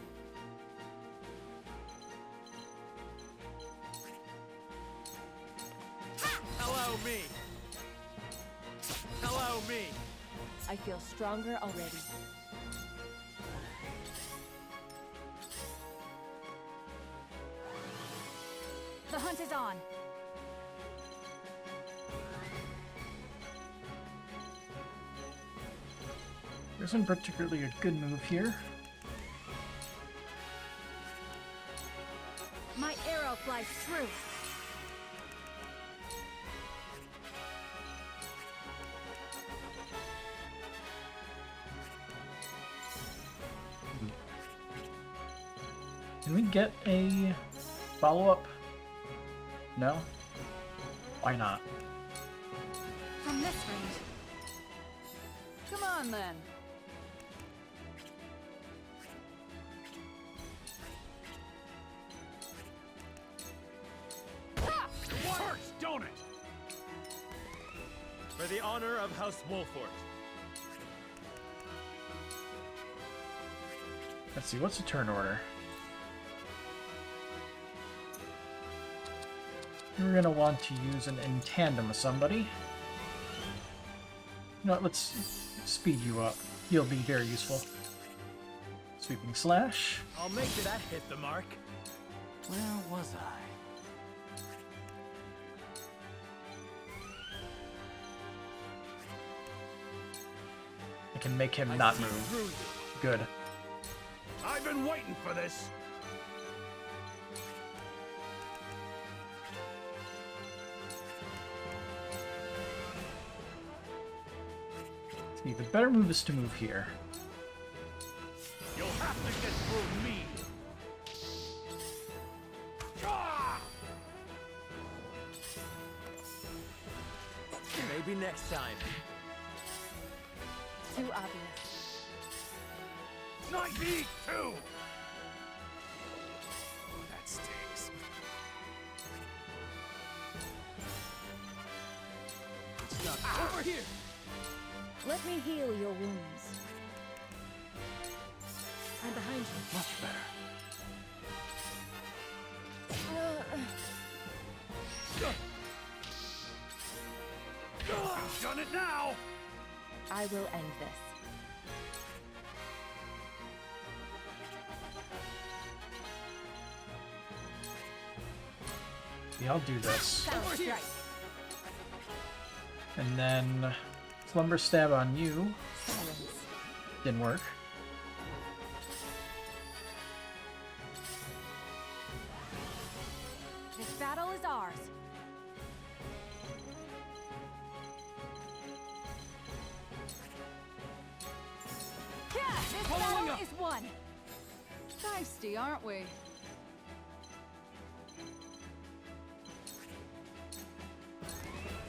Hello, me! Hello, me! I feel stronger already. The hunt is on. There isn't particularly a good move here. My arrow flies true. Can we get a follow-up? No? Why not? From this range. Come on, then. It hurts, don't it? For the honor of House Wolfort. Let's see, what's the turn order? We're gonna want to use an in tandem with somebody. No, let's speed you up. You'll be very useful. Sweeping slash. I'll make sure that hit the mark. Where was I? can make him not move. Good. I've been waiting for this. See, the better move is to move here. You'll have to get through me. Maybe next time. Too obvious. Night me too. That stings. It's not over here. Let me heal your wounds. I'm behind you. Much better. You've done it now. I will end this. Yeah, I'll do this. Sound strike. And then Slumber Stab on you. Silence. Didn't work. This battle is ours. This battle is won. Feisty, aren't we?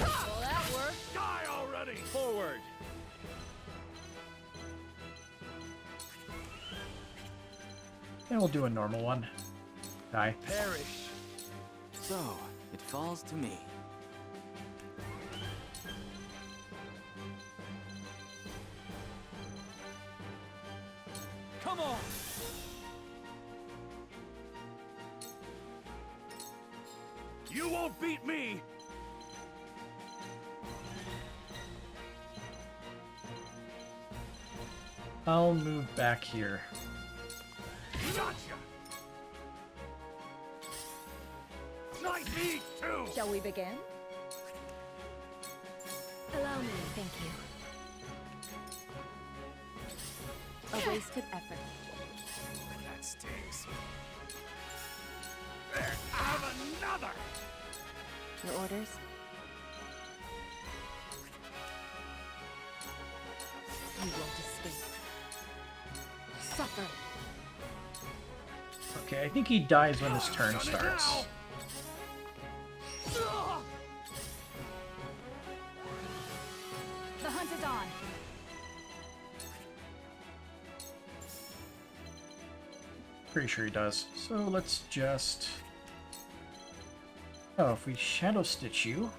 Well, that worked. Die already. Forward. And we'll do a normal one. Die. Perish. So, it falls to me. Come on. You won't beat me. I'll move back here. Gotcha. Night me too. Shall we begin? Allow me, thank you. A wasted effort. That stings. There, have another. Your orders? You won't escape. Suffer. Okay, I think he dies when his turn starts. The hunt is on. Pretty sure he does. So let's just... Oh, if we Shadow Stitch you...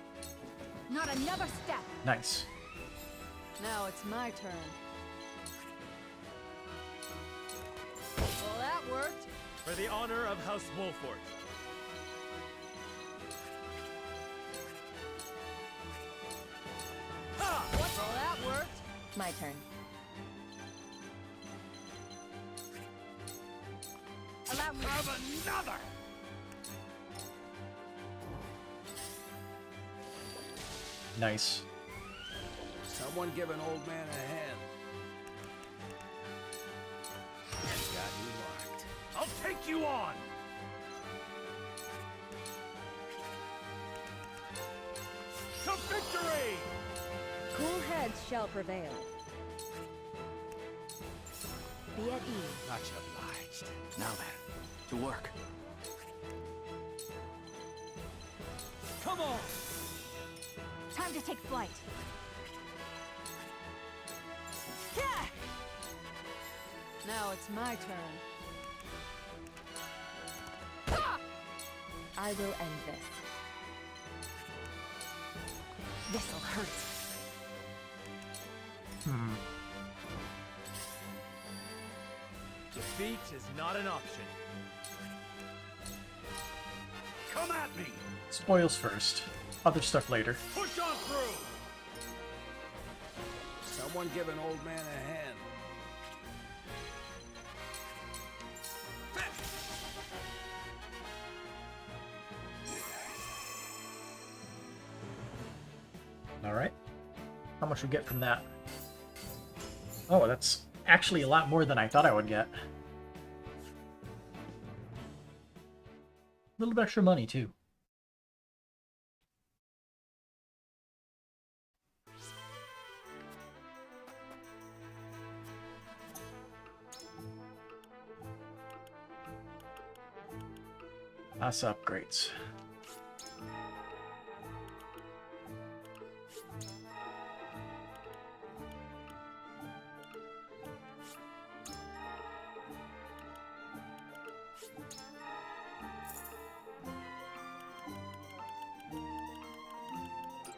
Not another step. Nice. Now it's my turn. Well, that worked. For the honor of House Wolfort. Ha! Well, that worked. My turn. Allow me. Have another. Nice. Someone give an old man a hand. Got you marked. I'll take you on. To victory! Cool heads shall prevail. Be at ease. Much obliged. Now then, to work. Come on! Time to take flight. Now it's my turn. I will end this. This'll hurt. Defeat is not an option. Come at me. Spoils first. Other stuff later. Push on through. Someone give an old man a hand. Alright. How much we get from that? Oh, that's actually a lot more than I thought I would get. A little bit extra money, too. Lots of upgrades.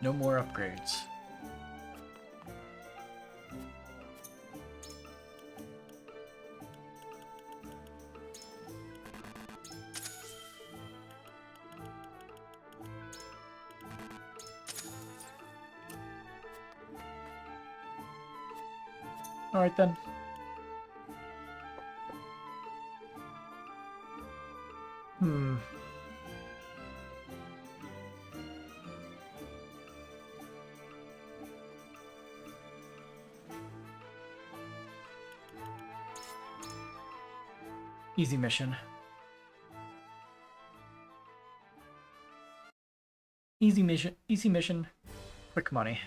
No more upgrades. All right then. Easy mission. Easy mission, quick money.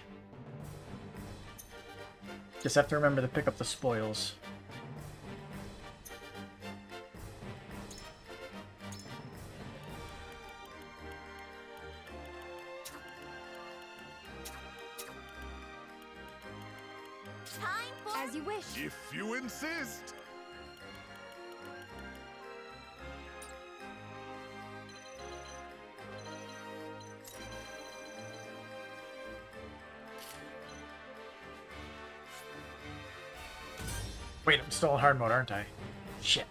Just have to remember to pick up the spoils. As you wish. If you insist. Wait, I'm still in hard mode, aren't I? Shit.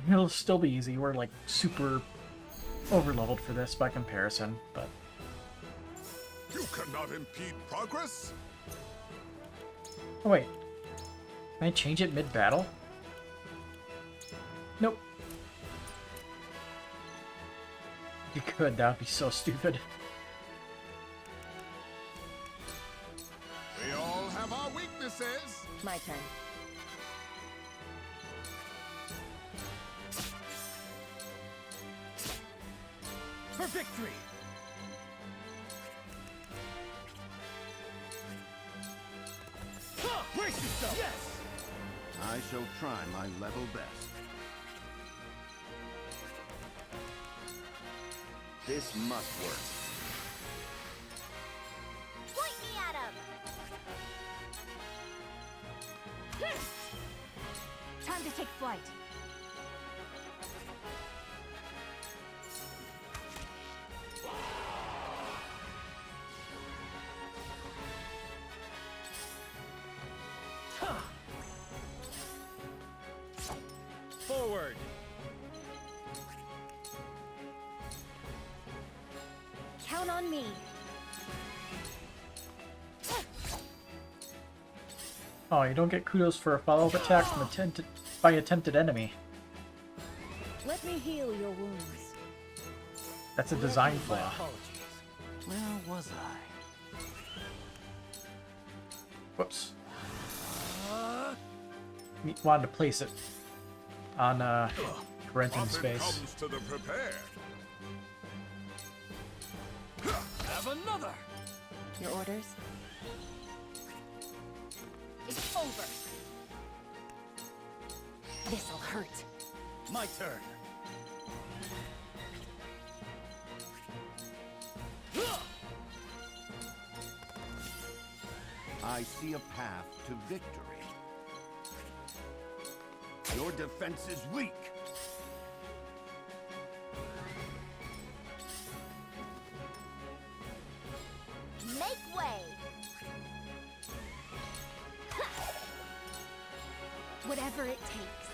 It'll still be easy. We're like super overleveled for this by comparison, but... You cannot impede progress. Oh wait. Can I change it mid-battle? Nope. You could, that would be so stupid. We all have our weaknesses. My turn. For victory! Brace yourself! Yes! I shall try my level best. This must work. Point me at him! Time to take flight. Forward! Count on me. Oh, you don't get kudos for a follow-up attack from by attempted enemy. Let me heal your wounds. That's a design flaw. Where was I? Whoops. Wanted to place it on Renton space. Comes to the prepared. Have another! Your orders? It's over. This'll hurt. My turn. I see a path to victory. Your defense is weak. Make way. Whatever it takes.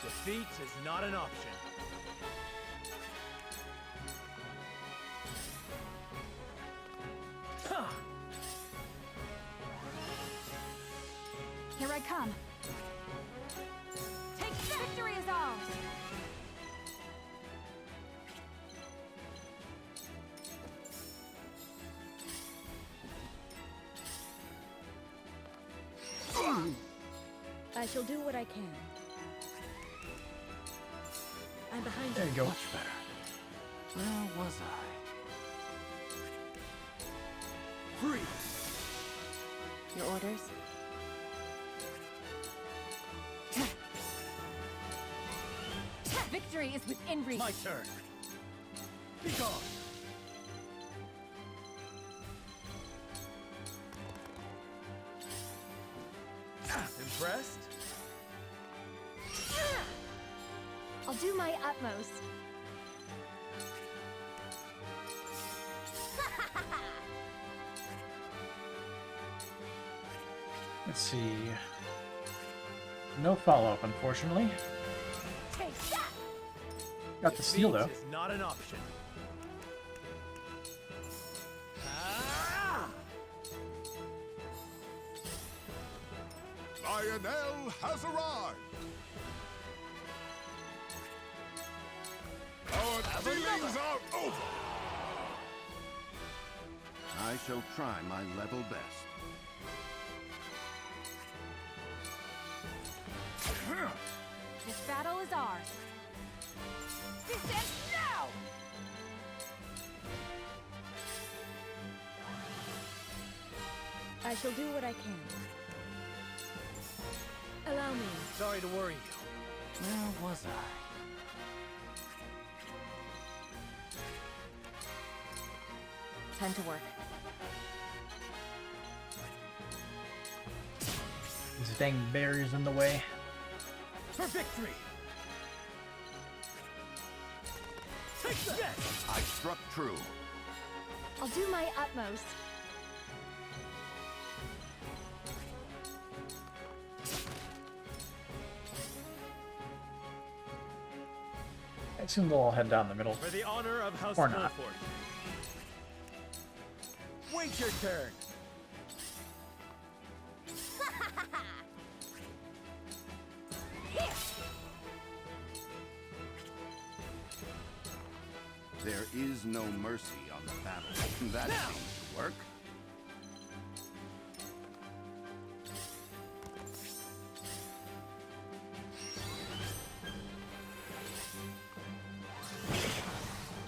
Defeat is not an option. Here I come. Take victory is ours. shall do what I can. I'm behind There you go. Much better. Where was I? Freeze! Your orders? Victory is within reach. My turn. Be gone. Impressed? I'll do my utmost. Let's see. No follow-up, unfortunately. Take that! Got the steal, though. Defeat is not an option. Lionel has arrived! Our dealings are over! I shall try my level best. This battle is ours. This ends now! I shall do what I can. Allow me. Sorry to worry you. Where was I? Time to work. These dang barriers in the way. For victory! Take that! Yes, I struck true. I'll do my utmost. I assume they'll all head down the middle. For the honor of House Or not. Wolford. Wait your turn. There is no mercy on the battle. That seems to work.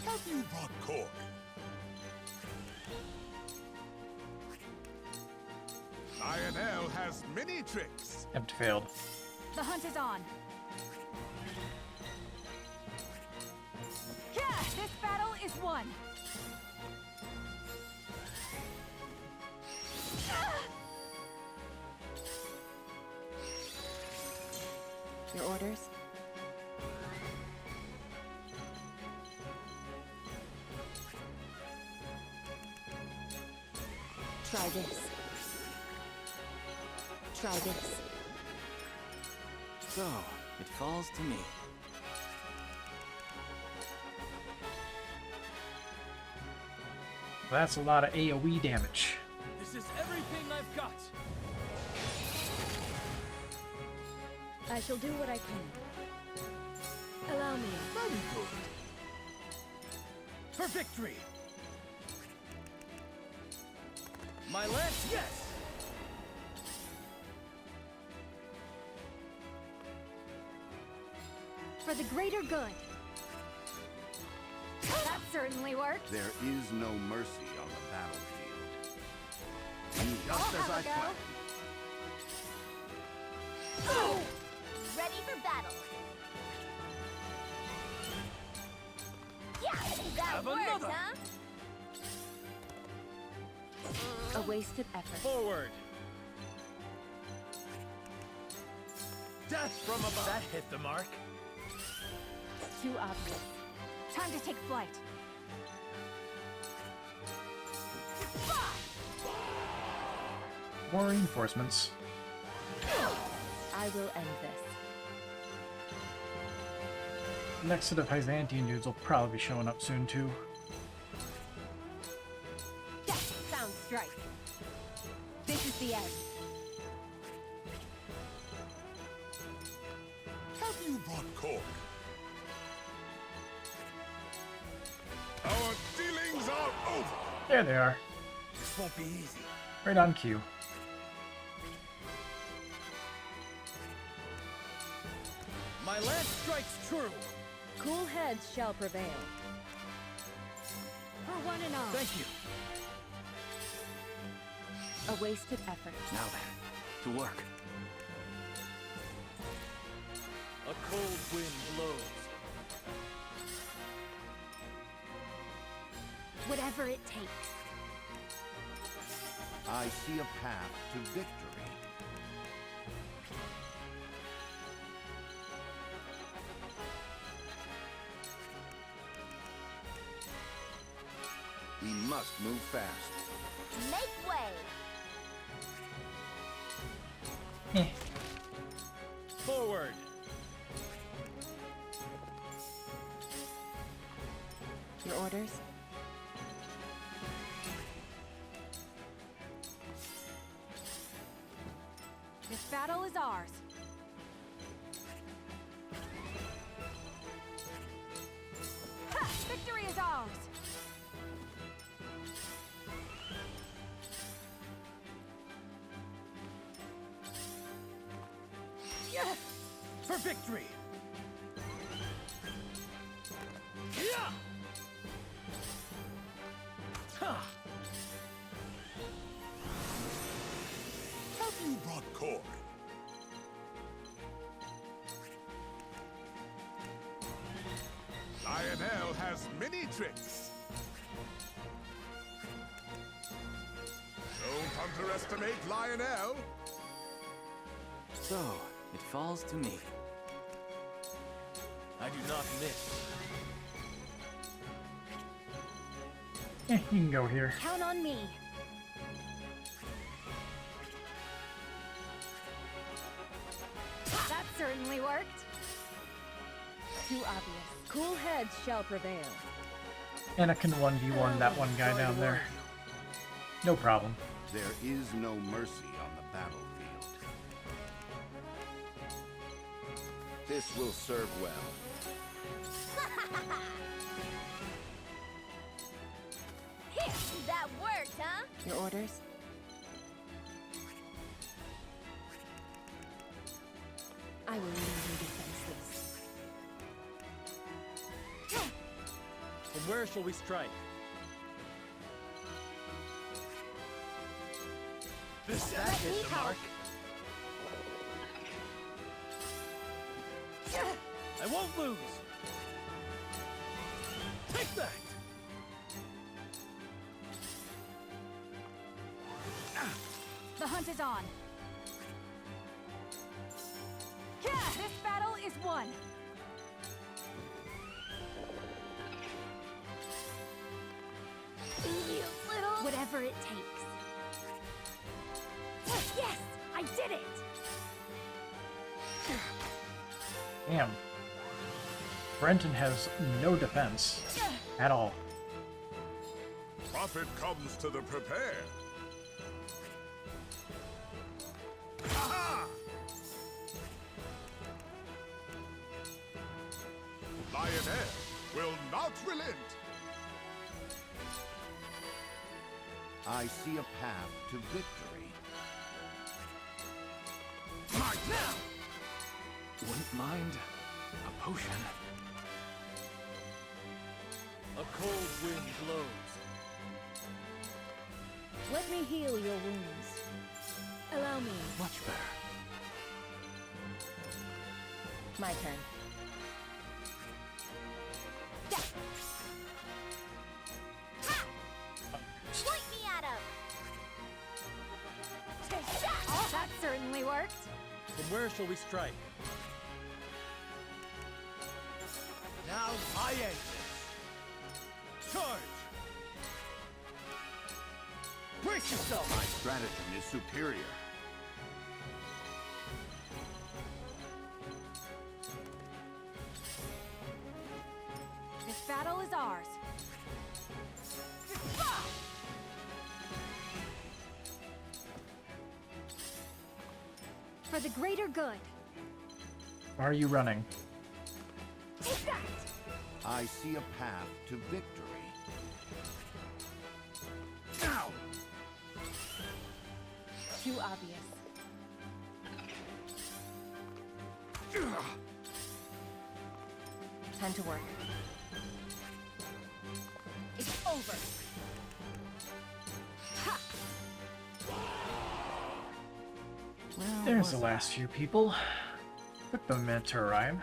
Have you brought cork? Lionel has many tricks. Attempt failed. The hunt is on. Yeah, this battle is won. Your orders? Try this. Try this. So, it falls to me. That's a lot of AoE damage. This is everything I've got. I shall do what I can. Allow me. Very good. For victory. My lance, yes. For the greater good. That certainly worked. There is no mercy on the battlefield. Just as I planned. Oh! Ready for battle. Yeah, that Have works, another. huh? A wasted effort. Forward. Death from above. That hit the mark. Too obvious. Time to take flight. More reinforcements. I will end this. The next set of Byzantine dudes will probably be showing up soon too. That sounds strike. This is the end. Have you brought cork? Our dealings are over. There they are. This won't be easy. Right on cue. My lance strikes true. Cool heads shall prevail. For one and all. Thank you. A wasted effort. Now then, to work. A cold wind blows. Whatever it takes. I see a path to victory. We must move fast. Make way! Forward! Your orders? This battle is ours. Ha! Victory is ours! Yeah! For victory! Yeah! Ha! Have you brought corn? Lionel has many tricks. Don't underestimate Lionel. So, it falls to me. I do not miss. You can go here. Count on me. That certainly worked. Too obvious. Cool heads shall prevail. Anakin 1v1 that one guy down there. No problem. There is no mercy on the battlefield. This will serve well. That worked, huh? Your orders? I will leave you defenseless. From where shall we strike? That hit the mark. I won't lose. Take that. The hunt is on. Yeah, this battle is won. You little... Whatever it takes. Yes, I did it. Damn. Brenton has no defense at all. Profit comes to the prepared. Aha! Lionel will not relent. I see a path to victory. Right now! Wouldn't mind a potion. A cold wind blows. Let me heal your wounds. Allow me. Much better. My turn. Point me at him! That certainly worked. From where shall we strike? Now I end this. Charge! Brace yourself! My stratagem is superior. This battle is ours. For the greater good. Why are you running? Take that! I see a path to victory. Now! Too obvious. Time to work. It's over. Ha! There's the last few people. Put them into rhyme.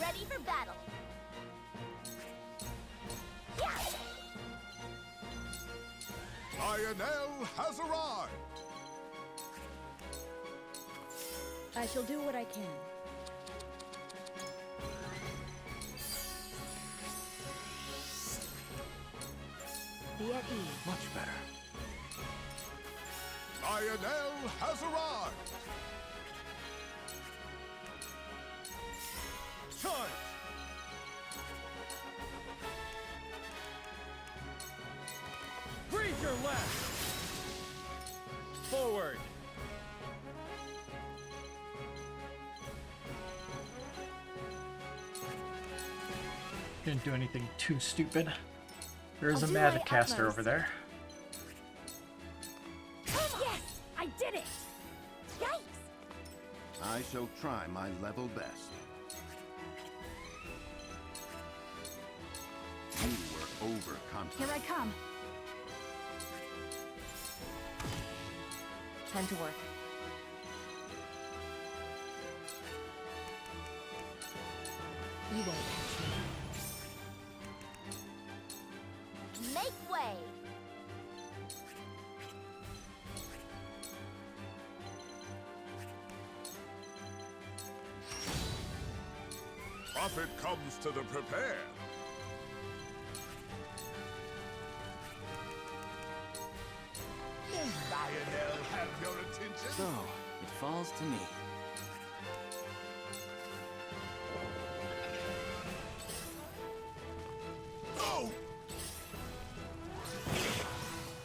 Ready for battle. Lionel has arrived! I shall do what I can. Be at ease. Much better. Lionel has arrived! Charge! Breathe your left! Forward! Didn't do anything too stupid. There's I'll a do magic my caster utmost. over there. Yes! I did it! Yikes! I shall try my level best. You were overconfident. Here I come. Time to work. You won't catch me. Make way! Profit comes to the prepared. Lionel, have your attention. So, it falls to me. Oh!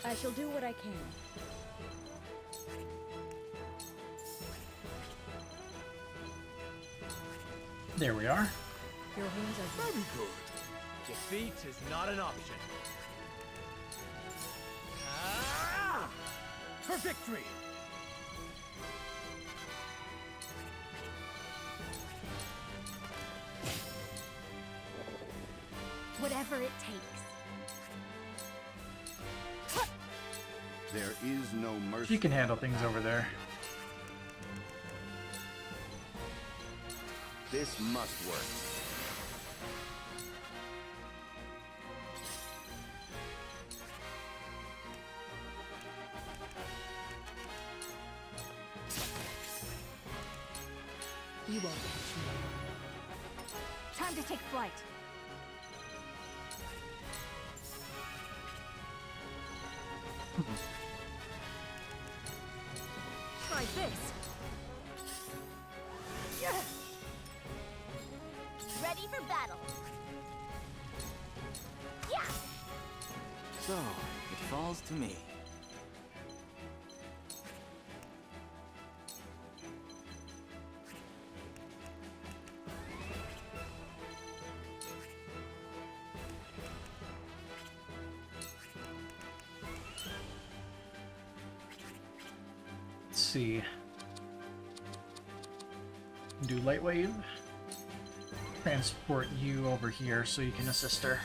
I shall do what I can. There we are. Your wounds are Very good. Defeat is not an option. Ah! For victory! Whatever it takes. There is no mercy. She can handle things over there. This must work. You won't catch me. Time to take flight. Try this. Yeah. Ready for battle. Yeah. So, it falls to me. Let's see. Do light wave. Transport you over here so you can assist her.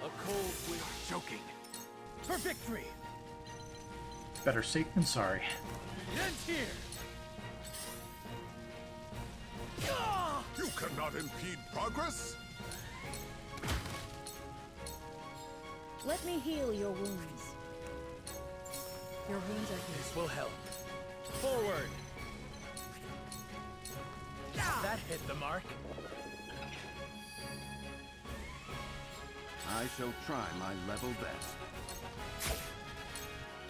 A cold wind choking. For victory! Better safe than sorry. It ends here! You cannot impede progress. Let me heal your wounds. Your wounds are healed. This will help. Forward! That hit the mark. I shall try my level best.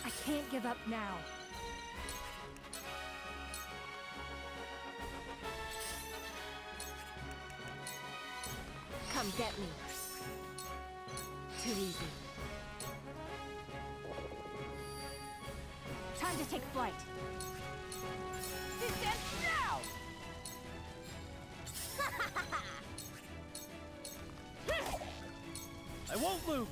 I can't give up now. Come get me. Too easy. Time to take flight. Descent now! I won't lose.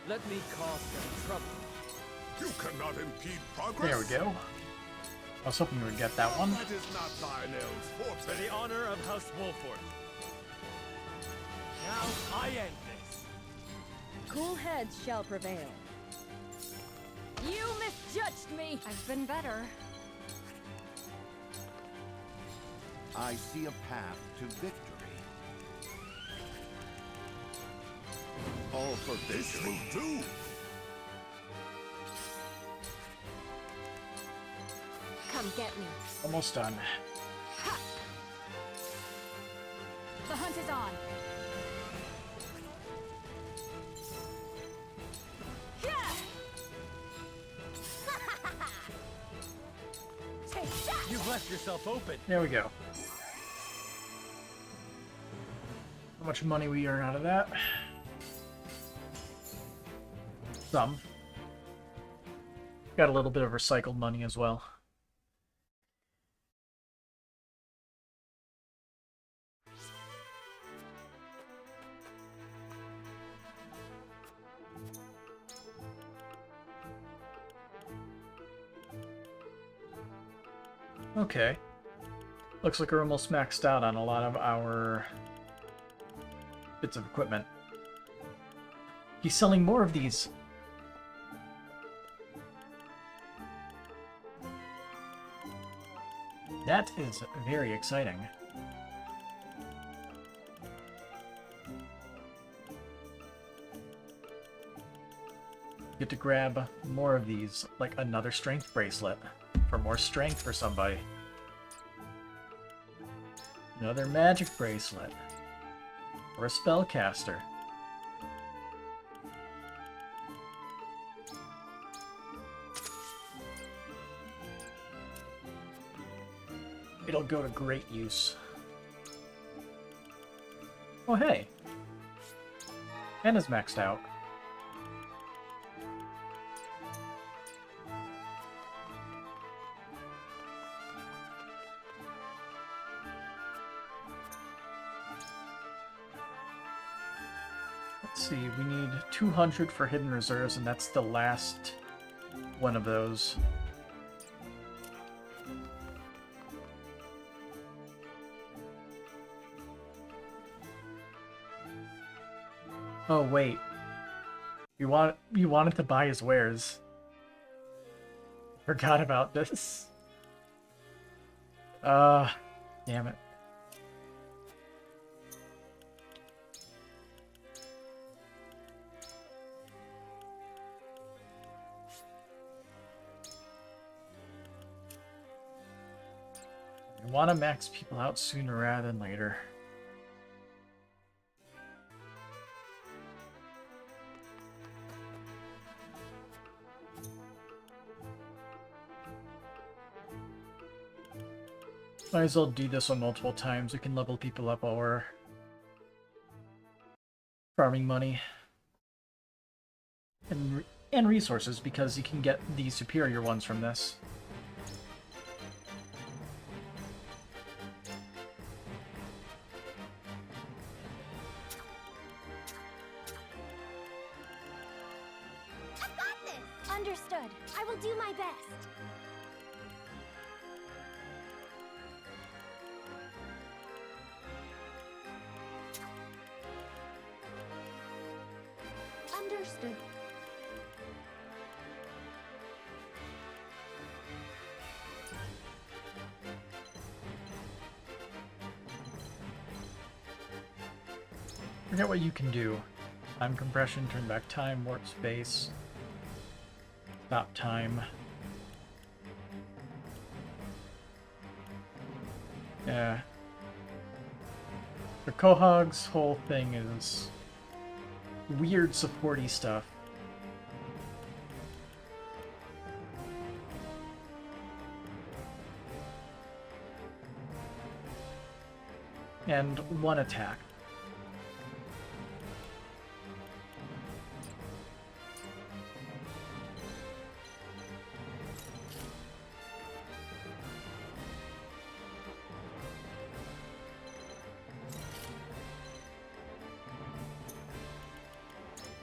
Let me cause some trouble. You cannot impede progress. There we go. I was hoping we would get that one. That is not Lionel's forte. For the honor of House Wolford. Now I end this. Cool heads shall prevail. You misjudged me! I've been better. I see a path to victory. All for This victory. will do. Come get me. Almost done. The hunt is on. You've left yourself open. There we go. How much money we earn out of that? Some. Got a little bit of recycled money as well. Okay. Looks like we're almost maxed out on a lot of our bits of equipment. He's selling more of these. That is very exciting. Get to grab more of these, like another strength bracelet for more strength for somebody. Another magic bracelet for a spellcaster. It'll go to great use. Oh hey! Anna's maxed out. Let's see, we need 200 for hidden reserves, and that's the last one of those. Oh wait, you wanted to buy his wares. Forgot about this. Damn it. I want to max people out sooner rather than later. Might as well do this one multiple times. We can level people up while we're farming money and resources, because you can get the superior ones from this. I've got this! Understood. I will do my best. Understood. Forget what you can do. Time compression, turn back time, warp space, stop time. Yeah. The Quahog's whole thing is weird supporty stuff. And one attack.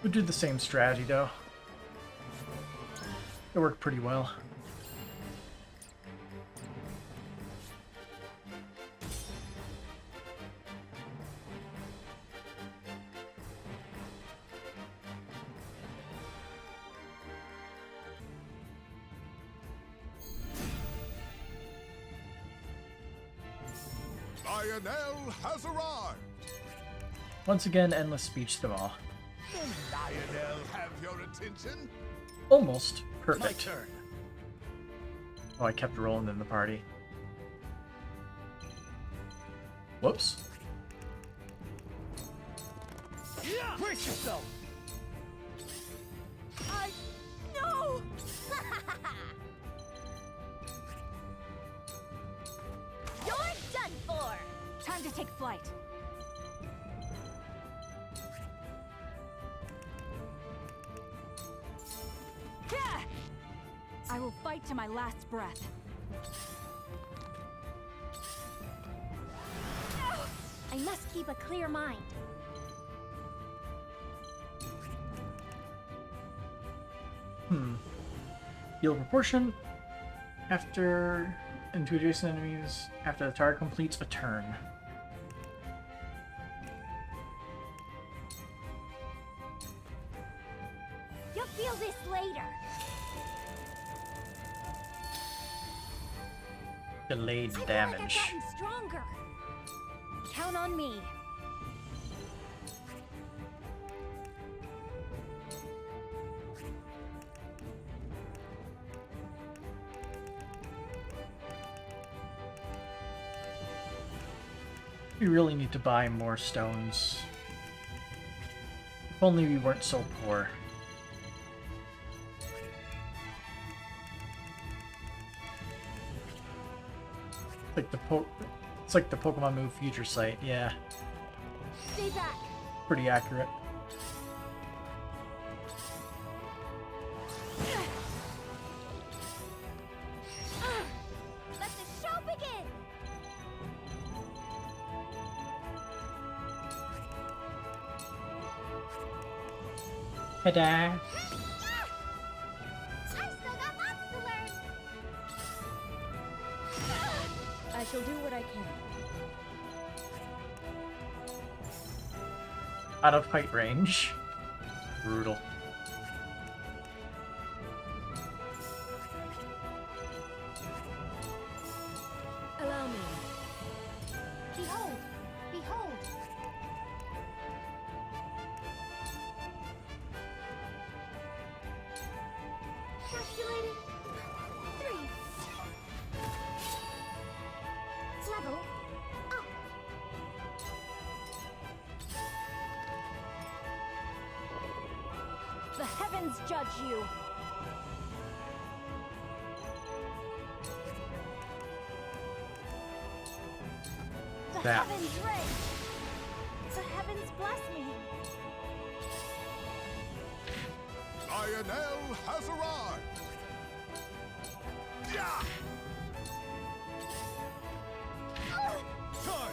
We did the same strategy though. It worked pretty well. Lionel has arrived! Once again, endless speech to them all. Can Lionel have your attention? Almost perfect. My turn. Oh, I kept rolling in the party. Whoops. Yeah! Brace yourself! No! You're done for! Time to take flight. Yeah! I will fight to my last breath. I must keep a clear mind. Heal proportion after into adjacent enemies after the target completes a turn. You'll feel this later. Delayed I feel damage. like I've gotten stronger. Count on me. We really need to buy more stones. If only we weren't so poor. It's like the Pokemon Move Future Sight, yeah. Stay back. Pretty accurate. Let the show begin. Ta-da! I still got lots to learn. I shall do what I can. Out of height range. Brutal. Allow me. Behold, behold. Calculated. 3. Level up. The heavens judge you. The That. heavens rage. The heavens bless me. Lionel has arrived! Yeah! Charge!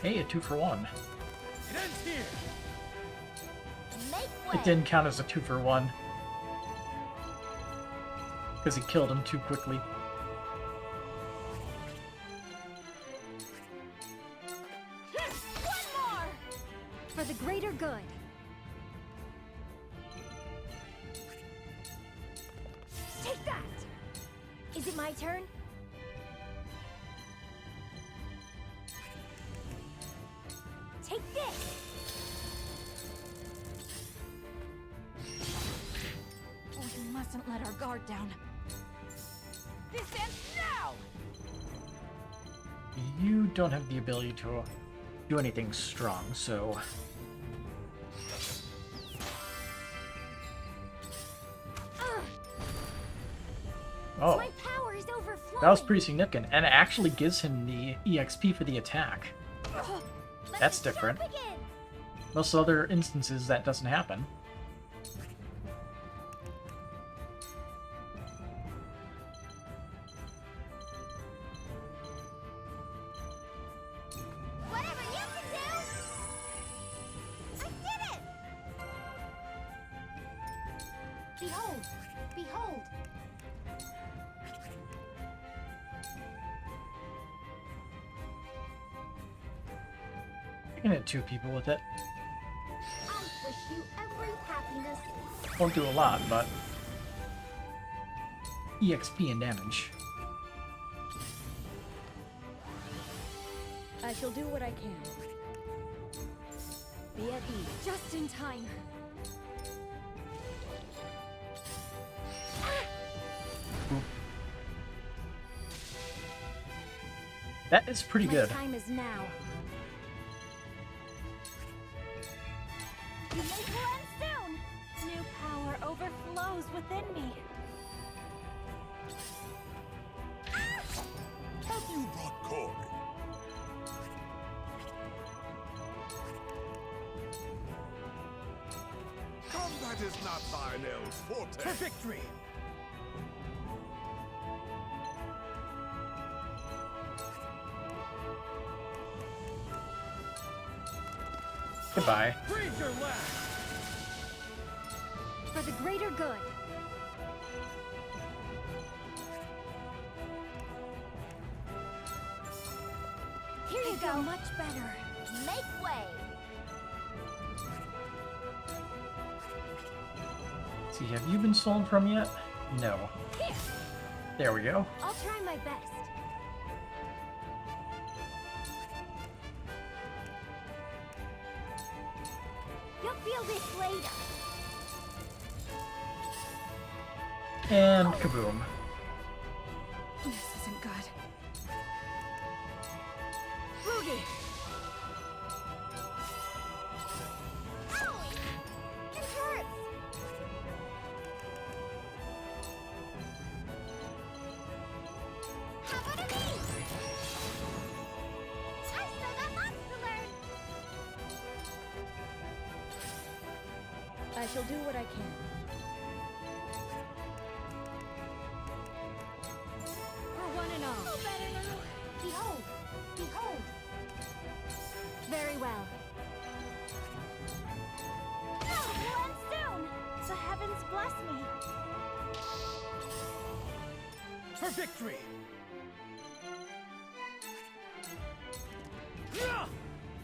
Hey, a 2-for-1. It ends here! Make way. It didn't count as a 2-for-1. Because he killed him too quickly. One more! For the greater good. Take that! Is it my turn? Take this! Oh, you mustn't let our guard down. This ends now! You don't have the ability to do anything strong, so... Oh, My power is overflowing. that was pretty significant, and it actually gives him the EXP for the attack. Let That's the show different. begin. Most other instances, that doesn't happen. Whatever you can do. Behold! Behold! I can hit 2 people with it. I wish you every happiness. Won't do a lot, but EXP and damage. I shall do what I can. Be at ease. Just in time. That is pretty good. My time is now. You may end soon. New power overflows within me. Have you brought Corey? Combat is not Lionel's forte. For victory! Goodbye. Breathe your last! For the greater good. Here you go. Much better. Make way! See, have you been stolen from yet? No. Here. There we go. I'll try my best. You'll feel this later. And kaboom. This isn't good. Boogie! Owie! It hurts! How about a me? I still got lots to learn! I shall do what I can. For one and all. No better now. Behold! Behold! Very well. Oh, we'll end soon! The heavens bless me. For victory!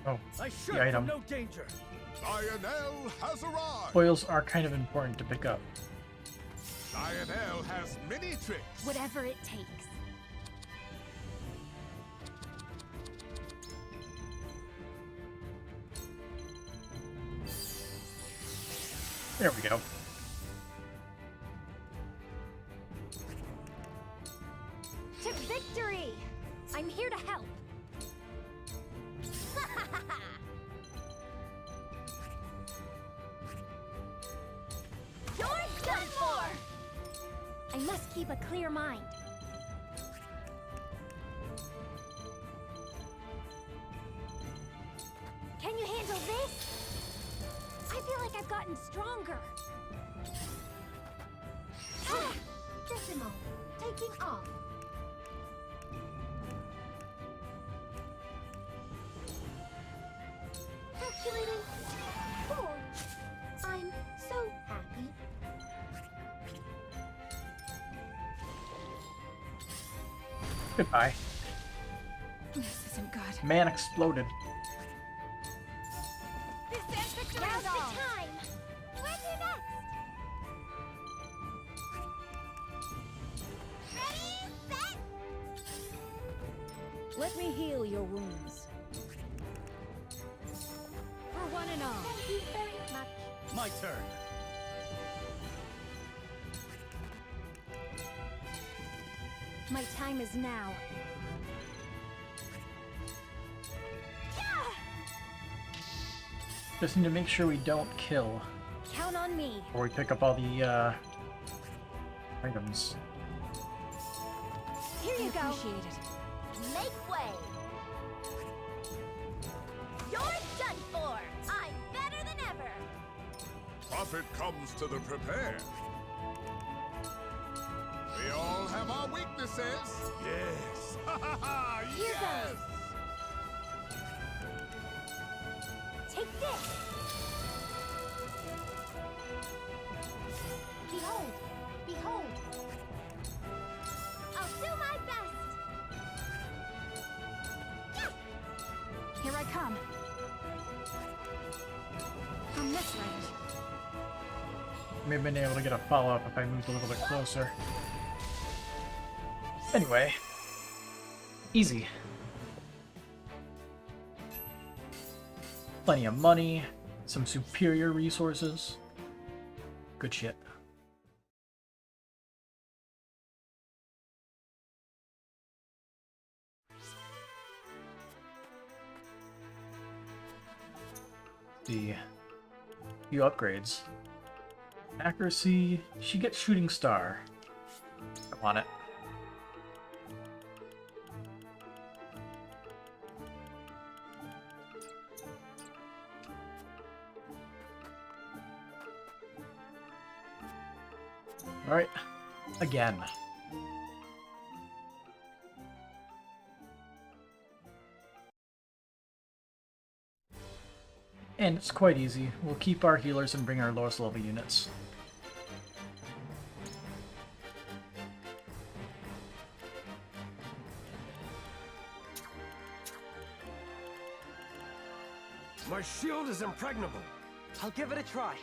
Oh, I should the item. no danger. Lionel has arrived. Oils are kind of important to pick up. Lionel has many tricks. Whatever it takes. There we go. To victory! I'm here to help. You're done for! I must keep a clear mind. Can you handle this? I feel like I've gotten stronger. Ah! Decimal. Taking off. Calculating. Cool. I'm so happy. Goodbye. This isn't good. Man exploded. This ends victory Now's the time! Where to next? Ready, set! Let me heal your wounds. For one and all. Thank you very much. My turn. My time is now. Just need to make sure we don't kill Count on me. before we pick up all the items. Here you go. Appreciate it. Make way. You're done for. I'm better than ever. Profit comes to the prepared. We all have our weaknesses. Yes. Here yes. goes. Take this. Behold. close range. May have been able to get a follow-up if I moved a little bit closer. Anyway. Easy. Plenty of money, some superior resources. Good shit. The few upgrades. Accuracy, she gets shooting star. I want it. Alright, again. And it's quite easy. We'll keep our healers and bring our lowest level units. My shield is impregnable. I'll give it a try.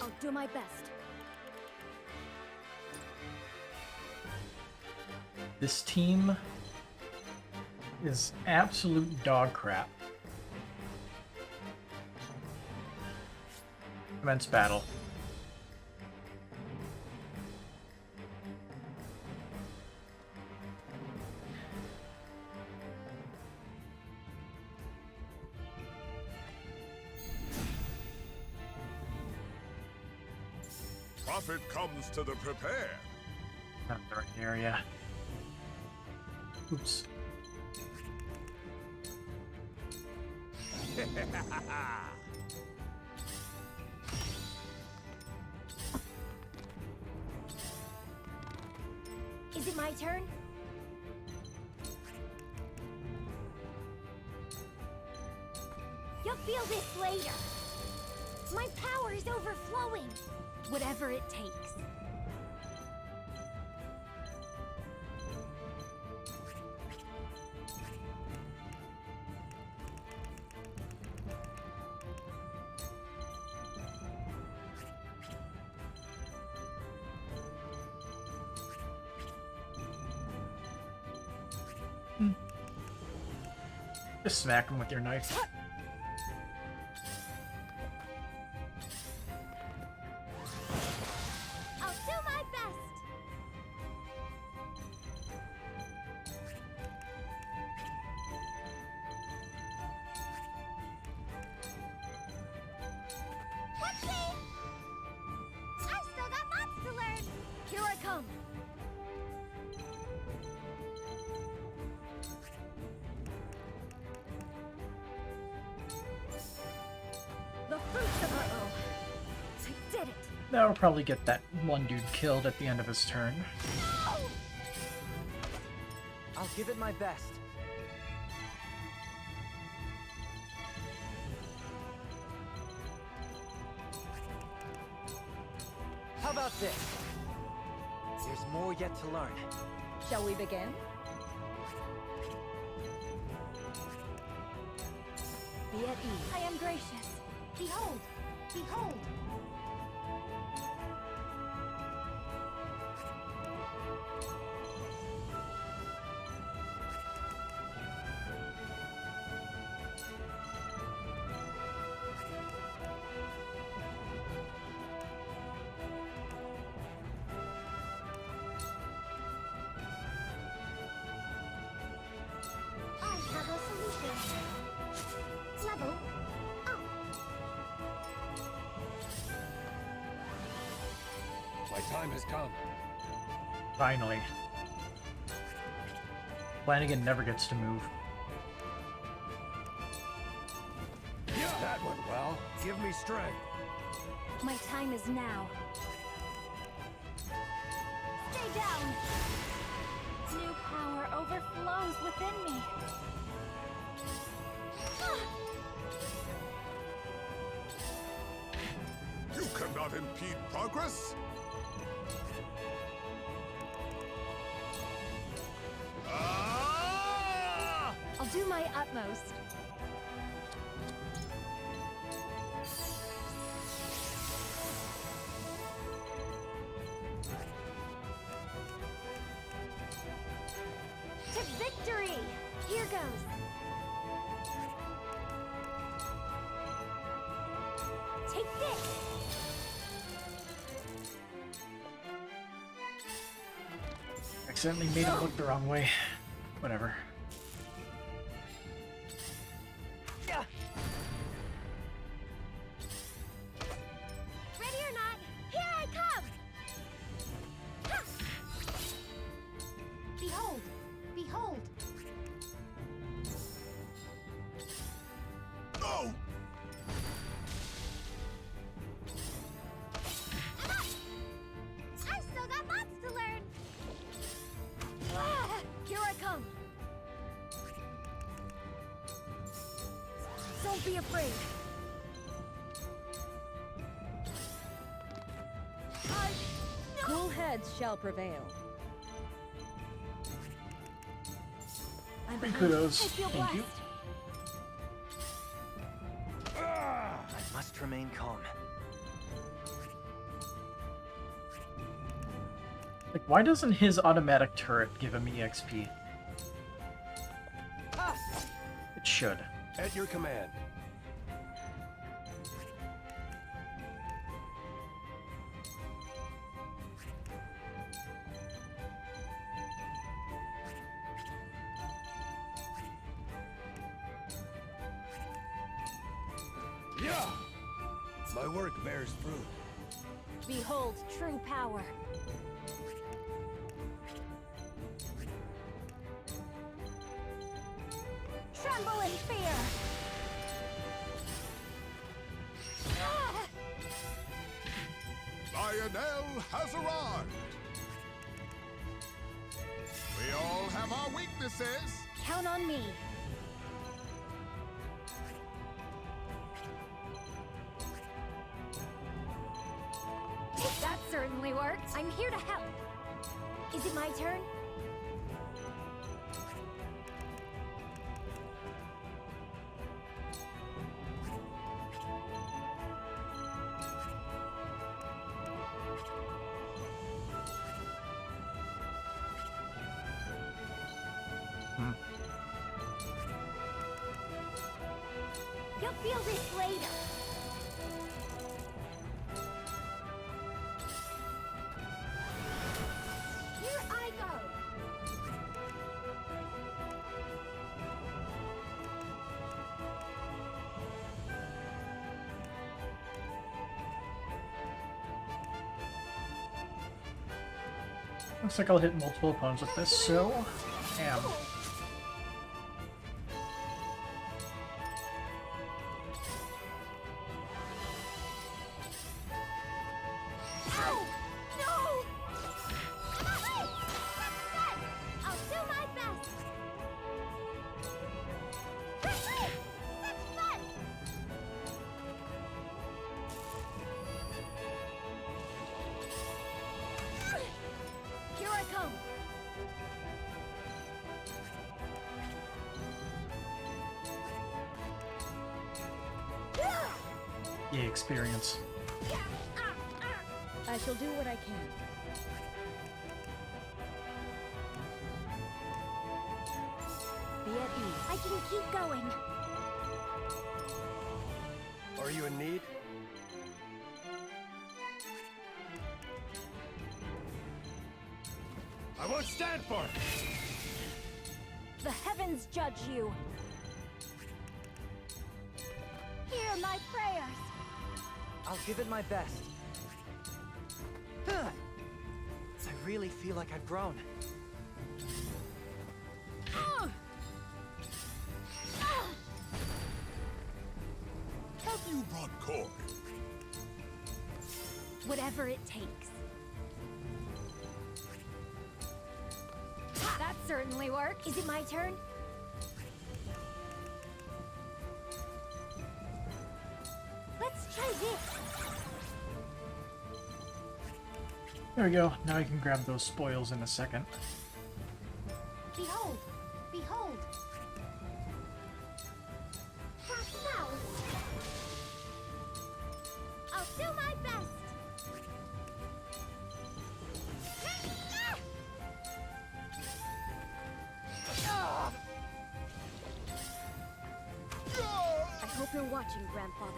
I'll do my best. This team is absolute dog crap. Commence battle. Profit comes to the prepared. Not the right area. Oops. Is it my turn? You'll feel this later. My power is overflowing. Whatever it takes. Just smack him with your knife. I'll do my best. Whoopsie! I still got lots to learn. Here I come. The fruits of I did it. That'll probably get that one dude killed at the end of his turn. I'll give it my best. How about this? There's more yet to learn. Shall we begin? Be at ease. I am gracious. Behold! Behold! I have a solution. Level up. My time has come. Finally. Flanagan never gets to move. Yeah, that went well. Give me strength. My time is now. Stay down. New power overflows within me. You cannot impede progress. my utmost. To victory! Here goes. Take this! Accidentally made him look the wrong way. Whatever. Ready or not, here I come! Ha! Behold! Behold! No! I've still got lots to learn! Ah, here I come! Don't be afraid! Cool heads shall prevail. Big kudos. Thank you. I must remain calm. Like, why doesn't his automatic turret give him EXP? It should. At your command. Yeah! My work bears fruit. Behold true power. Tremble in fear! Ah! Lionel has arrived. We all have our weaknesses. Count on me. That certainly worked. I'm here to help. Is it my turn? You'll feel this later. Here I go. Looks like I'll hit multiple opponents with this, so... Am. Ow! No! I'll do my best. Such fun! Here I come. Yay, experience. I shall do what I can. Be at ease. I can keep going. Are you in need? I won't stand for it! The heavens judge you. Hear my prayers. I'll give it my best. I really feel like I've grown. Have you brought corn? Whatever it takes. That certainly worked. Is it my turn? Let's try this. There we go. Now I can grab those spoils in a second. Behold! Behold! watching, Grandfather.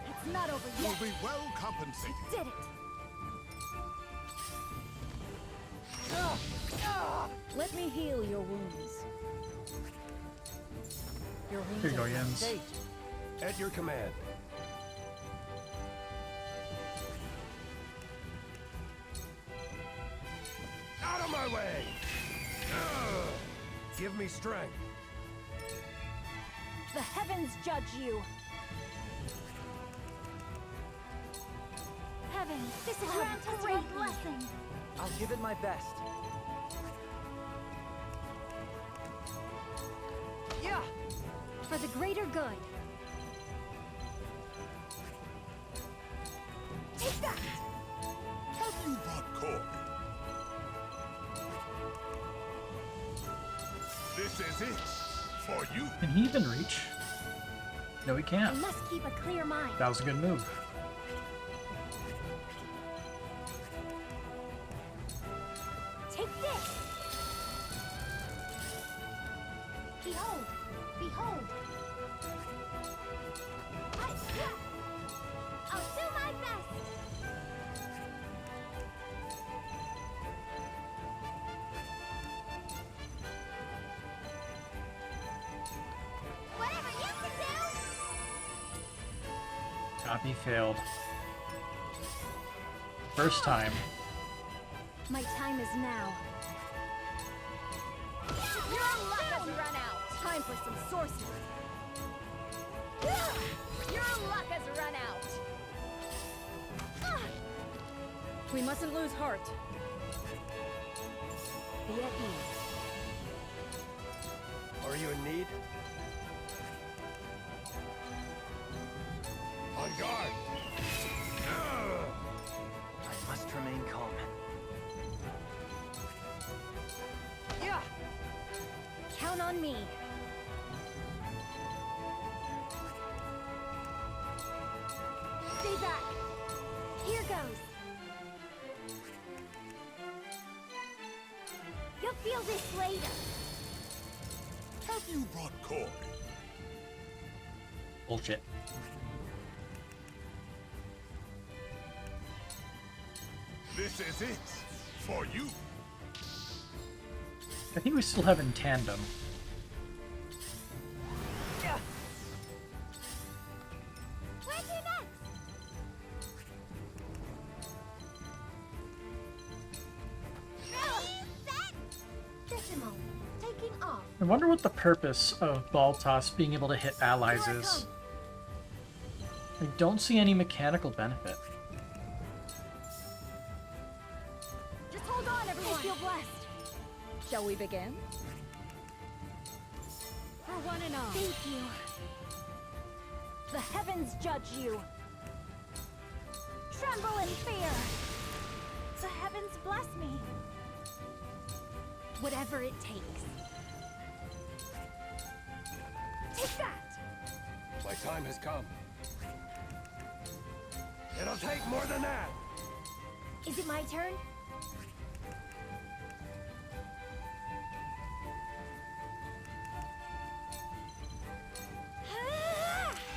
It's not over You'll yet. be well compensated. Did it. Let me heal your wounds. Your wounds Here you go, are in Jens. state. At your command. Out of my way! Give me strength. The heavens judge you. Heavens, this is grant us your blessing. I'll give it my best. Yeah. For the greater good. Take that. Have you brought cork? This is it. For you. Can he even reach? No, he I can't. must keep a clear mind. That was a good move. Take this. Behold, behold. I'll do my best. Whatever you can do. Copy failed. First time. My time is now. Your luck has run out. Time for some sorcery. Your luck has run out. We mustn't lose heart. Be at ease. Are you in need? On guard. I must remain calm. Yeah. Count on me. Stay back. Here goes. You'll feel this later. Have you brought cork? Bullshit. This is it. For you. I think we still have in tandem. Where's your next? Decimo, taking off. I wonder what the purpose of Baltos being able to hit allies is. I don't see any mechanical benefit. Just hold on, everyone. I feel blessed. Shall we begin? For one and all. Thank you. The heavens judge you. Tremble in fear. The heavens bless me. Whatever it takes. Take that! My time has come. It'll take more than that. Is it my turn?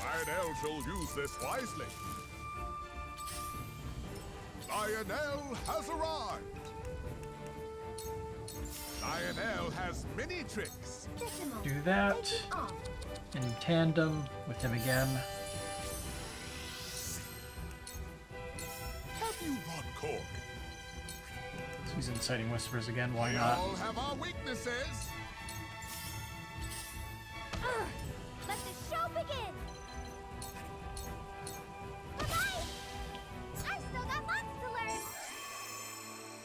Lionel shall use this wisely. Lionel has arrived. Lionel has many tricks. Do that in tandem with him again. Have you brought cork? So he's inciting whispers again. Why We not? all have our weaknesses. Let the show begin! Bye-bye! I still got lots to learn!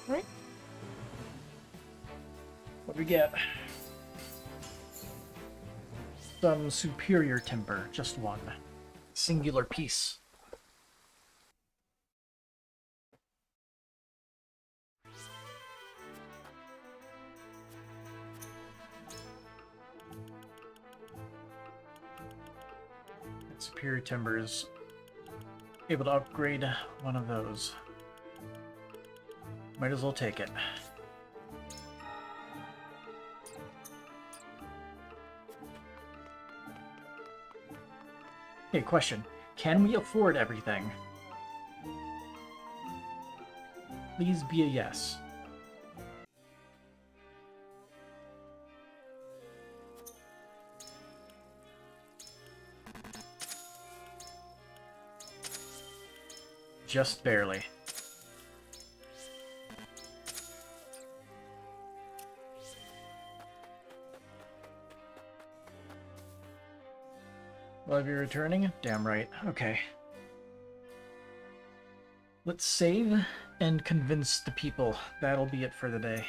Right. What do we get? Some superior timber. Just one. Singular piece. Superior timber is able to upgrade one of those. Might as well take it. Okay, question. Can we afford everything? Please be a yes. Just barely. Will I be returning? Damn right. Okay. Let's save and convince the people. That'll be it for the day.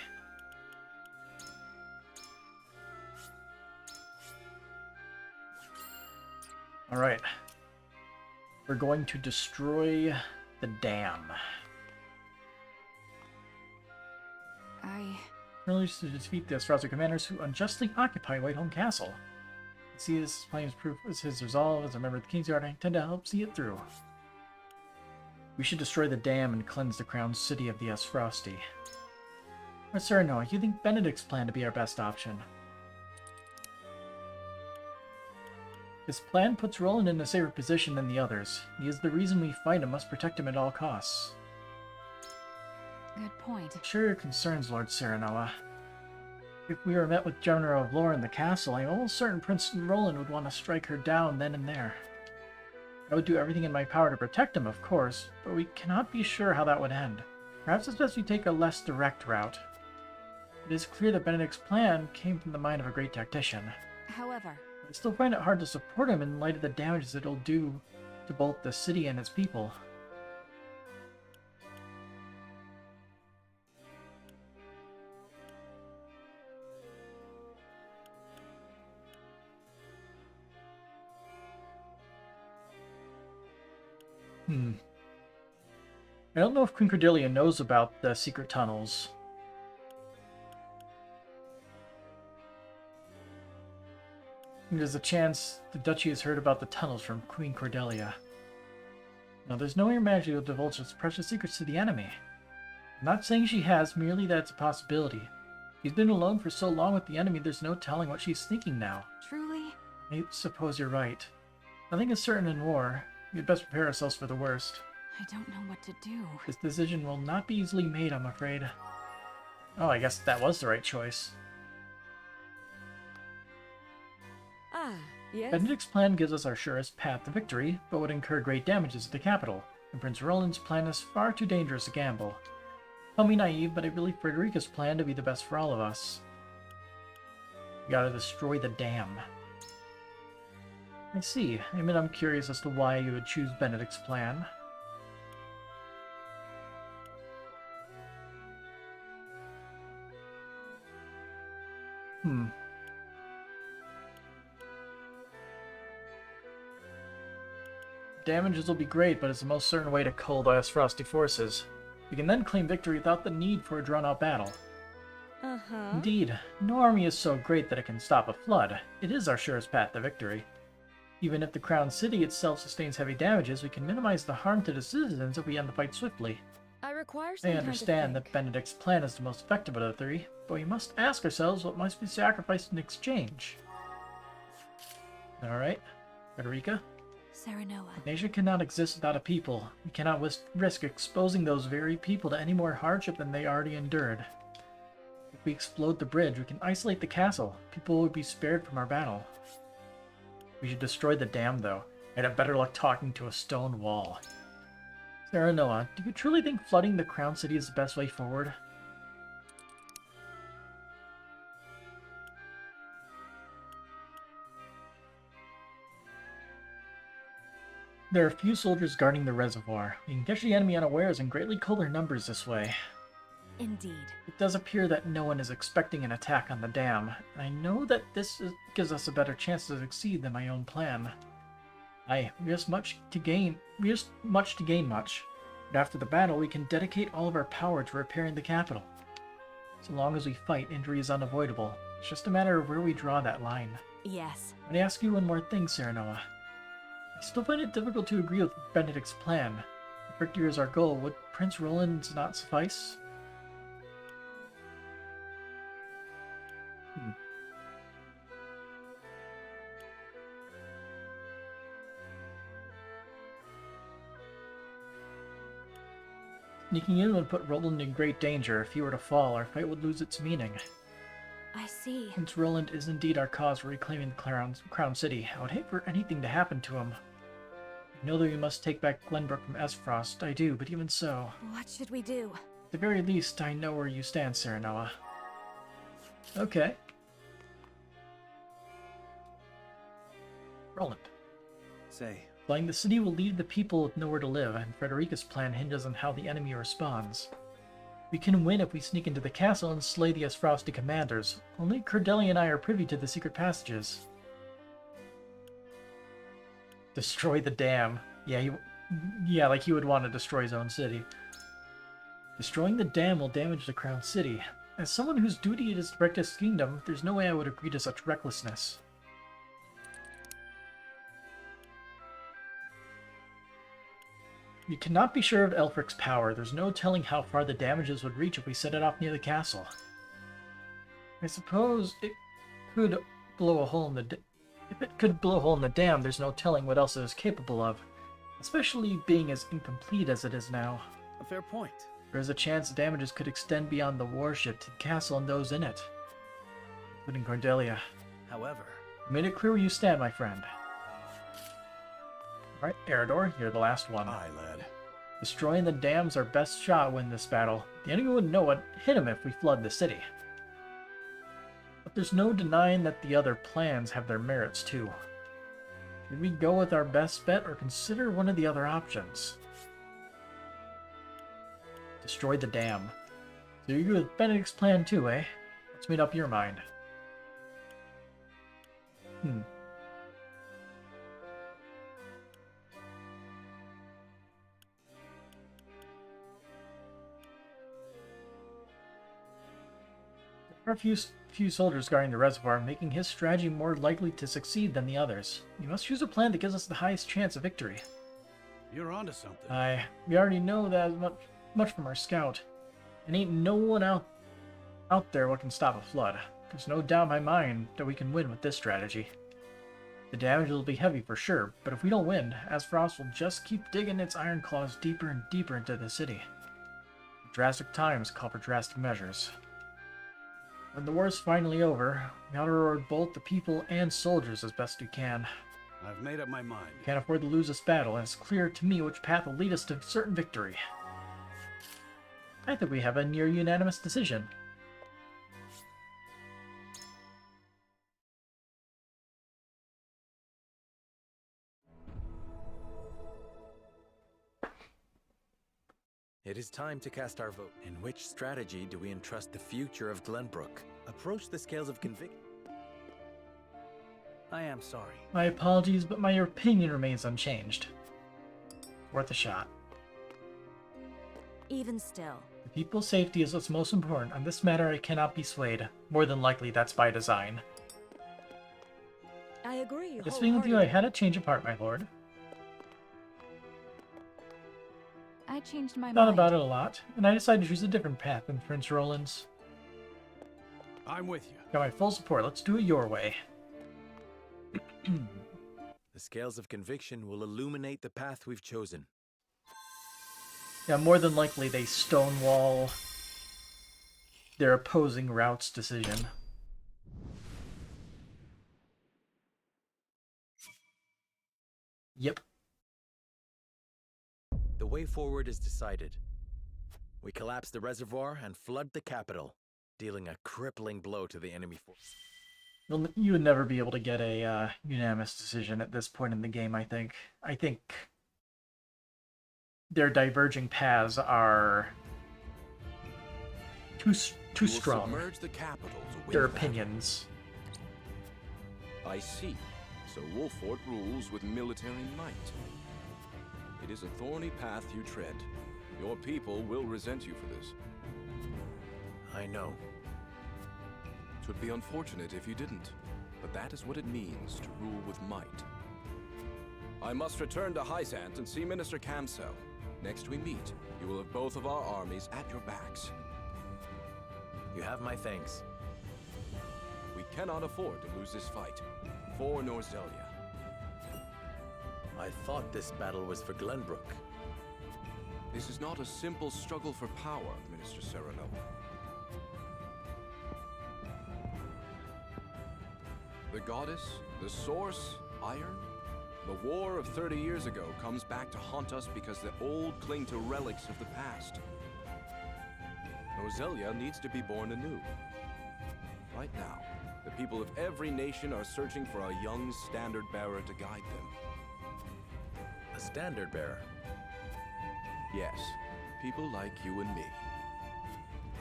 Alright. We're going to destroy the dam. Earlier to defeat the Astrazi commanders who unjustly occupy Whiteholm Castle. See this plain proof is his resolve. As a member of the King's Guard, I intend to help see it through. We should destroy the dam and cleanse the crowned city of the Asfrosti. Or Serenoa, you think Benedict's plan to be our best option? His plan puts Roland in a safer position than the others. He is the reason we fight and must protect him at all costs. Good point. Share your concerns, Lord Serenoa. If we were met with General of Lore in the castle, I'm almost certain Prince Roland would want to strike her down then and there. I would do everything in my power to protect him, of course, but we cannot be sure how that would end. Perhaps it's best we take a less direct route. It is clear that Benedict's plan came from the mind of a great tactician. However, I still find it hard to support him in light of the damages it'll do to both the city and its people. I don't know if Queen Cordelia knows about the secret tunnels. There's a chance the Duchy has heard about the tunnels from Queen Cordelia. Now, there's no way Her Majesty will divulge its precious secrets to the enemy. I'm not saying she has, merely that it's a possibility. She's been alone for so long with the enemy, there's no telling what she's thinking now. Truly? I suppose you're right. Nothing is certain in war. We'd best prepare ourselves for the worst. I don't know what to do. This decision will not be easily made, I'm afraid. Oh, I guess that was the right choice. Ah, yes? Benedict's plan gives us our surest path to victory, but would incur great damages at the capital, and Prince Roland's plan is far too dangerous a gamble. Call me naive, but I believe Frederica's plan to be the best for all of us. We gotta destroy the dam. I see. I mean, I'm curious as to why you would choose Benedict's plan. Damages will be great, but it's the most certain way to cull the Frosty forces. We can then claim victory without the need for a drawn-out battle. Indeed, no army is so great that it can stop a flood. It is our surest path to victory. Even if the crown city itself sustains heavy damages, we can minimize the harm to the citizens if we end the fight swiftly. I understand that Benedict's plan is the most effective of the three, but we must ask ourselves what must be sacrificed in exchange. Alright, Frederica? Serenoa. A nation cannot exist without a people. We cannot risk exposing those very people to any more hardship than they already endured. If we explode the bridge, we can isolate the castle. People will be spared from our battle. We should destroy the dam, though. I'd have better luck talking to a stone wall. Serenoa, do you truly think flooding the crown city is the best way forward? There are few soldiers guarding the reservoir. We can catch the enemy unawares and greatly cull their numbers this way. Indeed. It does appear that no one is expecting an attack on the dam, and I know that this gives us a better chance to succeed than my own plan. We have much to gain much. But after the battle, we can dedicate all of our power to repairing the capital. So long as we fight, injury is unavoidable. It's just a matter of where we draw that line. Yes. Let me ask you one more thing, Serenoa. I still find it difficult to agree with Benedict's plan. If victory is our goal, would Prince Roland's not suffice? Sneaking in would put Roland in great danger. If he were to fall, our fight would lose its meaning. I see. Since Roland is indeed our cause for reclaiming the Crown City, I would hate for anything to happen to him. I know that we must take back Glenbrook from Esfrost. I do, but even so... What should we do? At the very least, I know where you stand, Serenoa. Okay. Roland. Say. Flying the city will leave the people with nowhere to live, and Frederica's plan hinges on how the enemy responds. We can win if we sneak into the castle and slay the Esfrosti commanders. Only Cordelia and I are privy to the secret passages. Destroy the dam. Yeah, like he would want to destroy his own city. Destroying the dam will damage the Crown City. As someone whose duty it is to protect his kingdom, there's no way I would agree to such recklessness. You cannot be sure of Elfric's power. There's no telling how far the damages would reach if we set it off near the castle. I suppose it could blow a hole in the if it could blow a hole in the dam, there's no telling what else it is capable of, especially being as incomplete as it is now. A fair point. There is a chance the damages could extend beyond the warship to the castle and those in it, including Cordelia. However, you made it clear where you stand, my friend. Alright, Eridor, you're the last one. Aye, lad. Destroying the dam's our best shot to win this battle. The enemy wouldn't know what hit him if we flood the city. But there's no denying that the other plans have their merits too. Should we go with our best bet or consider one of the other options? Destroy the dam. So you agree with Benedict's plan too, eh? Let's make up your mind. There are few soldiers guarding the reservoir, making his strategy more likely to succeed than the others. You must choose a plan that gives us the highest chance of victory. You're onto something. We already know that much from our scout. And ain't no one out there what can stop a flood. There's no doubt in my mind that we can win with this strategy. The damage will be heavy for sure, but if we don't win, Esfrost will just keep digging its iron claws deeper and deeper into the city. Drastic times call for drastic measures. When the war's finally over, we ought to reward both the people and soldiers as best we can. I've made up my mind. Can't afford to lose this battle, and it's clear to me which path will lead us to certain victory. I think we have a near unanimous decision. It is time to cast our vote. In which strategy do we entrust the future of Glenbrook? Approach the scales of conviction. I am sorry. My apologies, but my opinion remains unchanged. Worth a shot. Even still. The people's safety is what's most important. On this matter, I cannot be swayed. More than likely, that's by design. I agree. Just being with you, I had a change of heart, my lord. I changed my mind. Thought about it a lot, and I decided to choose a different path than Prince Roland's. I'm with you. Got my full support. Let's do it your way. The scales of conviction will illuminate the path we've chosen. Yeah, more than likely they stonewall their opposing route's decision. Yep. The way forward is decided. We collapse the reservoir and flood the capital, dealing a crippling blow to the enemy force. You would never be able to get a unanimous decision at this point in the game, I think. I think their diverging paths are too strong. Submerge the capital to win Their the battle. opinions. I see. So Wolfort rules with military might. It is a thorny path you tread. Your people will resent you for this. I know. It would be unfortunate if you didn't, but that is what it means to rule with might. I must return to Hysant and see Minister Camsell. Next we meet, you will have both of our armies at your backs. You have my thanks. We cannot afford to lose this fight. For Norzelia. I thought this battle was for Glenbrook. This is not a simple struggle for power, Minister Serenoa. The goddess, the source, iron? The war of 30 years ago comes back to haunt us because the old cling to relics of the past. Nozelia needs to be born anew. Right now, the people of every nation are searching for a young standard-bearer to guide them. A standard-bearer? Yes, people like you and me.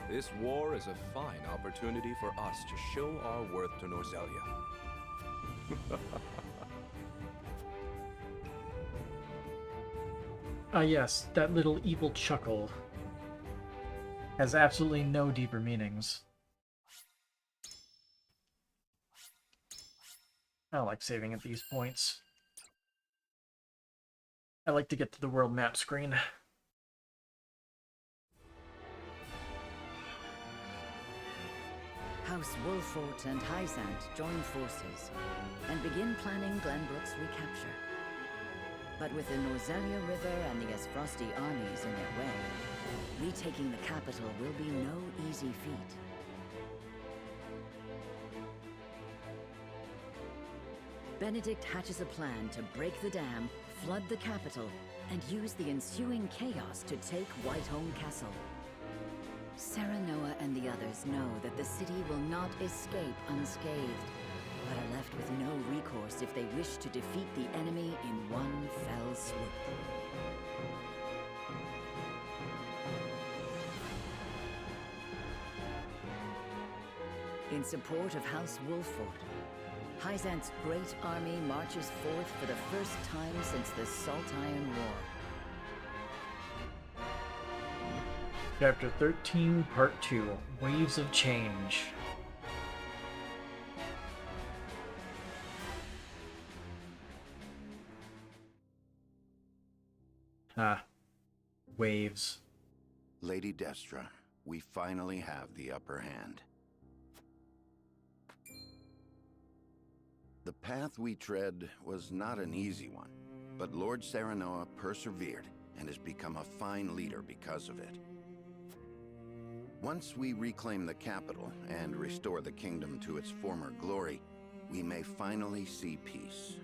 This war is a fine opportunity for us to show our worth to Nozelia. Ah yes, that little evil chuckle has absolutely no deeper meanings. I don't like saving at these points. I like to get to the world map screen. House Wolfort and Hysant join forces and begin planning Glenbrook's recapture. But with the Nozelia River and the Asfrosti armies in their way, retaking the capital will be no easy feat. Benedict hatches a plan to break the dam, flood the capital, and use the ensuing chaos to take Whitehome Castle. Serenoa and the others know that the city will not escape unscathed, but are left with no recourse if they wish to defeat the enemy in one fell swoop. In support of House Wolfort, Hysant's great army marches forth for the first time since the Salt Iron War. Chapter 13, Part 2, Waves of Change. Waves. Lady Destra, we finally have the upper hand. The path we tread was not an easy one, but Lord Serenoa persevered and has become a fine leader because of it. Once we reclaim the capital and restore the kingdom to its former glory, we may finally see peace.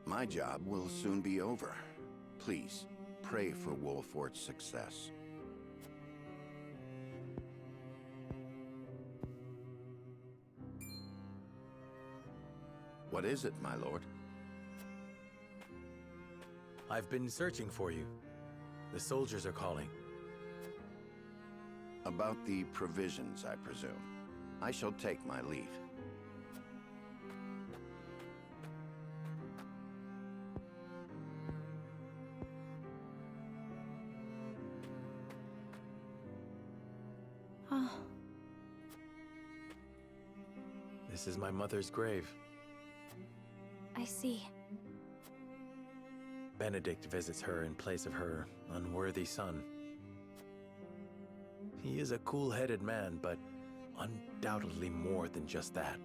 My job will soon be over. Please, pray for Wolfort's success. What is it, my lord? I've been searching for you. The soldiers are calling. About the provisions, I presume. I shall take my leave. Oh. This is my mother's grave. I see. Benedict visits her in place of her unworthy son. He is a cool-headed man, but undoubtedly more than just that.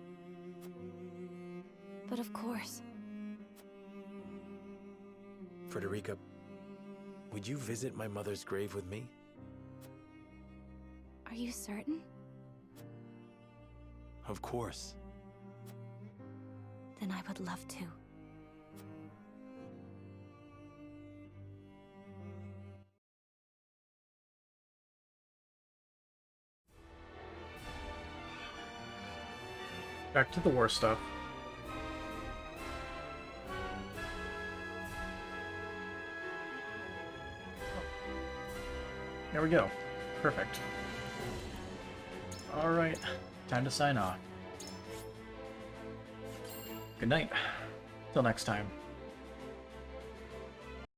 But of course. Frederica, would you visit my mother's grave with me? Are you certain? Of course. Then I would love to. Back to the war stuff. There we go. Perfect. Alright, time to sign off. Good night. Till next time.